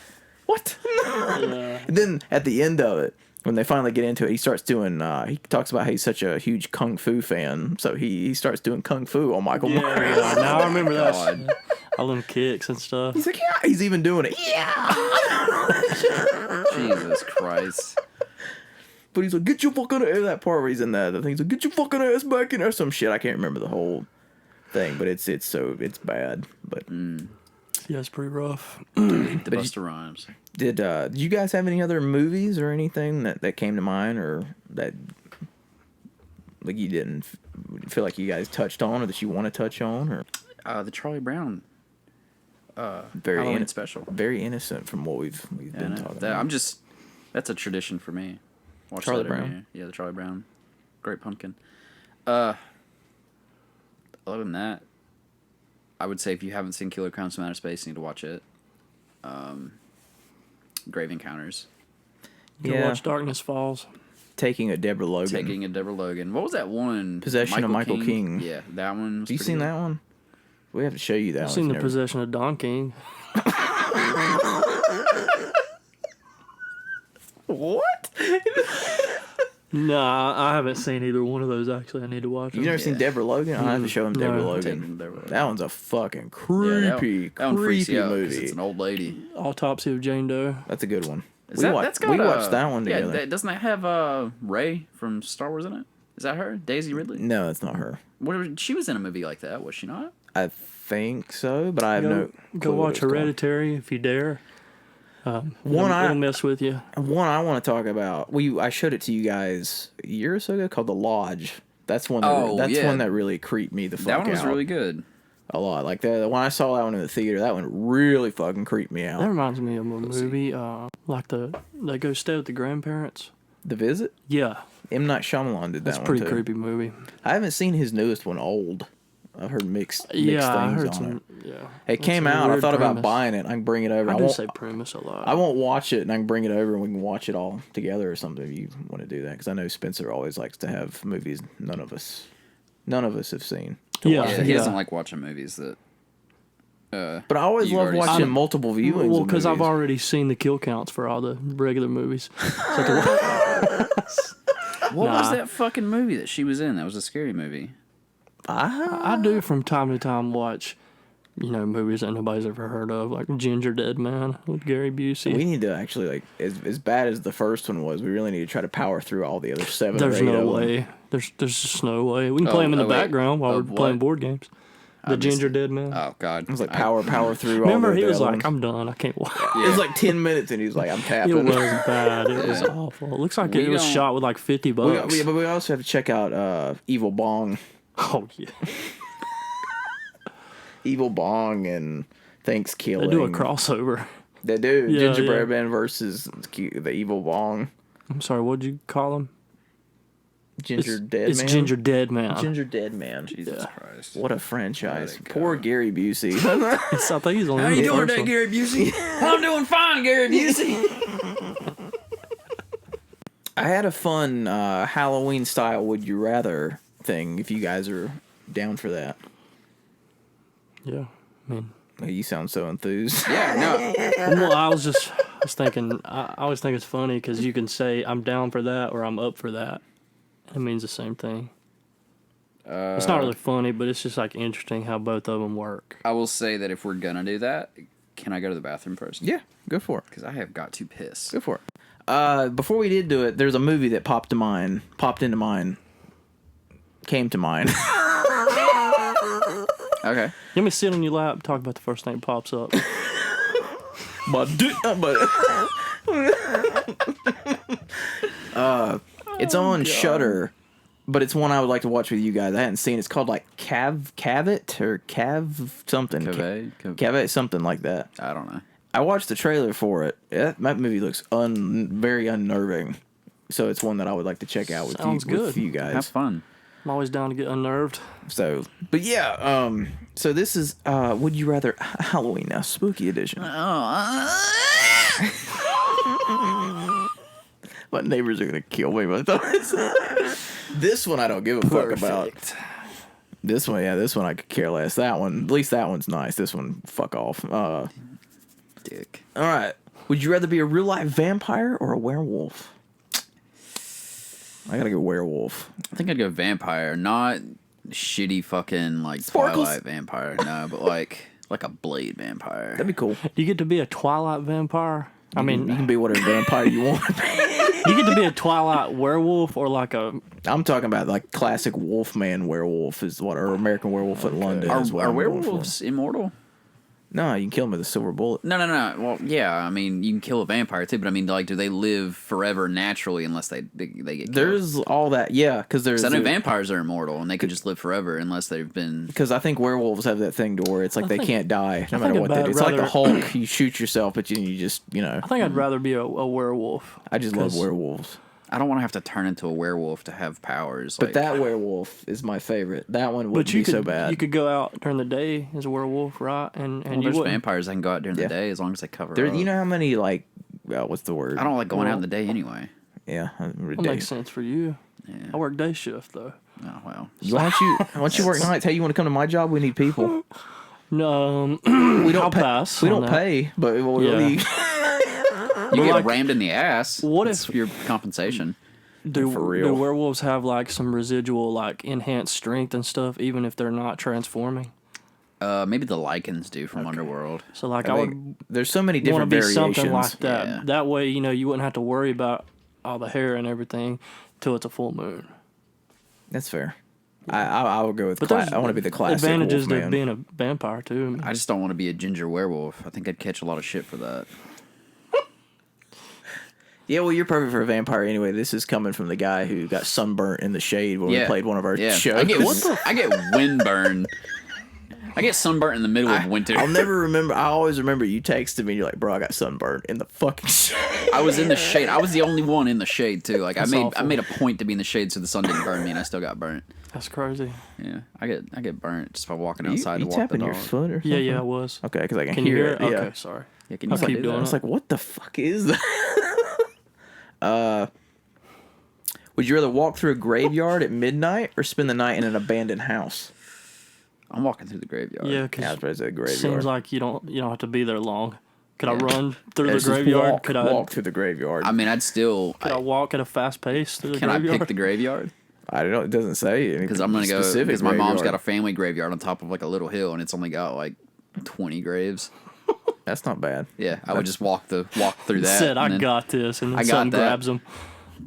what? Yeah. And then at the end of it, when they finally get into it, he starts doing, he talks about how he's such a huge Kung Fu fan. So he starts doing Kung Fu on Michael Myers. Yeah, now I remember that. All them kicks and stuff. He's like, yeah. He's even doing it. Yeah. Jesus Christ. But he's like, get your fucking ass. That part where he's in the thing. He's like, get your fucking ass back in there. Some shit. I can't remember the whole thing, but it's bad. But Yeah, it's pretty rough. The Busta Rhymes. did you guys have any other movies or anything that came to mind, or that like you didn't feel like you guys touched on, or that you want to touch on, or The Charlie Brown. very Halloween special. very innocent from what we've been talking about. That's a tradition for me. Watch Charlie that every Brown? year. Yeah, the Charlie Brown. Great Pumpkin. Other than that, I would say if you haven't seen Killer Clowns from Outer Space, you need to watch it. Grave Encounters. Go watch Darkness Falls. Taking a Deborah Logan. Taking a Deborah Logan. What was that one? Possession of Michael King. Yeah, that one. Have you seen that one? We have to show you that. I've seen The Possession of Don King. What? Nah, I haven't seen either one of those, actually. I need to watch them. You never seen Deborah Logan? I have to show him Deborah No. Logan. Deborah Logan. That one's a fucking creepy, that one freaks creepy you out 'cause movie. it's an old lady. Autopsy of Jane Doe. That's a good one. That's got, we watched that one together. Yeah, doesn't that have Rey from Star Wars in it? Is that her? Daisy Ridley? No, that's not her. She was in a movie like that, was she not? I think so, but I have no. Go clue what watch it's called. Hereditary if you dare. One it'll mess with you. One I want to talk about. I showed it to you guys a year or so ago, called The Lodge. That's one. One that really creeped me the fuck out. That one was really good. A lot. Like when I saw that one in the theater, that one really fucking creeped me That out. reminds me of a movie, like they go stay with the grandparents. The Visit. Yeah, M. Night Shyamalan did that that's a one pretty too. creepy movie. I haven't seen his newest one, Old. I've heard mixed Yeah, I things heard on some. it. Yeah, It That's came a out. I weird thought about premise. buying it. I can bring it over. I do won't, say premise a lot. I won't watch it, and I can bring it over, and we can watch it all together or something. If you want to do that, because I know Spencer always likes to have movies none of us have seen. Yeah, Yeah, he doesn't like watching movies that. But I always You love already watching seen- multiple viewings. Well, of because I've movies. already seen the kill counts for all the regular movies. So to What was Nah. that fucking movie that she was in? That was a scary movie. I do from time to time watch, movies that nobody's ever heard of, like Ginger Dead Man with Gary Busey. We need to actually, like, as bad as the first one was, we really need to try to power through all the other 7 There's or 8 no of them. way. There's just no way. We can play them in the wait. background while Of we're playing what? board games. The missed Ginger it. Dead Man. Oh God! It was like power through all Remember, the he was other like, ones. "I'm done. I can't watch." It was like 10 minutes, and he was like, I'm It tapping. was bad. It was awful. It looks like We it was don't- shot with like $50. But we also have to check out Evil Bong. Oh yeah, Evil Bong and Thanksgiving. they do a crossover. They do. Yeah, Gingerbread yeah. Man versus the Evil Bong. I'm sorry. What'd you call him? Ginger Dead It's Man. Ginger Dead Man. Ginger Dead Man. Jesus Christ! What a franchise. What a Poor Gary Busey. I think he's only in the first one. Gary Busey? I'm doing fine, Gary Busey. I had a fun Halloween style Would You Rather thing, if you guys are down for that. Yeah, I mean, You sound so enthused. Yeah, no. well, I was thinking. I always think it's funny because you can say I'm down for that or I'm up for that. It means the same thing. It's not really funny, but it's just like interesting how both of them work. I will say that if we're gonna do that, can I go to the bathroom first? Yeah, go for it. Because I have got to piss. Go for it. Before we did do it, there's a movie that popped into mind, came to mind. Okay. Let me sit on your lap. Talk about the first thing that pops up. It's on Shudder, but it's one I would like to watch with you guys. I hadn't seen it. It's called like Cavett or Cav something. Cavett, something like that. I don't know. I watched the trailer for it. That movie looks very unnerving. So it's one that I would like to check out with Sounds good. with you guys. Have fun. I'm always down to get unnerved. So, but yeah, so this is Would You Rather Halloween now, Spooky Edition. My neighbors are gonna kill me. But this one I don't give a fuck about. This one I could care less. That one, at least that one's nice. This one, fuck off. Dick. All right. Would you rather be a real life vampire or a werewolf? I gotta go werewolf. I think I'd go vampire, not shitty fucking like Sparkles. Twilight vampire. No, but like Like a blade vampire. That'd be cool. You get to be a Twilight vampire. I mean, you can be whatever vampire you want. you get to be a Twilight werewolf or like a. I'm talking about like classic Wolfman werewolf is what, or American Werewolf in London. Is what Are I'm going for. werewolves immortal? No, you can kill them with a silver bullet. No. Well, yeah. I mean, you can kill a vampire too, but I mean, like, do they live forever naturally unless they get killed? There's all that, yeah, because there's. 'Cause I know vampires are immortal and they could just live forever unless they've been. Because I think werewolves have that thing to where it's like they can't die no matter what they do. It's like the rather- Hulk. You shoot yourself, but you just, I think I'd rather be a werewolf. I just love werewolves. I don't want to have to turn into a werewolf to have powers. But that werewolf is my favorite. That one wouldn't But you be could, so bad. You could go out during the day as a werewolf, right? And you there's wouldn't. vampires that can go out during the day as long as they cover up. You know how many, like, what's the word? I don't like going out in the day anyway. Yeah. That makes sense for you. Yeah. I work day shift, though. Oh, well. Why don't you work nights? Hey, you want to come to my job? We need people. No, We don't I'll pay, pass. We on don't that. pay, but You get like, rammed in the ass. what That's your compensation? Do, For real. do werewolves have like some residual like enhanced strength and stuff, even if they're not transforming? Maybe the lichens do from Underworld. So like I I think would there's so many want to different be variations. something like that. Yeah. That way, you wouldn't have to worry about all the hair and everything till it's a full moon. That's fair. I would go with. there's I want to be the classic advantages to Wolfman. being a vampire too. I just don't want to be a ginger werewolf. I think I'd catch a lot of shit for that. Yeah, well, you're perfect for a vampire anyway. This is coming from the guy who got sunburnt in the shade when we played one of our shows. I get windburn. I get sunburnt in the middle of winter. I'll never remember. I always remember you texted me. And you're like, bro, I got sunburned in the fucking shade. I was in the shade. I was the only one in the shade too. Like That's I awful. made a point to be in the shade so the sun didn't burn me, and I still got burnt. That's crazy. Yeah, I get burnt just by walking outside You to walk the tapping dog. your foot or something? Yeah, I was. Okay, because I can Can you hear it? Yeah. Okay, sorry. Yeah, can you I'll fucking keep do doing that? I was like, what the fuck is that? Would you rather walk through a graveyard at midnight or spend the night in an abandoned house? I'm walking through the graveyard. Yeah, Yeah, I because was about to say it graveyard. seems like you don't have to be there long. Could I Yeah. run through Yeah, the just graveyard? Walk, Could I walk through the graveyard? I mean, I'd still. Could I walk at a fast pace through the Can I graveyard? pick the graveyard? I don't know. It doesn't say Because I'm gonna go. specific Because my mom's got graveyard. a family graveyard on top of like a little hill, and it's only got like 20 graves. That's not bad. Yeah, I would just walk through that. Said I and then- got this, and then I got something that. grabs him.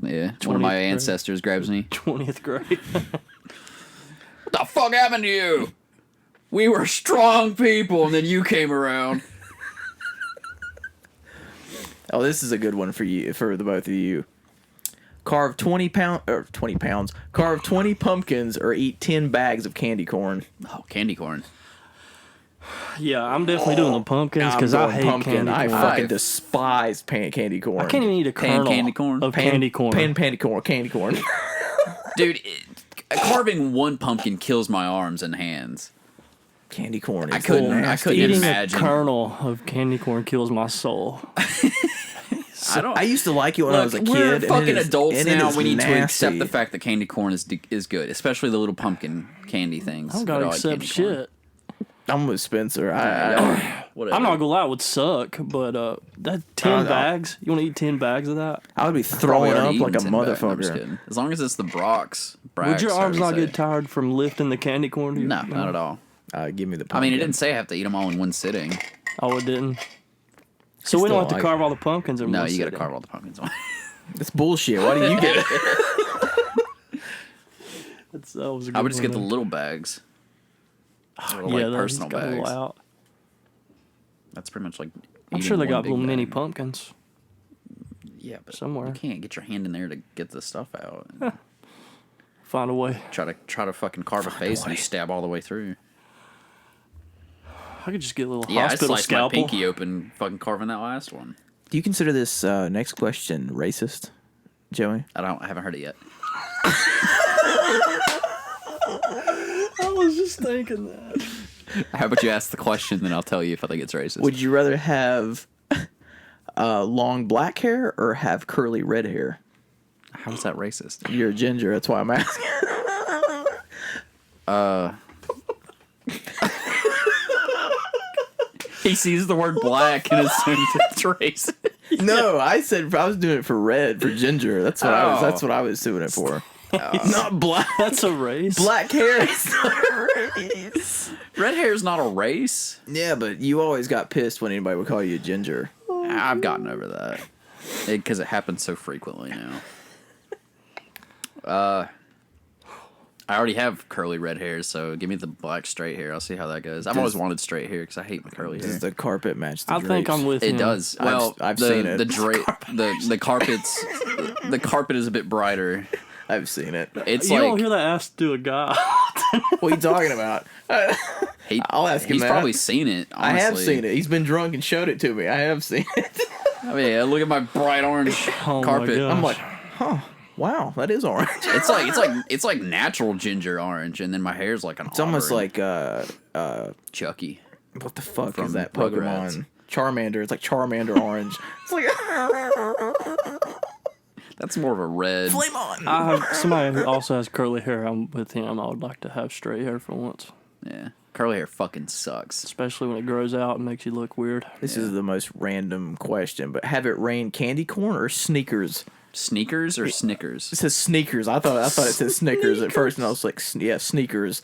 Yeah, one of my 20th grave. ancestors grabs me. 20th grade. What the fuck happened to you? We were strong people, and then you came around. Oh, this is a good one for you, for the both of you. Carve 20 pounds. Carve 20 pumpkins or eat 10 bags of candy corn. Oh, candy corn. Yeah, I'm definitely doing the pumpkins because I I'm going hate pumpkin. candy I corn. fucking despise candy corn. I can't even eat a Pan kernel candy corn? of candy corn. Candy corn. Dude, carving one pumpkin kills my arms and hands. Candy corn. Is I couldn't Eating imagine. a kernel of candy corn kills my soul. I used to like it when I was a kid. We're and fucking it is- adults and it now. is We need to accept nasty. the fact that candy corn is good, especially the little pumpkin candy things. I don't gotta But I like accept candy corn. shit. I'm with Spencer. Whatever. I'm not gonna lie, it would suck, but that 10 bags, you want to eat 10 bags of that? I would be Probably throwing already up like a eaten 10 bags. No, I'm just motherfucker. kidding. As long as it's the Brax. Would your arms not get get tired from lifting the candy corn? No, not at all. Give me the pumpkin. I mean, it didn't say I have to eat them all in one sitting. Oh, it didn't. So we don't have to like- carve all the pumpkins in No, one you got to sitting. carve all the pumpkins on. That's bullshit. Why do you get it? That was a good I would just one, get the though. little bags. Little, Yeah, like, that personal got a little bags. out. That's pretty much like. I'm eating sure they one got big little mini bag. pumpkins. Yeah, but somewhere. you can't get your hand in there to get the stuff out. Find a way. try to fucking carve a face and you stab all the way through. I could just get a little Yeah, I hospital sliced my scalpel. pinky open fucking carving that last one. Do you consider this next question racist, Joey? I haven't heard it yet. I was just thinking that. How about you ask the question, then I'll tell you if I think it's racist. Would you rather have long black hair or have curly red hair? How is that racist? You're a ginger. That's why I'm asking. He sees the word black and assumes it's racist. No, I said I was doing it for red, for ginger. That's what I was. That's what I was doing it for. Not black. That's a race. Black hair is not a race. Red hair is not a race. Yeah, but you always got pissed when anybody would call you a ginger. I've gotten over that because it happens so frequently now. I already have curly red hair, so give me the black straight hair. I'll see how that goes. I've always wanted straight hair because I hate my curly hair. Does the carpet match the I drapes? think I'm with him. It does. Well, I've seen it. The carpet is a bit brighter. I've seen it. It's You like don't hear that asked to a guy. What are you talking about? I'll ask him he's that. probably seen it. Honestly. I have seen it. He's been drunk and showed it to me. I have seen it. I mean, look at my bright orange Oh my carpet. gosh. I'm like, huh. Wow, that is orange. It's like natural ginger orange, and then my hair's like an. It's almost like Chucky. what the fuck From is that Rugrats. Pokemon? Charmander. It's like Charmander orange. It's like That's more of a red. flame on. I have somebody who also has curly hair. I'm with him. I would like to have straight hair for once, Yeah, curly hair fucking sucks. especially when it grows out and makes you look weird. This is the most random question, but have it rain candy corn or sneakers? Sneakers or Snickers? It says sneakers. I thought it said Snickers at first, and I was like, yeah, sneakers.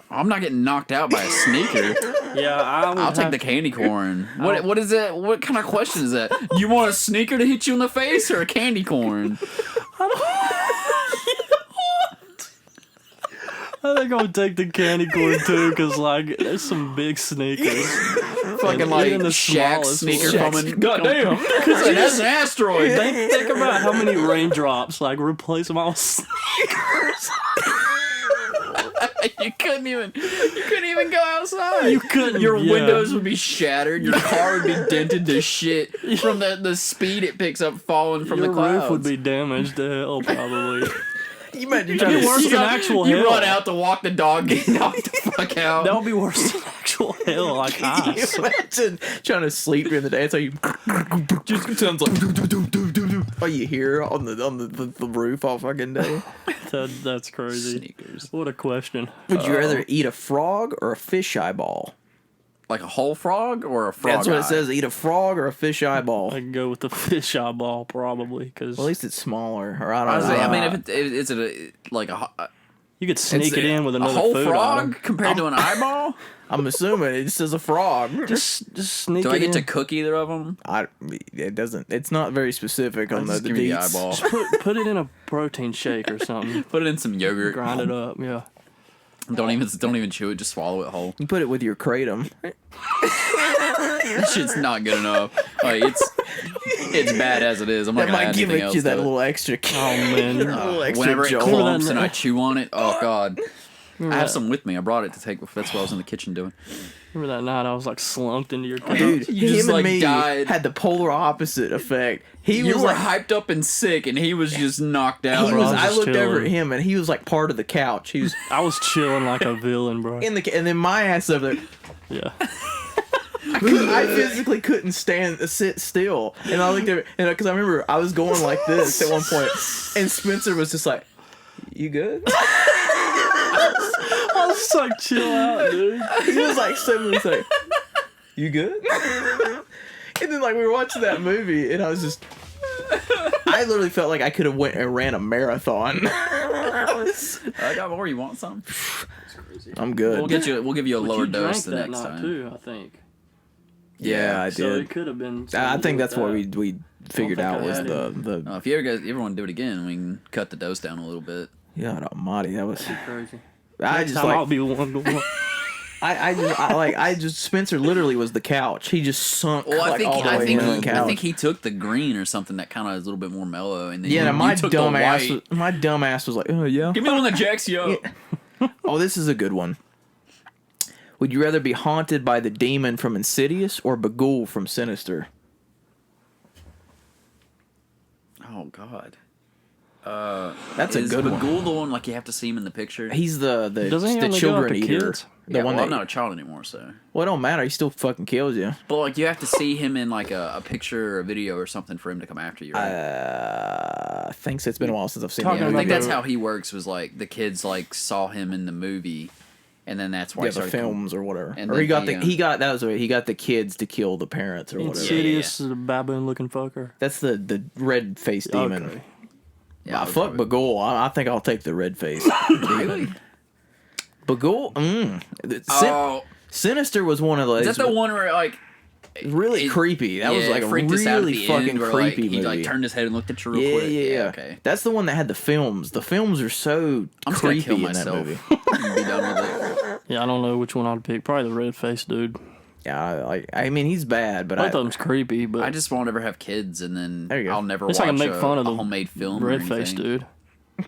I'm not getting knocked out by a sneaker. Yeah, I'll take the candy corn. What is that? What kind of question is that? You want a sneaker to hit you in the face or a candy corn? I think I would take the candy corn too, because like there's some big sneakers. Fucking like even the Shaq smallest sneaker ones. coming. Goddamn. Because that's an asteroid. Think about how many raindrops like replace them all with sneakers. You couldn't even go outside. You couldn't. Your yeah. windows would be shattered. Your car would be dented to shit from the speed it picks up falling from Your the clouds. roof would be damaged to hell probably. You imagine It'd be worse You than go- actual You hell. run out to walk the dog, get knocked the fuck out. That would be worse than actual hell, like Can you ice. imagine trying to sleep during the day? It's how you just sounds like oh, you hear on the roof all fucking day. That's crazy. Sneakers. What a question. Would you rather eat a frog or a fish eyeball? Like a whole frog or a frog That's what eye? it says. Eat a frog or a fish eyeball. I can go with the fish eyeball probably, because Well, at least it's smaller, or I I, don't was know. like, I mean, if it's like a you could sneak it in with a another whole food frog item. compared to an eyeball. I'm assuming it just says a frog. Just sneak Do it I get in. to cook either of them? It doesn't. It's not very specific on Just the give me the deets. eyeball. Put it in a protein shake or something. Put it in some yogurt. Grind it up, yeah. Don't even chew it. Just swallow it whole. You put it with your kratom. That shit's not good enough. Like it's bad as it is. I'm not That gonna might add give anything it else you that to it. little extra. Oh man, a little extra Whenever it jolt. clumps and I chew on it, oh god. I have that? some with me. I brought it to take. That's what I was in the kitchen doing. remember that night I was like slumped into your couch? Dude, You him just, and like, me died. had the polar opposite effect. He You was were like, hyped up and sick, and he was just knocked out. he bro. was. I was I just looked over chilling. at him, and he was like part of the couch. He was I was chilling like a villain, bro. in the, and then my ass over there. Yeah. I physically couldn't sit still, and I looked over, and because I remember I was going like this at one point, and Spencer was just like, "You good?" I was just like, chill out, dude. He was like, suddenly like, "You good?" And then like we were watching that movie, and I was just, I literally felt like I could have went and ran a marathon. I got more. You want some? I'm good. We'll give you a lower you dose drank the that next night time. too, I think. Yeah, I So did. it could have been. I think that's what we. we figured think out I was had the If you ever want to do it again, we can cut the dose down a little bit. God Almighty, that was. Crazy. I Next just time I'll like be one going. I just Spencer literally was the couch. He just sunk Well, like all the way into the couch. I think he took the green or something that kind of is a little bit more mellow, and then Yeah, you, now my you took the dumb white. ass was like, oh yeah. Give me the one that jacks you up. Oh, this is a good one. Would you rather be haunted by the demon from Insidious or Bagul from Sinister? Oh God. That's a Is good one. Bagul the one like you have to see him in the picture? He's the Doesn't he only go children after eater. kids? The yeah, one well, that I'm not a child anymore, so. well, it don't matter. He still fucking kills you. But like you have to see him in like a picture or a video or something for him to come after you. Right? I think so. It's been a while since I've seen Talking the I movie. think about that's how he works. Was like the kids like saw him in the movie, and then that's why yeah, he the started films or whatever. And Or then he got he that was right. He got the kids to kill the parents or whatever. Insidious is a baboon looking fucker. That's the red faced demon. Okay. Yeah, fuck Bagul. I think I'll take the red face. Really? Bagul? Oh, Sinister was one of those. is that the one where like really creepy? That was like a freaked us out at really the fucking end where, creepy like, movie. He like turned his head and looked at you real quick. Yeah. Okay. That's the one that had the films. The films are so I'm just gonna creepy kill in myself. that movie. Be done with it. Yeah, I don't know which one I'd pick. Probably the red face dude. Yeah, I mean he's bad, but Both of them's creepy, but I just won't ever have kids, and then There you go. I'll never it's watch like I make fun of a the homemade film. red or face anything. dude.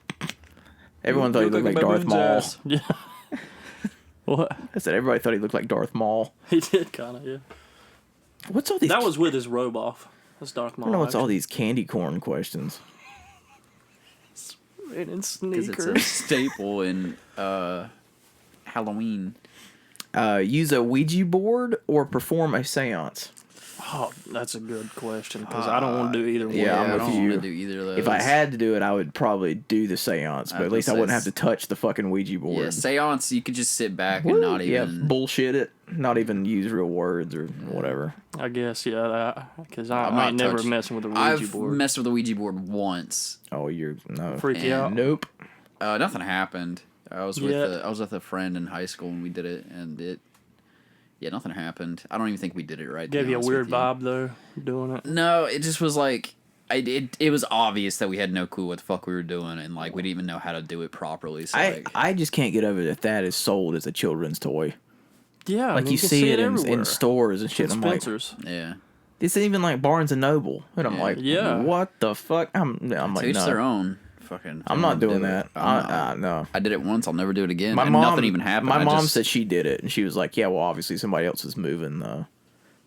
everyone thought he looked like Darth Maul. Yeah. What? I said everybody thought he looked like Darth Maul. He did kind of, yeah. What's all these? That was with his robe off. That's Darth I Maul. don't know what's all these candy corn questions. in Because sneakers. it's a staple in Halloween. Use a Ouija board or perform a seance. Oh, that's a good question because I don't want to do either one. yeah, I'm I with don't you. want to do either of those. If I had to do it, I would probably do the seance, but I at least I would wouldn't say have to touch the fucking Ouija board. yeah, seance, you could just sit back and Woo, not even. bullshit it, not even use real words or whatever. I guess, yeah, because I'm I not ain't never touching- messing with a Ouija I've board. messed with the Ouija board once. Oh, you're no. Freak you out. Nope. Nothing happened. I was with Yeah. I was with a friend in high school and we did it, and nothing happened. I don't even think we did it right. to Gave be you a honest weird with you. vibe, though, doing it. No, it just was like it was obvious that we had no clue what the fuck we were doing, and like we didn't even know how to do it properly. So I just can't get over that is sold as a children's toy. Yeah, I Like mean, you can see it everywhere. in stores and shit. I'm like, Spencer's. yeah, this isn't even like Barnes and Noble, and I'm Yeah. like, Yeah. what the fuck? I'm like, to each their no, own. Fucking. I'm not doing that. I'm not. No. I did it once. I'll never do it again. My and mom, nothing even happened. My I mom just- said she did it, and she was like, "Yeah, well, obviously somebody else is moving the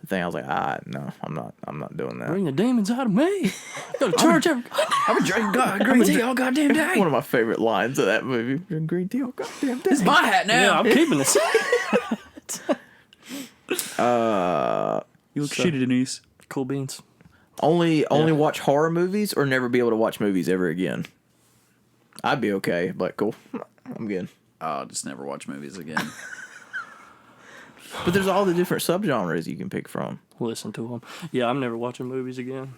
thing." I was like, no, I'm not doing that." Bring the demons out of me. Go to church every. I've been drinking green tea all goddamn day. One of my favorite lines of that movie. Drink green tea, oh goddamn day. It's my hat now. Yeah, I'm keeping this. You look shitty, Denise. Cool beans. Only watch horror movies or never be able to watch movies ever again. I'd be okay, but cool. I'm good. I'll just never watch movies again. But there's all the different subgenres you can pick from. Listen to them. Yeah, I'm never watching movies again.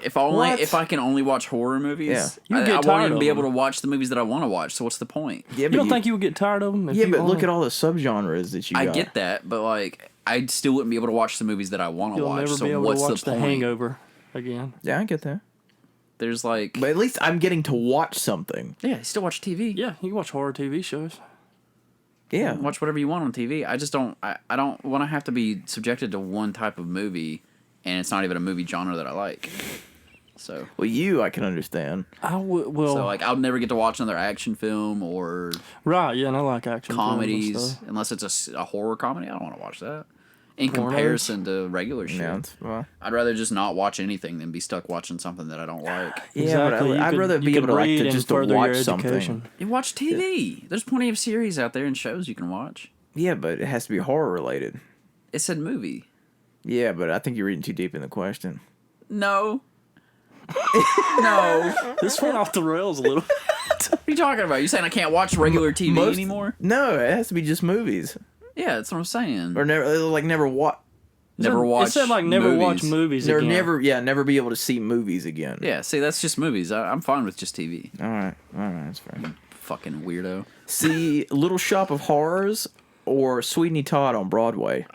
If I can only watch horror movies, Yeah. You I get won't tired even of be them. able to watch the movies that I want to watch. So what's the point? Yeah, You don't think you would get tired of them? Yeah, but look at all the subgenres that you I got. get that, but like I still wouldn't be able to watch the movies that I want to You'll watch. never So be able what's to watch the The point? Hangover again. Yeah, I get that. There's like, But at least I'm getting to watch something. yeah, you still watch TV. Yeah, you can watch horror TV shows. Yeah. Watch whatever you want on TV. I just don't. I don't want to have to be subjected to one type of movie, and it's not even a movie genre that I like. So, Well, I can understand. I would. Well, so like, I'll never get to watch another action film or right? Yeah, and I like action films and comedies stuff. unless it's a horror comedy. I don't want to watch that. In Pornos? comparison to regular shit, Yeah, it's, well, I'd rather just not watch anything than be stuck watching something that I don't like. yeah, but You I'd could- rather you be could able to like read to and just to further your watch something. education. You watch TV. There's plenty of series out there and shows you can watch. Yeah, but it has to be horror related. It said movie. Yeah, but I think you're reading too deep in the question. No. No. This went off the rails a little. What are you talking about? You saying I can't watch regular TV Most- anymore? No, it has to be just movies Yeah, that's what I'm saying. or never watch. Never watch. It said like never watch movies Or again. never be able to see movies again. Yeah, see, that's just movies. I'm fine with just TV. All right, that's fair. Fucking weirdo. See Little Shop of Horrors or Sweeney Todd on Broadway.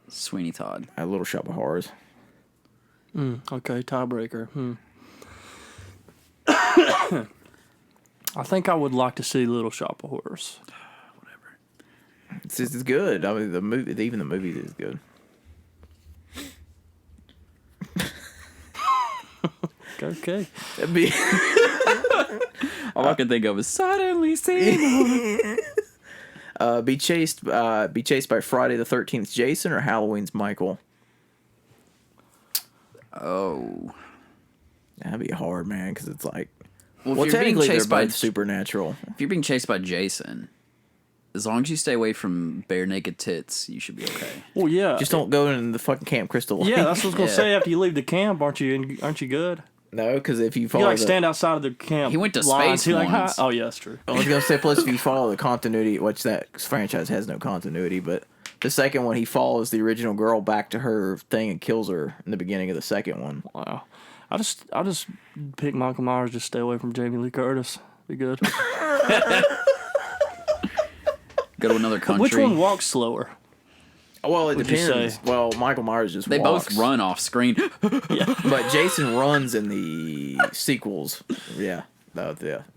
Sweeney Todd. Little Shop of Horrors. Okay, tiebreaker. I think I would like to see Little Shop of Horrors. It's good. I mean, even the movie is good. Okay. That'd be All I can think of is suddenly seen. be chased by Friday the 13th Jason or Halloween's Michael. Oh. That'd be hard, man, because it's like, Well, well, if you're being technically they're chased by both supernatural. if you're being chased by Jason, as long as you stay away from bare naked tits, you should be okay. Well, yeah. Just don't go in the fucking Camp Crystal Lake. Yeah, that's what I was gonna Yeah. say. After you leave the camp, aren't you good? No, because if you follow You like the, stand outside of the camp. He went to lines, space you're like, once. "Hi." Oh yeah, that's true. I was gonna say, plus if you follow the continuity, which that franchise has no continuity, but the second one he follows the original girl back to her thing and kills her in the beginning of the second one. Wow. I'll just pick Michael Myers. Just stay away from Jamie Lee Curtis. Be good. Go to another country. Which one walks slower? Well, it Would you depends. say? Well, Michael Myers just They walks. both run off screen. But Jason runs in the sequels. Yeah.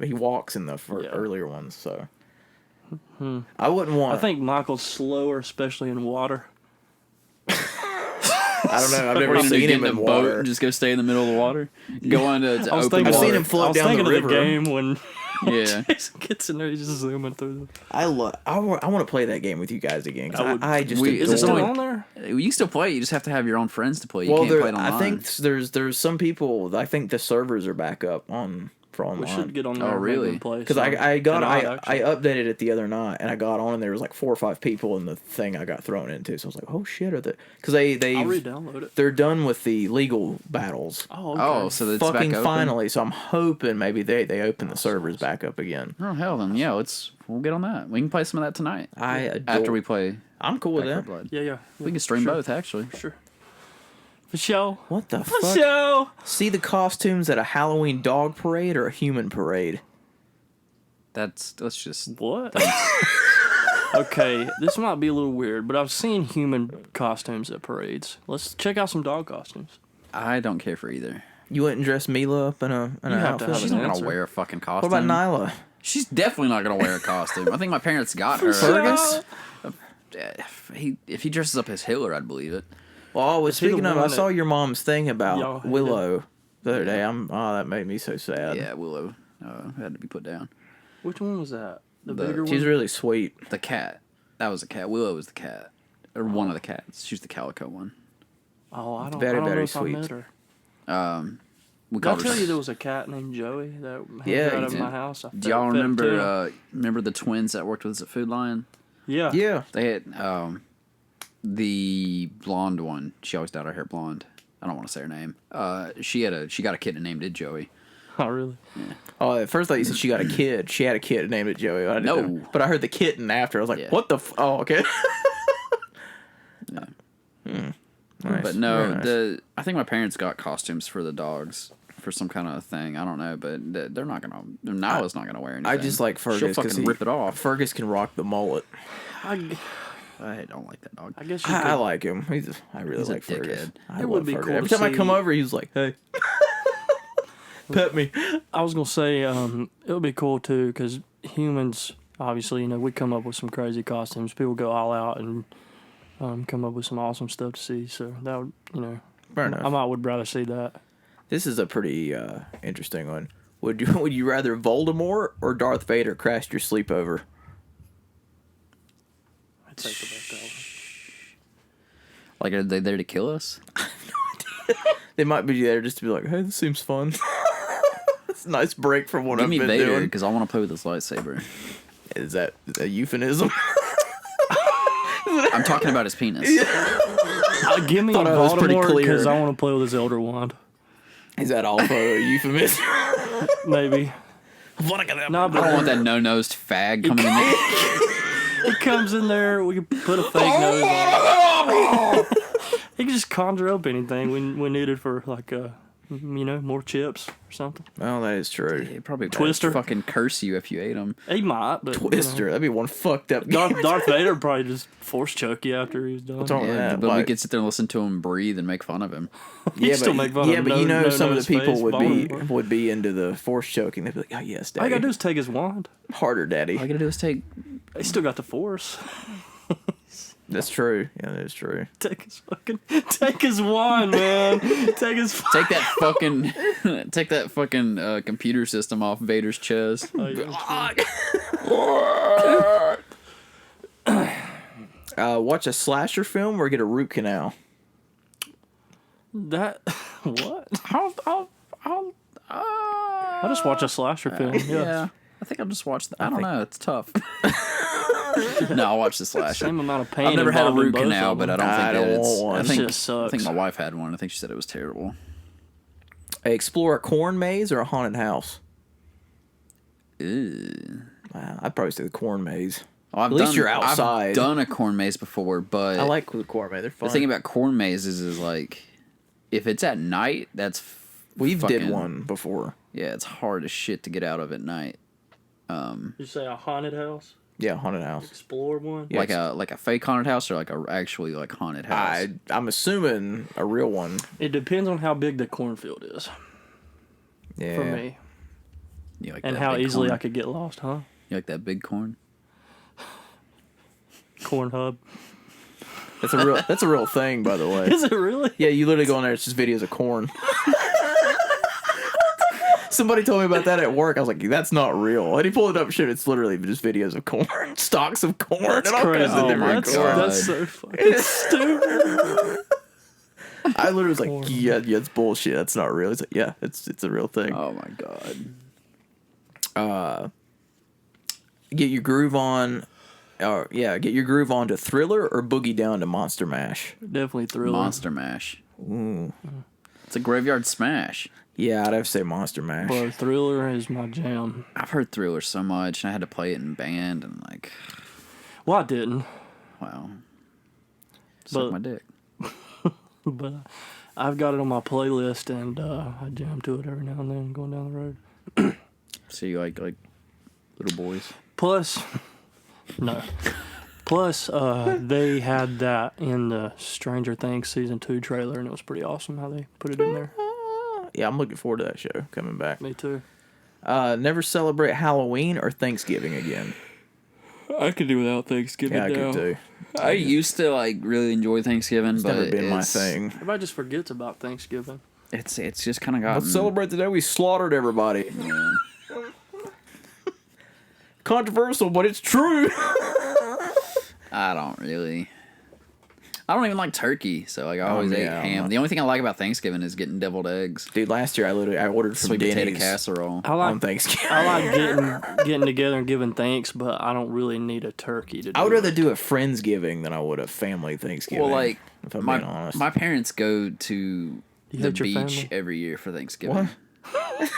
He walks in the earlier ones, so. I wouldn't want... I think Michael's slower, especially in water. I don't know. I've never seen him in water. Boat and just go stay in the middle of the water. Go on to open water. I've seen him float down the river. Of the game when Yeah. Jason gets in there, he's just zooming through. I want to play that game with you guys again. I just Is it still adore on there? You can still play. You just have to have your own friends to play. You Well, can't play it online. I think there's some people. I think the servers are back up for online. We should get on there. really? Because I updated it the other night, and I got on, and there was like 4 or 5 people in the thing I got thrown into. So I was like, "Oh shit!" Because they I'll re-download it. they're done with the legal battles. Oh, okay. Oh, so it's Fucking back open? finally! So I'm hoping maybe they open the servers back up again. Oh hell, then yeah, we'll get on that. We can play some of that tonight. After we play. I'm cool with Back that. 4 Blood. Yeah. We can stream both actually. Sure. For show. What the For fuck? show. See the costumes at a Halloween dog parade or a human parade? Let's just. What? Okay, this might be a little weird, but I've seen human costumes at parades. Let's check out some dog costumes. I don't care for either. You wouldn't dress Mila up in an have to outfit? have She's an not gonna answer. wear a fucking What costume. about Nyla? She's definitely not gonna wear a costume. I think my parents got her. Fergus? If he dresses up as Hitler, I'd believe it. Well, he the speaking of, I one saw that- your mom's thing Y'all about hated? Willow the other day. That made me so sad. Yeah, Willow had to be put down. Which one was that? The The- bigger She's one? really sweet. The cat. That was a cat. Willow was the cat. Or one of the cats. She's the calico one. Oh, I don't, Very, I don't know very if sweet. I met her. We Did I called her. tell you there was a cat named Joey that hangs Yeah, out you of did. my house? Do y'all remember the twins that worked with us at Food Lion? Yeah. Yeah. They had the blonde one. She always dyed her hair blonde. I don't want to say her name. She got a kid and named it Joey. Oh, really? Oh, at first I thought you said she got a kid. She had a kid and named it Joey. I didn't No. know. But I heard the kitten after. I was like, Yeah. what the Oh, okay. Nice. But no, Very nice. I think my parents got costumes for the dogs for some kind of thing. I don't know, but they're not gonna. Nyla's not gonna wear anything. I just like Fergus. She'll 'cause fucking rip it off. Fergus can rock the mullet. I don't like that dog. guess you I could. like him. I really He's a like Fergus. dickhead. I It love would be Fergus. cool Every to time I come see- over, he's like, hey. Pet me. I was gonna say it would be cool too because humans, obviously, we come up with some crazy costumes. People go all out and come up with some awesome stuff to see. So that would, Fair enough. I would rather see that. This is a pretty interesting one. Would you rather Voldemort or Darth Vader crashed your sleepover? I'd think about that one. Like, are they there to kill us? They might be there just to be like, hey, this seems fun. It's a nice break from what Give I've me been Vader doing. because I want to play with this lightsaber. Is that a euphemism? I'm talking about his penis. Give me Thought I was pretty Voldemort clear. because I want to play with his Elder Wand. Is that also a euphemism? Maybe. No, I don't want but that no-nosed fag coming in there. he comes in there. We can put a fake nose on. He can just conjure up anything we needed for like more chips or something. Well, that is true. He'd probably Twister. fucking curse you if you ate him. He might, but Twister. That'd be one fucked up game. Darth Vader would probably just force choke you after he was done. What's wrong with Yeah, that? but we Like- could sit there and listen to him breathe and make fun of him. He'd still make fun of him. but you know, some of the people face, would be into the force choking. They'd be like, oh, yes, All you daddy. gotta do is take his wand. Harder, daddy. All you gotta do is take He still got the force. That's true. Yeah, that is true. Take his wand, man. Take that fucking computer system off Vader's chest. Oh, yeah. Watch a slasher film or get a root canal? That what? I'll I just watch a slasher film. Yeah. I think I'll just watch that. I don't know. It's tough. No, I'll watch the slasher. Same amount of pain. I've never had a involved in root both canal, of but I them. don't think I that don't it's. want one. I That think shit sucks. I think my wife had one. I think she said it was terrible. Explore a corn maze or a haunted house? Ew. Wow, I'd probably say the corn maze. Well, At least you're outside. I've done a corn maze before, but I like the corn maze. They're fun. the thing about corn mazes is like, if it's at night, that's We've fucking, did one before. Yeah, it's hard as shit to get out of at night. You say a haunted house? Yeah, haunted house. Explore one? Yeah, like a fake haunted house or like a actually like haunted house? I'm assuming a real one. It depends on how big the cornfield is. Yeah. For me. You like And that how big easily corn? I could get lost, huh? You like that big corn? Corn hub. That's a real thing, by the way. Is it really? Yeah, you literally go in there, it's just videos of corn. Somebody told me about that at work. I was like, that's not real. And he pulled it up, shit, it's literally just videos of corn, stalks of corn. That's and all kinds crazy. of different my That's, corn. God. that's so fucking stupid. I literally was like, Corn. yeah, it's bullshit. That's not real. He's like, yeah, it's a real thing. Oh my God. Get your groove on. Get your groove on to Thriller or boogie down to Monster Mash. Definitely Thriller. Monster Mash. It's a graveyard smash. Yeah, I'd have to say Monster Mash. Bro, Thriller is my jam. I've heard Thriller so much, and I had to play it in band, and like, Well, I didn't. wow, suck But- my dick. But I've got it on my playlist, and I jam to it every now and then going down the road. So you like little boys? Plus, no. Plus, they had that in the Stranger Things Season 2 trailer, and it was pretty awesome how they put it in there. Yeah, I'm looking forward to that show coming back. Me too. Never celebrate Halloween or Thanksgiving again. I could do without Thanksgiving Yeah, I could too. I used to like really enjoy Thanksgiving, It's but never been my it's- thing. Everybody just forgets about Thanksgiving. It's just kind of gotten. Let's celebrate the day we slaughtered everybody. Yeah. Controversial, but it's true. I don't really. I don't even like turkey, so like I always ate yeah, ham. The only thing I like about Thanksgiving is getting deviled eggs, Dude, last year I ordered from sweet potato Denny's casserole. I on like Thanksgiving. I like getting together and giving thanks, but I don't really need a turkey to do I would it. rather do a Friendsgiving than I would a family Thanksgiving. Well, like if I'm being my honest. my parents go to You the hate your beach family? every year for Thanksgiving. What?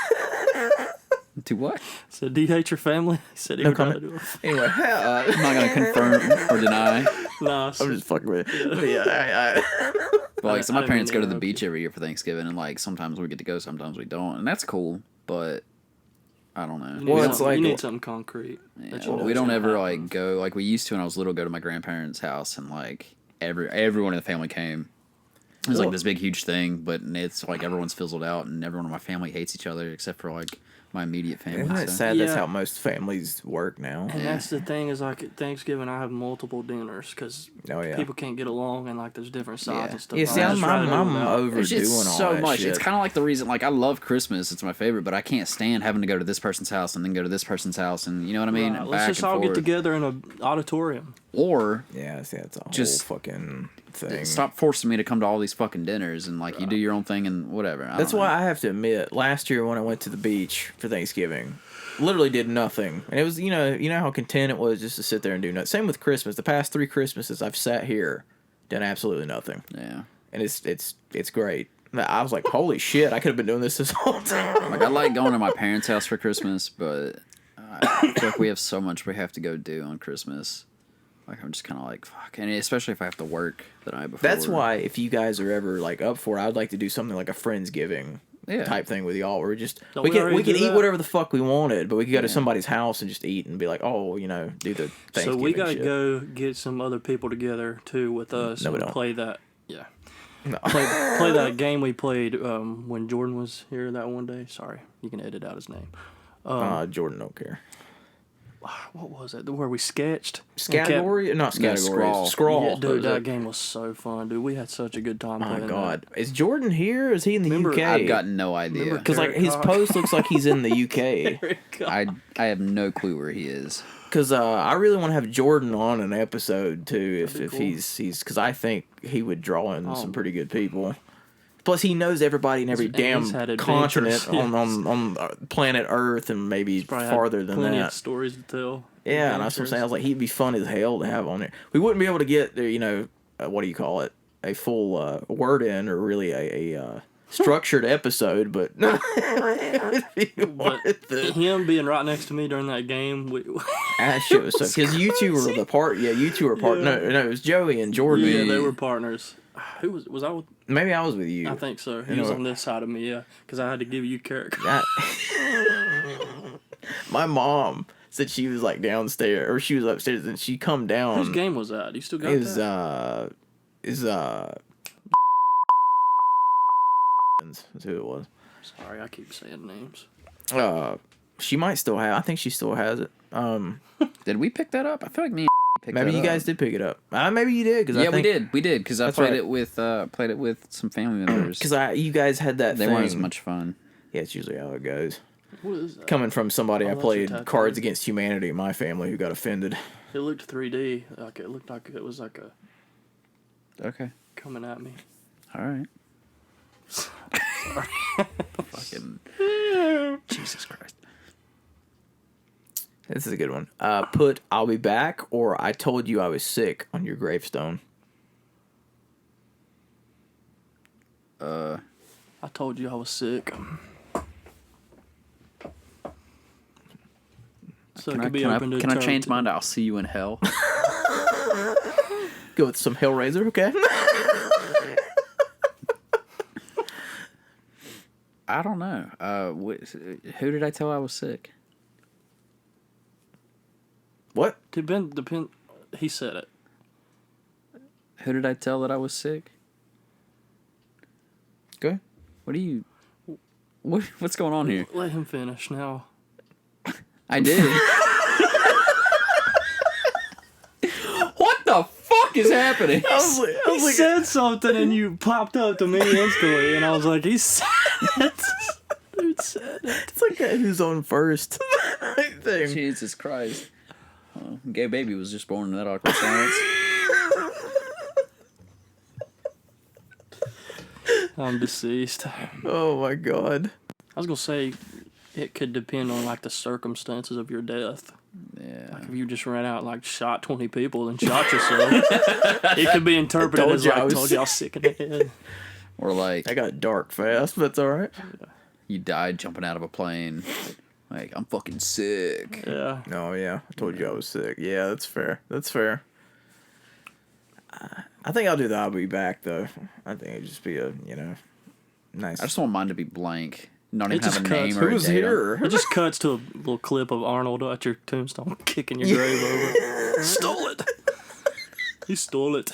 To what? So, do you hate your family? He said he No would rather comment. do it. Anyway, I'm not gonna confirm or deny. Nah, I'm just fucking with it. But yeah, But like, so I my didn't parents mean to go to the interrupt beach you. every year for Thanksgiving, and like sometimes we get to go, sometimes we don't, and that's cool. But I don't know. you Well, need it's something- like- you need something concrete. Yeah, that you well, know we is don't gonna ever happen. like go like we used to when I was little. Go to my grandparents' house, and like everyone in the family came. It was like this big huge thing, but it's like everyone's fizzled out, and everyone in my family hates each other except for like my immediate family. Isn't it so. sad? That's Yeah. how most families work now. And that's the thing is like at Thanksgiving I have multiple dinners because Oh yeah. people can't get along and like there's different sides Yeah. and stuff. Yeah, I'd see, just rather do I'm without. overdoing It's just all so that much. shit. It's kind of like the reason, like I love Christmas. It's my favorite, but I can't stand having to go to this person's house and then go to this person's house, and you know what I mean. Right, And let's back just and all get forth. together in an auditorium. Or Yeah, see, that's a Just whole fucking thing. stop forcing me to come to all these fucking dinners and like you do your own thing and whatever. I That's don't why know. I have to admit, last year when I went to the beach for Thanksgiving, literally did nothing, and it was you know how content it was just to sit there and do nothing. Same with Christmas. The past 3 Christmases I've sat here, done absolutely nothing, Yeah. and it's great. I was like, holy shit, I could have been doing this whole time. Like I like going to my parents' house for Christmas, but I feel like we have so much we have to go do on Christmas. Like I'm just kind of like fuck, and especially if I have to work the night before. That's why if you guys are ever like up for it, I'd like to do something like a Friendsgiving Yeah. type thing with y'all, where we just Don't we we can already eat do that? whatever the fuck we wanted, but we could go to somebody's house and just eat and be like, oh, you know, do the Thanksgiving So we gotta shit. go get some other people together too with us No, we and don't. play that. Yeah, No. play that game we played when Jordan was here that one day. Sorry, you can edit out his name. Jordan don't care. What was it? Where we sketched? Category? Not No, category. Scrawl. Scrawl. Yeah, dude, was that it? game was so fun, dude. We had such a good time My playing God, is Jordan here? Or is he in the Remember, UK? I've got no idea. Remember because like Derek his Cock. post looks like he's in the UK. that. I have no clue where he is. Because I really want to have Jordan on an episode too, if That'd be cool. he's because I think he would draw in Oh. some pretty good people. Plus, he knows everybody in every And damn he's had continent adventures, on planet Earth, and maybe Probably had farther than plenty that. of stories to tell. Yeah, and that's what I'm saying. I was like, he'd be fun as hell to have on there. We wouldn't be able to get, you know, what do you call it? A full word in, or really a structured episode, but no. If you wanted to- Him being right next to me during that game, that shit was so because you two were the part. Yeah, you two were part. Yeah. No, it was Joey and Jordan. yeah, they were partners. Who was I with? Maybe I was with you. I think so. He was on this side of me, yeah, because I had to give you character. My mom said she was like downstairs, or she was upstairs, and she come down. Whose game was that? You still got that? That's who it was. Sorry, I keep saying names. She might still have. I think she still has it. Did we pick that up? I feel like me. And maybe you guys did pick it up. Maybe you did. Yeah, we did. We did because I played it with some family members. Because you guys had that. They weren't as much fun. Yeah, it's usually how it goes. What is that? Coming from somebody I played Cards Against Humanity in my family who got offended. It looked 3D. Like it looked like it was like a. Okay. Coming at me. All right. Sorry. Fucking Jesus Christ. This is a good one. Put "I'll be back" or "I told you I was sick" on your gravestone. I told you I was sick. So can I change mine to "I'll see you in hell"? Go with some Hellraiser, okay? I don't know. Who did I tell I was sick? What? Depend. He said it. Who did I tell that I was sick? Go ahead. What do you... What's going on here? Let him finish now. I did. What the fuck is happening? He said something and you popped up to me instantly, and I was like, he said it. Dude said it. It's like that who's on first thing. Jesus Christ. Gay baby was just born in that awkward silence. I'm deceased. Oh my god. I was gonna say it could depend on like the circumstances of your death. Yeah. Like if you just ran out and like shot 20 people and shot yourself, it could be interpreted as like, told you I was sick in the head. Or like... I got dark fast, but that's alright. You died jumping out of a plane. Like, I'm fucking sick. Yeah. No, yeah. I told you I was sick. Yeah, that's fair. That's fair. I think I'll do the "I'll be back" though. I think it'd just be a, nice. I just want mine to be blank. Not even have a name cuts. or Who's a date. here? It just cuts to a little clip of Arnold at your tombstone kicking your grave over. Stole it. He stole it.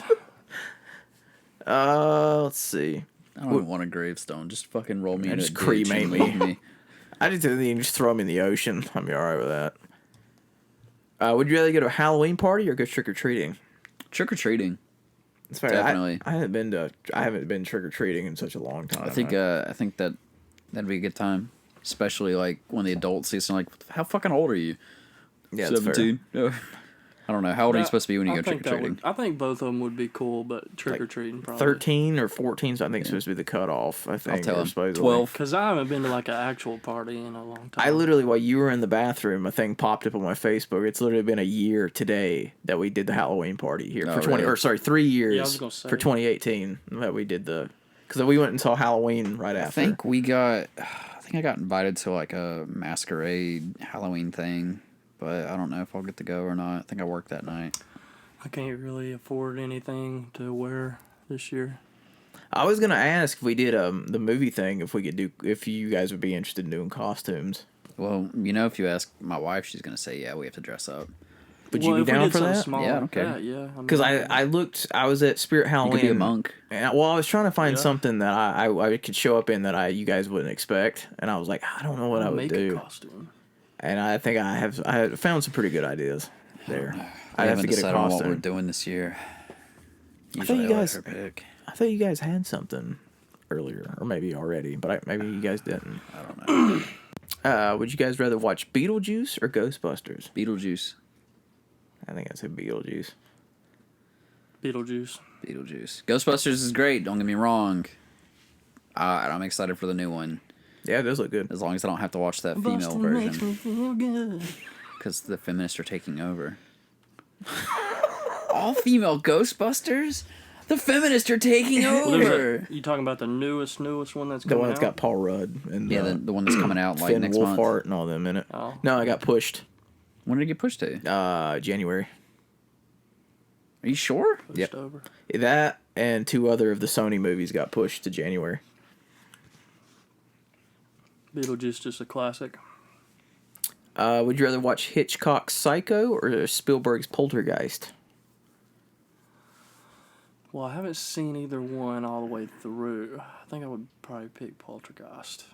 Let's see. I don't even want a gravestone. Just fucking roll me in just a cremate ditch and leave me. I just think you just throw them in the ocean. I'd be alright with that. Would you rather go to a Halloween party or go trick or treating? Trick or treating. That's fair. Definitely. I haven't been trick or treating in such a long time. I think that'd be a good time, especially like when the adults see something like, "How fucking old are you?" Yeah, that's 17. I don't know. How old are you supposed to be when you go trick or treating? I think both of them would be cool, but trick or treating probably 13 or 14. So I think it's supposed to be the cutoff. I think. I'll tell him. 12. Because I haven't been to like an actual party in a long time. I literally, while you were in the bathroom, a thing popped up on my Facebook. It's literally been a year today that we did the Halloween party here for 3 years. Yeah, I was gonna say. For 2018 that we did because we went and saw Halloween right after. I think I got invited to like a masquerade Halloween thing, but I don't know if I'll get to go or not. I think I worked that night. I can't really afford anything to wear this year. I was gonna ask if we did the movie thing, if you guys would be interested in doing costumes. Well, if you ask my wife, she's gonna say, yeah, we have to dress up. Would you be down for that? Small, yeah, I don't care. Yeah. Because I looked, I was at Spirit Halloween. You could be a monk. And, I was trying to find something that I could show up in that you guys wouldn't expect, and I was like, I don't know what I would do. A costume. And I think I have found some pretty good ideas there. I haven't decided on what we're doing this year. I thought you guys had something earlier, or maybe already, but maybe you guys didn't. I don't know. Would you guys rather watch Beetlejuice or Ghostbusters? Beetlejuice. I think I'd say Beetlejuice. Beetlejuice. Ghostbusters is great. Don't get me wrong. I'm excited for the new one. Yeah, it does look good. As long as I don't have to watch that female version. Because the feminists are taking over. All female Ghostbusters? The feminists are taking over. You talking about the newest one that's coming out? The one that's got Paul Rudd and the one that's coming out like Finn next Wolfhard month. and all them in it. Oh. No, I got pushed. When did it get pushed to? January. Are you sure? Pushed over. That and 2 other of the Sony movies got pushed to January. Beetlejuice just a classic. Would you rather watch Hitchcock's Psycho or Spielberg's Poltergeist? Well, I haven't seen either one all the way through. I think I would probably pick Poltergeist.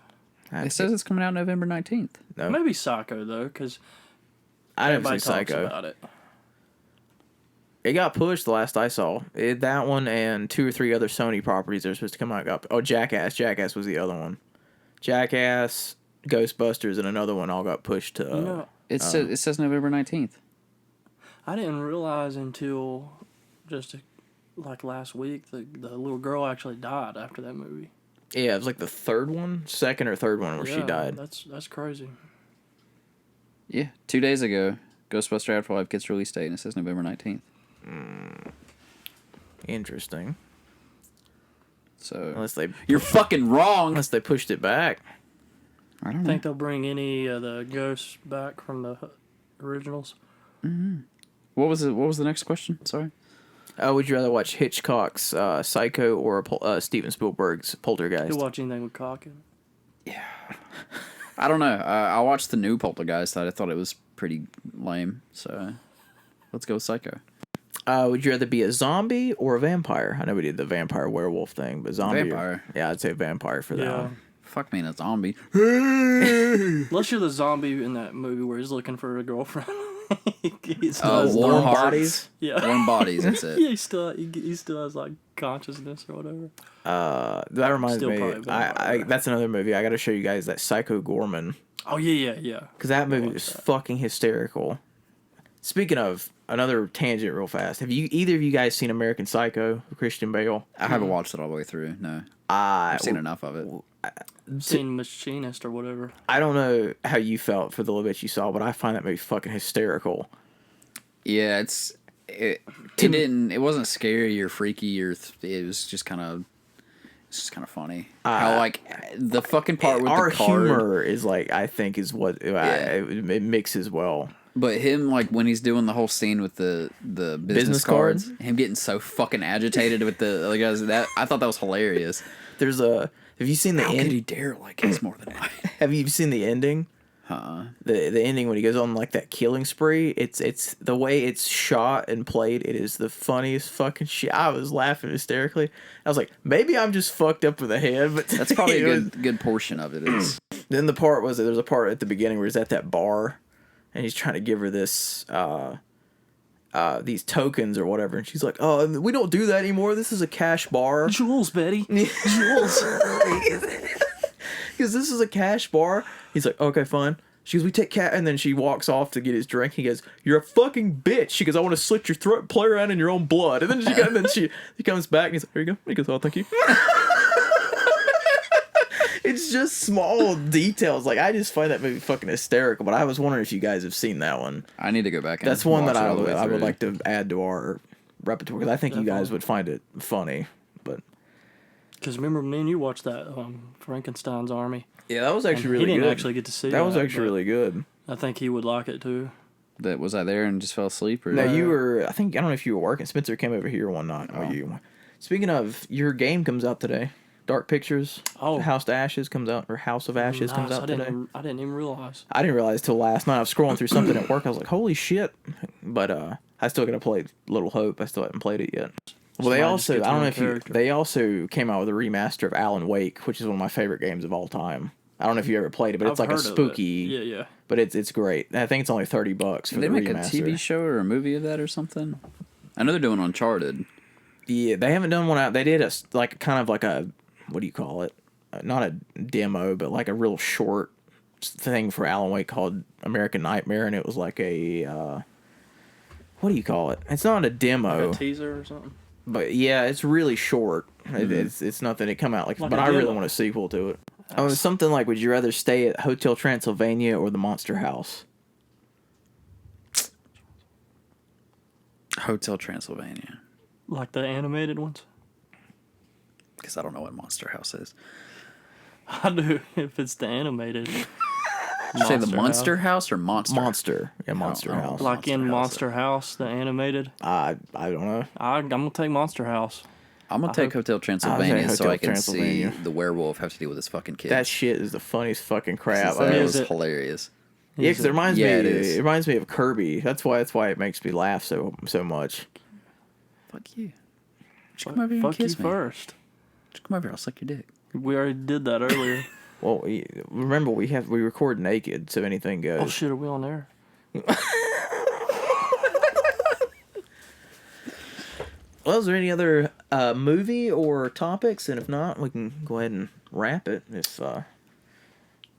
It says it's coming out November 19th. No. Maybe Psycho, though, because I didn't see everybody talks Psycho. about it. It got pushed the last I saw. That one and 2 or 3 other Sony properties that are supposed to come out. Jackass. Jackass was the other one. Jackass, Ghostbusters, and another one all got pushed to... It says November 19th. I didn't realize until just like last week the little girl actually died after that movie. Yeah, it was like the second or third one where she died. That's crazy. Yeah, 2 days ago, Ghostbuster Afterlife gets release date, and it says November 19th. Interesting. So You're you're fucking wrong. Unless they pushed it back. I don't know. Think they'll bring any of the ghosts back from the originals? What was the next question? Sorry. Would you rather watch Hitchcock's Psycho or Steven Spielberg's Poltergeist? You'll watch anything with cock in it? I don't know. I watched the new Poltergeist. I thought it was pretty lame. So let's go with Psycho. Would you rather be a zombie or a vampire? I know we did the vampire werewolf thing, but zombie. Vampire. Yeah, I'd say vampire for that one. Fuck me in a zombie. Unless you're the zombie in that movie where he's looking for a girlfriend. Warm Bodies. Yeah. Warm Bodies. That's it. Yeah, he still has like consciousness or whatever. That reminds Still me. probably vampire. That's another movie. I got to show you guys that Psycho Gorman. Oh yeah. Because that movie was fucking hysterical. Speaking of another tangent, real fast. Have either of you guys seen American Psycho with Christian Bale? I haven't watched it all the way through. No, I've seen enough of it. Seen Machinist or whatever. I don't know how you felt for the little bit you saw, but I find that movie fucking hysterical. Yeah, it wasn't scary or freaky or it was just kind of funny. How like the fucking part with our the card, humor is like I think is what it mixes well. But him like when he's doing the whole scene with the business cards, him getting so fucking agitated with the like that I thought that was hilarious. Have you seen the end? How could he dare like us more than I? Have you seen the ending? The ending when he goes on like that killing spree. It's the way it's shot and played. It is the funniest fucking shit. I was laughing hysterically. I was like, maybe I'm just fucked up with the head, but that's probably a good portion of it. Is then the part was there's a part at the beginning where he's at that bar, and he's trying to give her this these tokens or whatever, and she's like, "Oh, we don't do that anymore. This is a cash bar." Jules, Betty. Jules. Because this is a cash bar. He's like, okay, fine. She goes, we take cash. And then she walks off to get his drink. He goes, you're a fucking bitch. She goes, I want to slit your throat, play around in your own blood. And then he comes back and he's like, here you go. He goes, oh, thank you. It's just small details. Like, I just find that movie fucking hysterical. But I was wondering if you guys have seen that one. I need to go back and that's one that I would would like to add to our repertoire. Because I think you guys would find it funny. But because remember, me and you watched that Frankenstein's Army. Yeah, that was actually really good. He didn't actually get to see that. That was actually really good. I think he would like it too. Was I there and just fell asleep? Or no, you were. I don't know if you were working. Spencer came over here one night. Oh. You. Speaking of, your game comes out today. Dark Pictures. Oh, House of Ashes comes out comes out today. I didn't even realize. I didn't realize till last night. I was scrolling through something at work. I was like, holy shit! But I still gotta play Little Hope. I still haven't played it yet. Well, they also, I don't know if they also came out with a remaster of Alan Wake, which is one of my favorite games of all time. I don't know if you ever played it, but it's like a spooky. Yeah. But it's great. I think it's only $30 for the remaster. Did they make a TV show or a movie of that or something? I know they're doing Uncharted. Yeah, they haven't done one out. They did a kind of like a, what do you call it? Not a demo, but like a real short thing for Alan Wake called American Nightmare, and it was like a what do you call it? It's not a demo. Like a teaser or something. But yeah, it's really short. Mm-hmm. It's nothing to come out like but I really want a sequel to it. Oh, it's something like, would you rather stay at Hotel Transylvania or the Monster House? Hotel Transylvania. Like the animated ones? Because I don't know what Monster House is. I do, if it's the animated. Say the Monster House or Monster? Monster. Yeah, Monster House. Like in Monster House, the animated? I don't know. I'm going to take Monster House. I'm gonna take Hotel Transylvania so Hotel I can see Transylvania. the werewolf have to deal with his fucking kids. That shit is the funniest fucking crap. That was Is it? hilarious. Yeah, because it reminds me. it is. It reminds me of Kirby. That's why it makes me laugh so much. Fuck you. Just come over here and Fuck you kiss me. first. Just come over here. I'll suck your dick. We already did that earlier. Well, remember we record naked, so anything goes. Oh shit, are we on there? Well, is there any other movie or topics? And if not, we can go ahead and wrap it.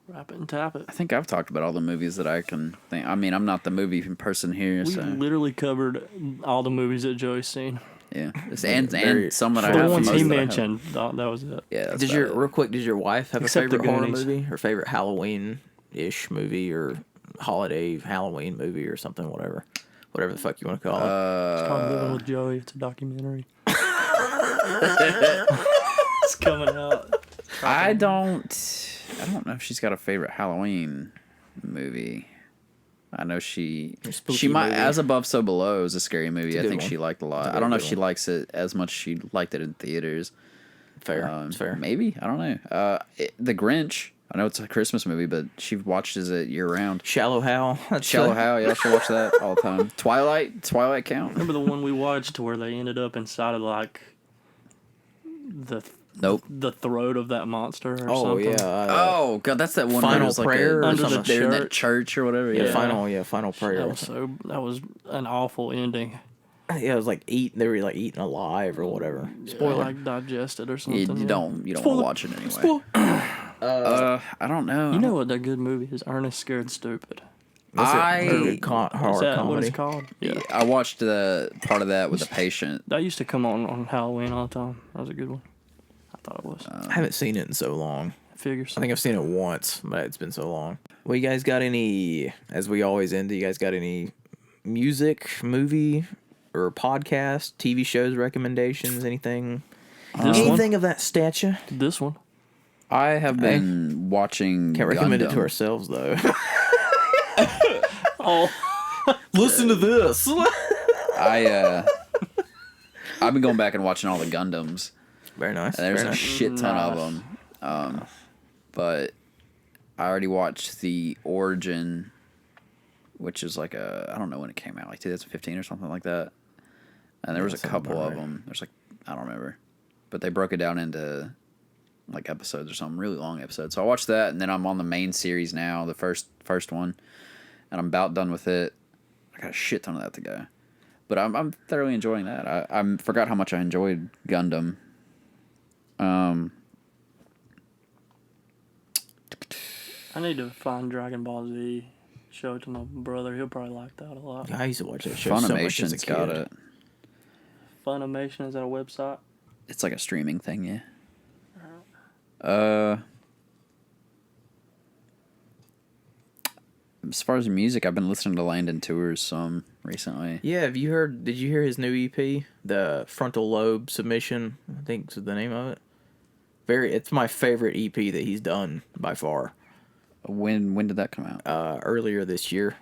Wrap it and tap it. I think I've talked about all the movies that I can think. I mean, I'm not the movie person here, We so literally covered all the movies that Joey's seen. yeah. And some that I The have. ones most he that I have. mentioned, that was it. Yeah. That's Did your wife have Except a the favorite horror Goonies. movie or favorite Halloween-ish movie or holiday Halloween movie or something, whatever the fuck you want to call it? It's called Living with Joey. It's a documentary. It's coming out. I don't know if she's got a favorite Halloween movie. I know she spooky might. movie. As Above, So Below is a scary movie. I good think one. she liked a lot. It's a I don't know very if good she likes it as much as she liked it in theaters. Fair, it's fair. Maybe, I don't know. The Grinch. I know it's a Christmas movie, but she watches it year round. Shallow Hal. Shallow Hal, yeah, she'll watch that all the time. Twilight count. Remember the one we watched where they ended up inside of like Nope. the throat of that monster or Oh something? yeah. Oh god, that's that one. Final where it was like Prayer or Under the something. they're in that church. church or whatever. Yeah, Yeah. final prayer. That was an awful ending. Yeah, it was like they were like eaten alive or whatever. Spoiler. Like digested or You, something. you don't want to Spoiler. watch it anyway. I don't know. You know what that good movie is? Ernest Scared Stupid. That's I- a good horror Is that comedy. what it's called? Yeah. I watched the part of that with a patient. That used to come on Halloween all the time. That was a good one. I thought it was. I haven't seen it in so long. Figures. I think I've seen it once, but it's been so long. Well, you guys got any? As we always end, do you guys got any music, movie, or podcast, TV shows recommendations? Anything? Anything of that stature? This one. I have been watching. Can't recommend it to Gundam. ourselves though. Oh. Listen to this. I've been going back and watching all the Gundams. Very nice. And there's very a nice. shit ton of them. But I already watched the Origin, which is like I don't know when it came out, like 2015 or something like that. And there was a sounds couple about of right. them. There's like, I don't remember. But they broke it down into like episodes or something, really long episodes. So I watched that, and then I'm on the main series now, the first one. And I'm about done with it. I got a shit ton of that to go. But I'm thoroughly enjoying that. I forgot how much I enjoyed Gundam. I need to find Dragon Ball Z. Show it to my brother. He'll probably like that a lot. I used to watch that show so much as a Funimation's kid. got it. Funimation, is that a website? It's like a streaming thing, yeah. As far as music, I've been listening to Landon Tours some recently. Yeah, did you hear his new EP? The Frontal Lobe Submission, I think is the name of it. It's my favorite EP that he's done by far. When did that come out? Earlier this year.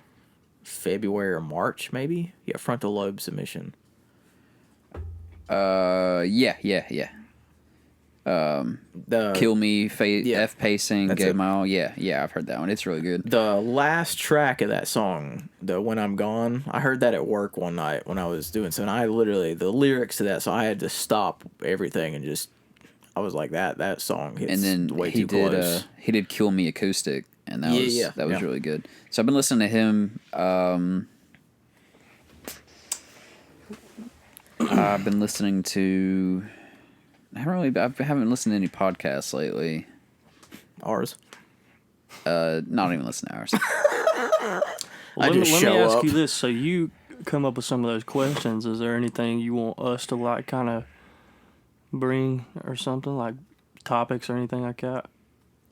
February or March, maybe? Yeah, Frontal Lobe Submission. Yeah. The Kill Me, yeah. F Pacing, That's Gave it. My All. Yeah, I've heard that one. It's really good. The last track of that song, the When I'm Gone, I heard that at work one night when I was doing so, and I literally, the lyrics to that, so I had to stop everything and just, I was like, that song hits And then way he too close. did he did Kill Me Acoustic, and that was Yeah. really good. So I've been listening to him. I've been listening to. I haven't listened to any podcasts lately. Ours. Not even listen to ours. Let just me show ask up. you this. So you come up with some of those questions. Is there anything you want us to like kind of bring or something, like topics or anything like that?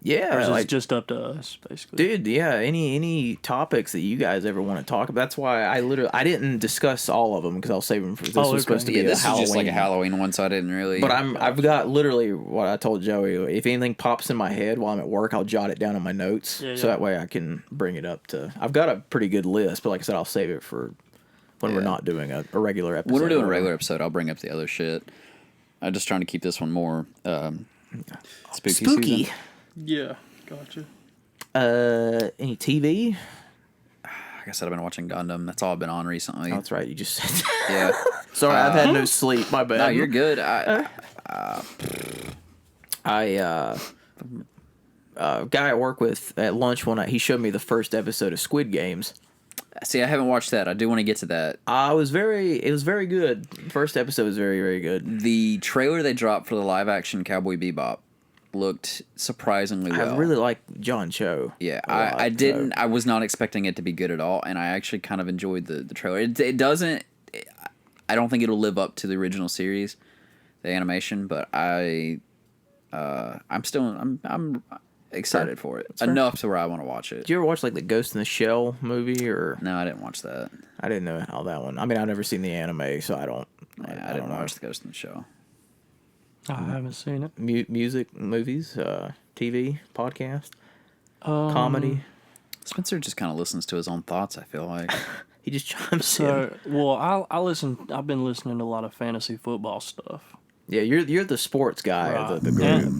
Yeah, Or is like, it just up to us, basically? dude, yeah, any topics that you guys ever want to talk about. That's why I didn't discuss all of them because I'll save them for this Oh, was supposed to okay. be Yeah, a this is Halloween. just like a Halloween one, so I didn't really. But I've got literally what I told Joey. If anything pops in my head while I'm at work, I'll jot it down in my notes, Yeah, so yeah. that way I can bring it up to. I've got a pretty good list, but like I said, I'll save it for when we're Yeah. not doing a regular episode. when we're doing a or regular whatever. episode, I'll bring up the other shit. I'm just trying to keep this one more spooky. Spooky. Season. Yeah, gotcha. Any TV? Like I said, I've been watching Gundam. That's all I've been on recently. Oh, that's right. You just said. Yeah. Sorry, I've had no sleep. My bad. No, you're good. Guy I work with at lunch one night, he showed me the first episode of Squid Games. See, I haven't watched that. I do want to get to that. It was very good. First episode was very, very good. The trailer they dropped for the live action Cowboy Bebop looked surprisingly well. I really like John Cho. Yeah, I was not expecting it to be good at all, and I actually kind of enjoyed the trailer. It doesn't. I don't think it'll live up to the original series, the animation, but I'm excited for it enough to where I want to watch it. Did you ever watch like the Ghost in the Shell movie or? No, I didn't watch that. I didn't know how that one. I mean, I've never seen the anime, so I don't. I didn't watch the Ghost in the Shell. I haven't seen it. Music, movies, TV, podcast, comedy. Spencer just kind of listens to his own thoughts. I feel like He just chimes in. I've been listening to a lot of fantasy football stuff. Yeah, you're the sports guy of the group.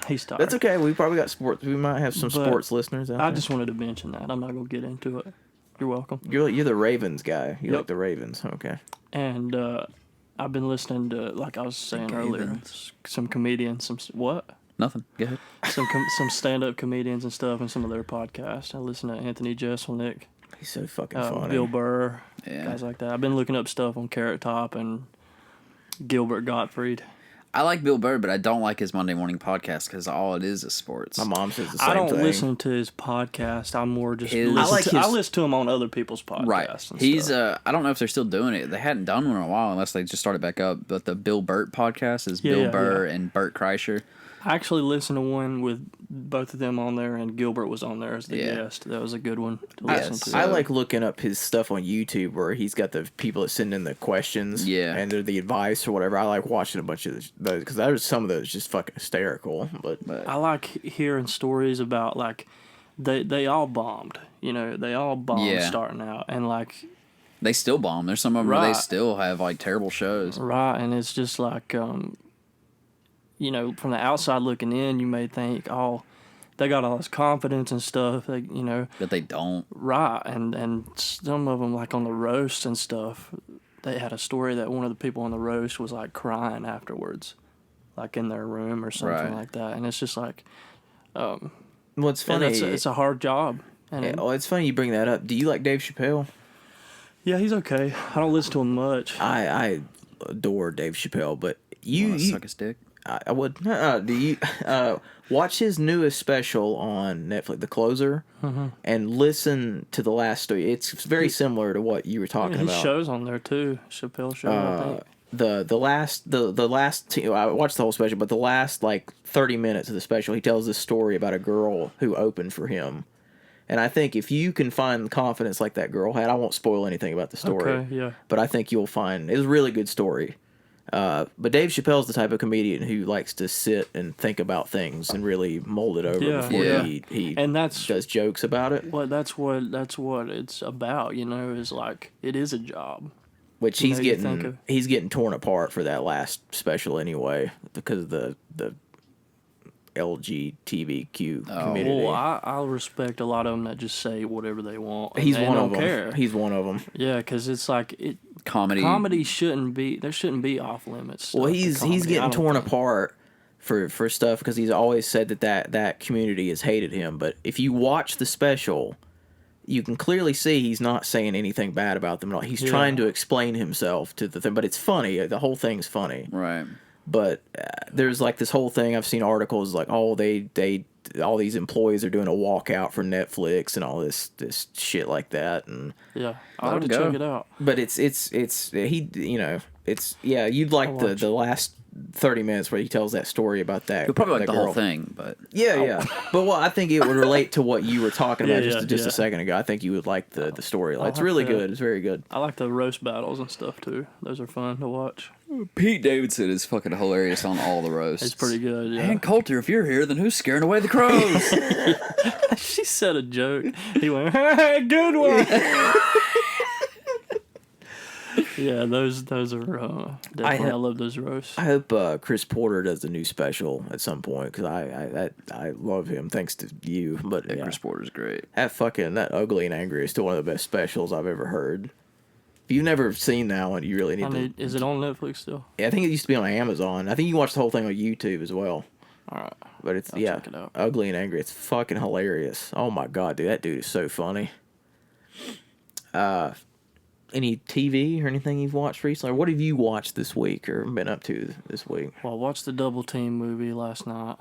He's tired. That's okay. We probably got sports. We might have some sports listeners out there. I just wanted to mention that. I'm not gonna get into it. You're welcome. You're the Ravens guy. You like the Ravens. Okay. And I've been listening to, like I was saying earlier, some comedians, what? Nothing. Go ahead. Some stand-up comedians and stuff, and some of their podcasts. I listen to Anthony Jeselnik. He's so fucking funny. Bill Burr, guys like that. I've been looking up stuff on Carrot Top and Gilbert Gottfried. I like Bill Burr, but I don't like his Monday morning podcast because all it is sports. My mom says the same thing. I don't listen to his podcast. I'm more just I listen to him on other people's podcasts. Right. And He's stuff. I don't know if they're still doing it. They hadn't done one in a while unless they just started back up. But the Bill Burt podcast is Bill Burr and Burt Kreischer. I actually listened to one with both of them on there, and Gilbert was on there as the guest. That was a good one to listen to. I like looking up his stuff on YouTube where he's got the people that send in the questions and they're the advice or whatever. I like watching a bunch of those because there's some of those just fucking hysterical. But I like hearing stories about, like, they all bombed. You know, they all bombed starting out. And, like... They still bomb. There's some of them where they still have, like, terrible shows. Right, and it's just like... you know, from the outside looking in, you may think, oh, they got all this confidence and stuff, but they don't. Right, and some of them, like on the roast and stuff, they had a story that one of the people on the roast was like crying afterwards, like in their room or something like that, and it's just like, what's funny? It's a hard job. And it's funny you bring that up. Do you like Dave Chappelle? Yeah, he's okay. I don't listen to him much. I adore Dave Chappelle, but you suck his dick. I would. Do you watch his newest special on Netflix, The Closer, and listen to the last story? It's very similar to what you were talking about. His show's on there too. Chappelle show. I think. The last I watched the whole special, but the last like 30 minutes of the special, he tells this story about a girl who opened for him. And I think if you can find confidence like that girl had, I won't spoil anything about the story. Okay, yeah. But I think you'll find it's a really good story. But Dave Chappelle's the type of comedian who likes to sit and think about things and really mold it over before he and does jokes about it. Well, that's what it's about. You know, is like it is a job. Which he's getting torn apart for that last special anyway because of the LGBTQ community. Well, I respect a lot of them that just say whatever they want. He's one of them. Care. He's one of them. Yeah, because it's like comedy shouldn't be off limits. Well, he's getting torn apart for stuff because he's always said that community has hated him. But if you watch the special, you can clearly see he's not saying anything bad about them at all. He's trying to explain himself to the thing, but it's funny. The whole thing's funny. Right. But there's like this whole thing. I've seen articles like, oh, they all these employees are doing a walkout for Netflix and all this shit like that. And I'll have to check it out. But you'd like the last 30 minutes where he tells that story about that. You'll probably like the girl. whole thing, but But I think it would relate to what you were talking about just a second ago. I think you would like the story. It's really good. It's very good. I like the roast battles and stuff too. Those are fun to watch. Pete Davidson is fucking hilarious on all the roasts. It's pretty good. Yeah. And Coulter, if you're here, then who's scaring away the crows? She said a joke. He went, "Hey, good one." Yeah, those are definitely. I love those roasts. I hope Chris Porter does a new special at some point because I love him thanks to you. But yeah, Chris Porter's great. That Ugly and Angry is still one of the best specials I've ever heard. If you've never seen that one, you really need to. Is it on Netflix still? Yeah, I think it used to be on Amazon. I think you can watch the whole thing on YouTube as well. All right, but I'll check it out. Ugly and Angry. It's fucking hilarious. Oh my god, dude, that dude is so funny. Any TV or anything you've watched recently? Or what have you watched this week or been up to this week? Well, I watched the Double Team movie last night.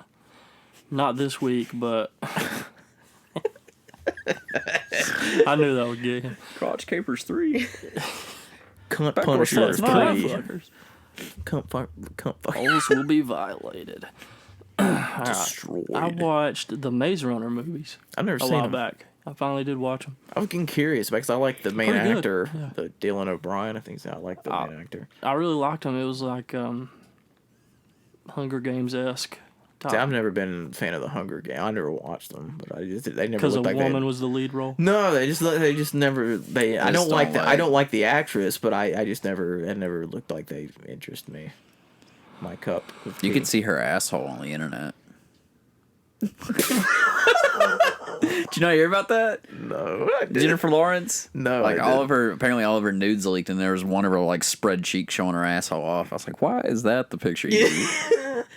Not this week, but I knew that would get him. Crotch Capers 3. Cunt Punisher 3. Cunt Holes will be violated. Destroyed. I watched the Maze Runner movies. I've never seen them. A while them. back. I finally did watch them. I was getting curious because I like the main Pretty good, actor, yeah. the Dylan O'Brien. I think I like the main actor. I really liked him. It was like Hunger Games-esque. See, I've never been a fan of the Hunger Games. I never watched them, but they never because looked a like woman was the lead role. No, they just never. I don't like the actress, but I just never. It never looked like they interest me. My cup. You could see her asshole on the internet. Did you not hear about that? No. Jennifer Lawrence? No. Like apparently all of her nudes leaked, and there was one of her like spread cheek showing her asshole off. I was like, why is that the picture you use?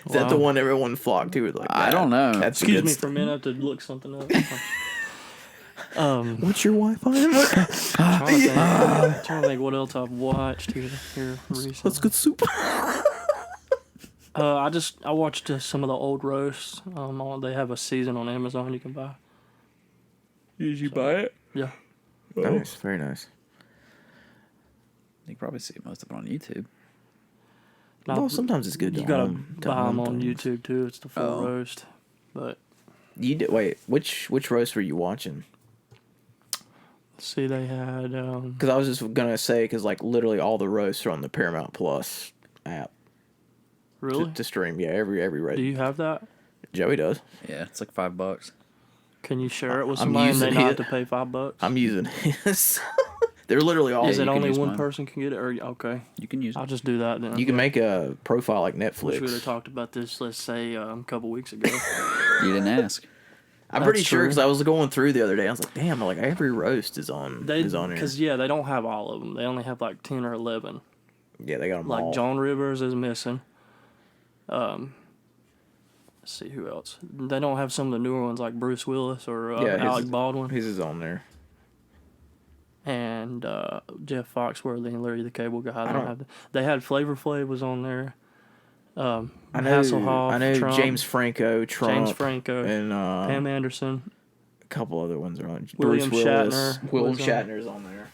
Is that the one everyone flocked to? Like, I don't know. Excuse me for a minute, I have to look something up. What's your Wi-Fi? I'm trying to think what else I've watched here recently. Let's get soup. I watched some of the old roasts. They have a season on Amazon you can buy. Did you buy it? Yeah. Nice, very nice. You can probably see most of it on YouTube. Well, sometimes it's good. You gotta buy them on YouTube too. It's the full roast. But wait, which roast were you watching? See, they had. Because I was just gonna say, because like literally all the roasts are on the Paramount Plus app. Really? To stream, yeah, every roast. Do you have that? Joey does. Yeah, it's like $5. Can you share it with somebody and they not have to pay $5? I'm using his. They're literally all. Is it only one person can get it? Or okay, you can use it. I'll just do that then. You can make a profile like Netflix. Wish we would have talked about this, let's say, a couple weeks ago. You didn't ask. I'm pretty sure because I was going through the other day. I was like, damn, like every roast is on here. Because they don't have all of them. They only have like 10 or 11. Yeah, they got them all. Like John Rivers is missing. Let's see who else. They don't have some of the newer ones like Bruce Willis or Alec Baldwin. His is on there. And Jeff Foxworthy and Larry the Cable Guy. They had Flavor Flav was on there. Hasselhoff. I know Trump, James Franco, Trump, and Pam Anderson. A couple other ones are on. William Bruce Willis. Shatner. William Shatner's on there.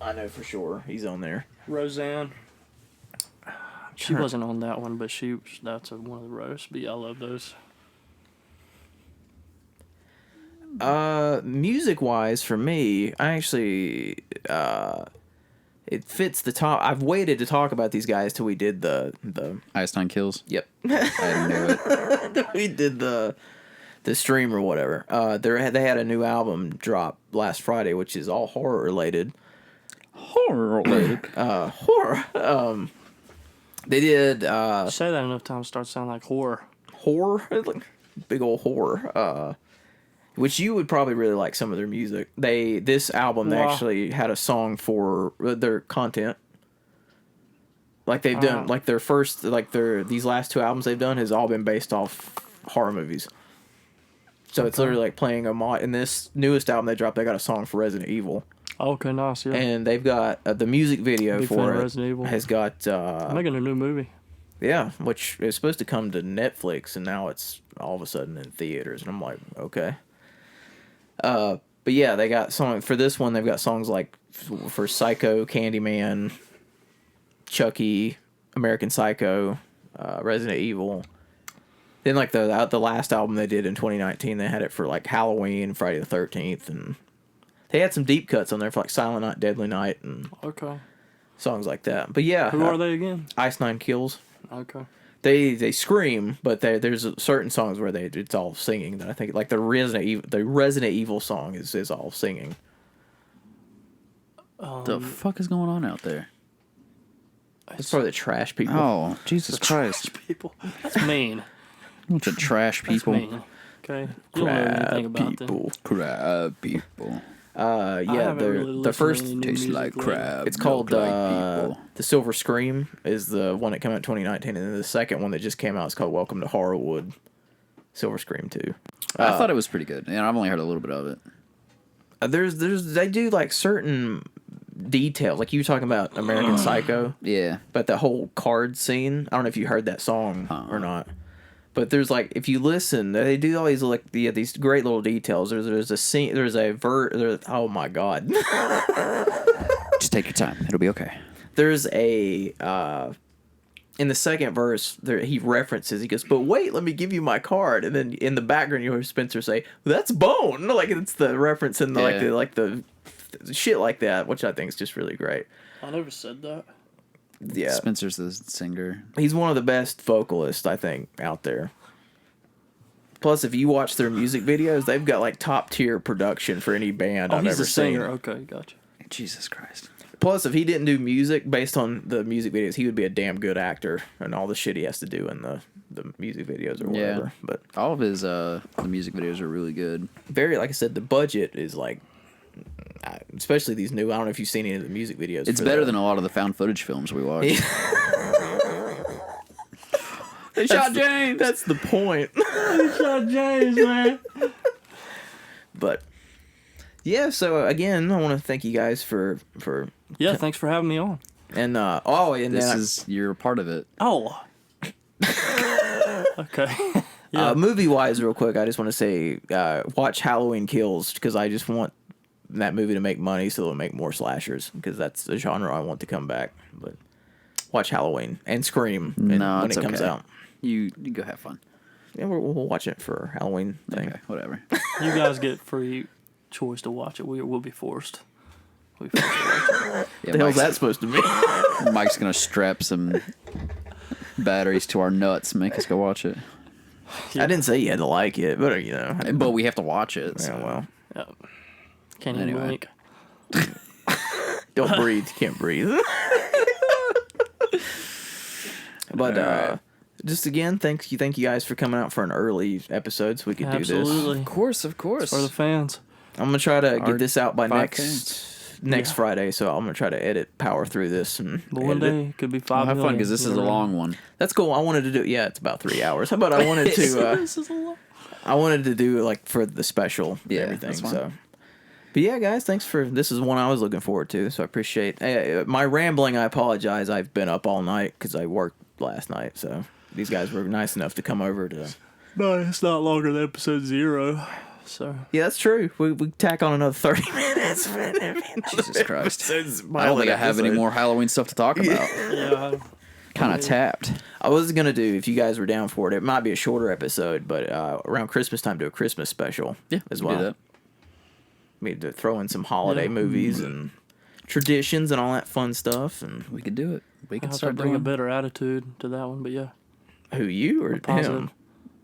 I know for sure he's on there. Roseanne. She wasn't on that one, but that's one of the roasts. But yeah, I love those. Music wise, for me, I actually it fits the top. I've waited to talk about these guys till we did the Einstein Kills. Yep. I knew it. We did the stream or whatever. They had a new album drop last Friday, which is all horror related. Horror. They did. Say that enough times, starts sounding like horror. Horror, big old horror. Which you would probably really like some of their music. This album, they actually had a song for their content. Like they've done, like their first, these last two albums they've done has all been based off horror movies. So it's literally like playing a mod. In this newest album they dropped, they got a song for Resident Evil. Okay, nice, yeah. And they've got the music video for it. Resident Evil. Has got making a new movie. Yeah, which is supposed to come to Netflix, and now it's all of a sudden in theaters, and I'm like, okay. But yeah, they got song for this one. They've got songs like for Psycho, Candyman, Chucky, American Psycho, Resident Evil. Then like the last album they did in 2019, they had it for like Halloween, Friday the 13th, and they had some deep cuts on there for like Silent Night, Deadly Night, and songs like that. But yeah, who are they again? Ice Nine Kills. Okay. They scream, but there's certain songs where it's all singing. That I think like the Resident Evil song is all singing. The fuck is going on out there? It's probably the trash people. Oh, Jesus Christ. People. That's mean. Bunch of trash That's people. mean. Okay. You don't know anything about them. Crab people. Yeah, Really the first Tastes like crab. it's called milk like people. The Silver Scream is the one that came out in 2019, and then the second one that just came out is called Welcome to Horrorwood. Silver Scream 2. I thought it was pretty good, and I've only heard a little bit of it. They do like certain details, like you were talking about American Psycho. Yeah. But the whole card scene, I don't know if you heard that song or not. But there's like, if you listen, they do all these like these great little details. There's a scene, oh my god. Just take your time. It'll be okay. There's a in the second verse, he references, he goes, but wait, let me give you my card. And then in the background, you hear Spencer say, that's Bone. Like, it's the reference in the shit like that, which I think is just really great. I never said that. Yeah. Spencer's the singer. He's one of the best vocalists, I think, out there. Plus, if you watch their music videos, they've got like top tier production for any band I've ever seen. Singer. Okay, gotcha. Jesus Christ. Plus, if he didn't do music based on the music videos, he would be a damn good actor and all the shit he has to do in the music videos or whatever. Yeah. But all of his the music videos are really good. Very, like I said, the budget is like, especially these new. I don't know if you've seen any of the music videos. It's better than a lot of the found footage films we watch. They shot James. That's the point. They shot James, man. But yeah, so again, I want to thank you guys for Yeah, thanks for having me on. and You're a part of it. Oh. Okay. Yeah. Movie wise, real quick, I just want to say watch Halloween Kills, because I just want that movie to make money so it'll make more slashers, because that's a genre I want to come back. But watch Halloween and Scream when it comes out. You go have fun. Yeah, we'll watch it for Halloween thing. Okay, whatever. You guys get free choice to watch it. We'll be forced. We'll be forced to watch it. Yeah, What the hell's that supposed to mean? Mike's gonna strap some batteries to our nuts and make us go watch it. I didn't say you had to like it, but you know. But we have to watch it. So. Yeah, well, Yeah. Can't even blink. don't breathe. You can't breathe. But just again, thank you guys for coming out for an early episode so we could do this. Absolutely. Of course. For the fans. I'm gonna try to get this out by fans. next Friday, so I'm gonna try to power through this and But one edit day it. it could be 5 Have million. fun, because this is a long one. That's cool. I wanted to do. Yeah, it's about 3 hours. How about I wanted to? This is a lot. I wanted to do like for the special and Yeah, everything. that's fine. So, but yeah, guys, thanks for this. Is one I was looking forward to, so I appreciate my rambling. I apologize. I've been up all night because I worked last night. So these guys were nice enough to come over to. No, it's not longer than episode 0. So Yeah, that's true. We tack on another 30 minutes. Jesus Christ. I don't think Pilot I have any episode. more Halloween stuff to talk about. yeah, Kind of tapped. I was gonna do, if you guys were down for it, it might be a shorter episode, but around Christmas time, do a Christmas special as we well. do that. Maybe to throw in some holiday movies and traditions and all that fun stuff. And We could do it. We could I'll start bring a doing better attitude to that one. But yeah, who, you or positive. him?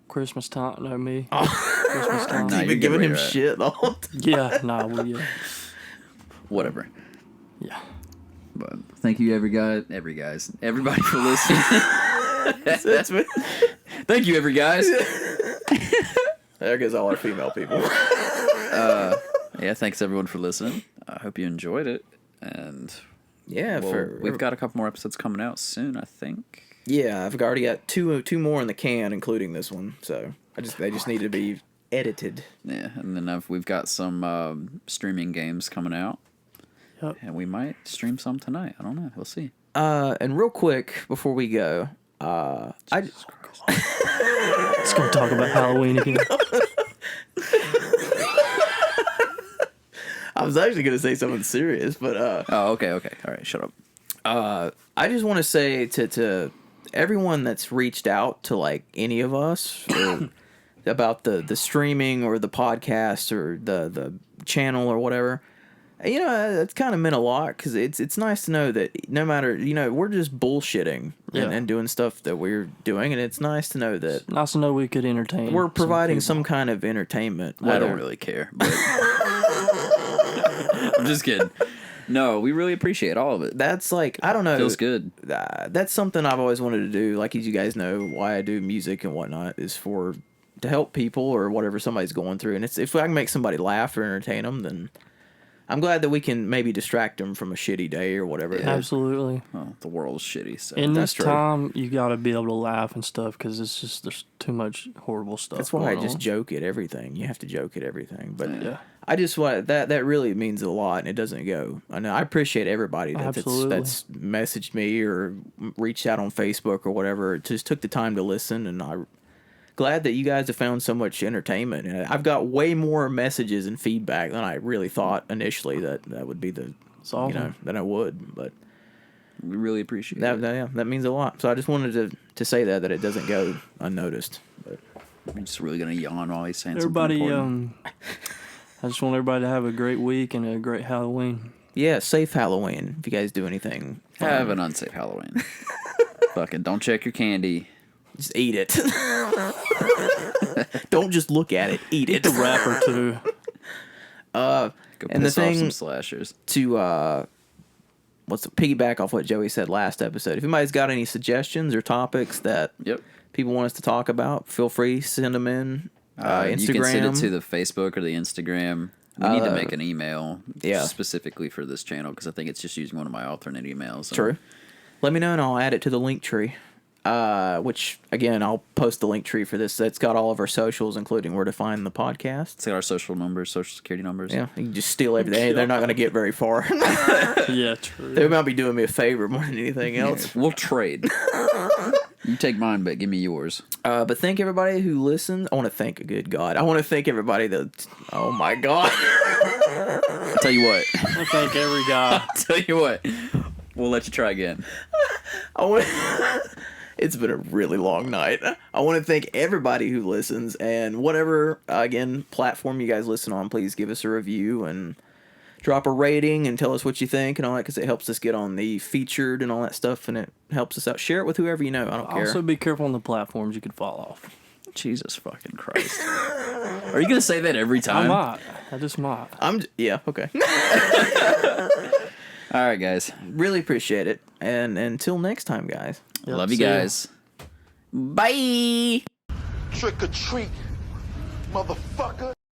Christmas time, no me. Christmas time. Nah, You've you're been good giving where him you're at. shit the whole time. Yeah, nah, yeah. Whatever. Yeah. But thank you, everybody for listening. Thank you, every guys. There goes all our female people. Yeah, thanks everyone for listening. I hope you enjoyed it, and Yeah, we've got a couple more episodes coming out soon, I think. Yeah, I've already got two more in the can, including this one. So they just need to be edited. Yeah, and then we've got some streaming games coming out, Yep. and we might stream some tonight. I don't know. We'll see. And real quick before we go, Let's go talk about Halloween again. I was actually going to say something serious, but Oh, okay. All right, shut up. I just want to say to everyone that's reached out to like any of us or about the streaming or the podcast or the channel or whatever, you know, it's kind of meant a lot, because it's nice to know that no matter, you know, we're just bullshitting and doing stuff that we're doing, and it's nice to know that Nice to know we could entertain. we're providing some kind of entertainment. I don't really care. But I'm just kidding. No, we really appreciate all of it. That's like, I don't know. Feels good. That's something I've always wanted to do. Like, as you guys know, why I do music and whatnot is to help people or whatever somebody's going through. And if I can make somebody laugh or entertain them, then I'm glad that we can maybe distract them from a shitty day or whatever. Yeah, absolutely. Well, the world's shitty. So. In this time, you got to be able to laugh and stuff because it's just there's too much horrible stuff. That's why I just on. joke at everything. You have to joke at everything. But Yeah. I just want that really means a lot, and it doesn't go. I know I appreciate everybody that's messaged me or reached out on Facebook or whatever. It just took the time to listen, and I'm glad that you guys have found so much entertainment. And I've got way more messages and feedback than I really thought initially that would be than I would. But we really appreciate that. it. That means a lot. So I just wanted to say that it doesn't go unnoticed. But I'm just really gonna yawn while he's saying everybody. something important. I just want everybody to have a great week and a great Halloween. Yeah, safe Halloween. If you guys do anything, have an unsafe Halloween. Fucking don't check your candy. Just eat it. Don't just look at it. Eat it. The wrapper too. Go and piss the off thing some slashers. To piggyback off what Joey said last episode. If anybody's got any suggestions or topics that people want us to talk about, feel free to send them in. Instagram. You can send it to the Facebook or the Instagram. We need to make an email specifically for this channel because I think it's just using one of my alternate emails. So. True. Let me know and I'll add it to the link tree. Which, again, I'll post the link tree for this. It's got all of our socials, including where to find the podcast. It's got our social numbers, social security numbers. Yeah, you can just steal everything. They're not going to get very far. Yeah, true. They might be doing me a favor more than anything else. We'll trade. You take mine, but give me yours. But thank everybody who listens. I want to thank, good God. I want to thank everybody that... Oh, my God. I'll tell you what. I thank every guy. I'll tell you what. We'll let you try again. It's been a really long night. I want to thank everybody who listens, and whatever, again, platform you guys listen on, please give us a review and drop a rating and tell us what you think and all that, because it helps us get on the featured and all that stuff, and it helps us out. Share it with whoever you know. I don't care. Also, be careful on the platforms you could fall off. Jesus fucking Christ. Are you going to say that every time? I might. I just might. Yeah, okay. All right, guys. Really appreciate it. And until next time, guys. Yep, love you guys. Bye. Trick or treat, motherfucker.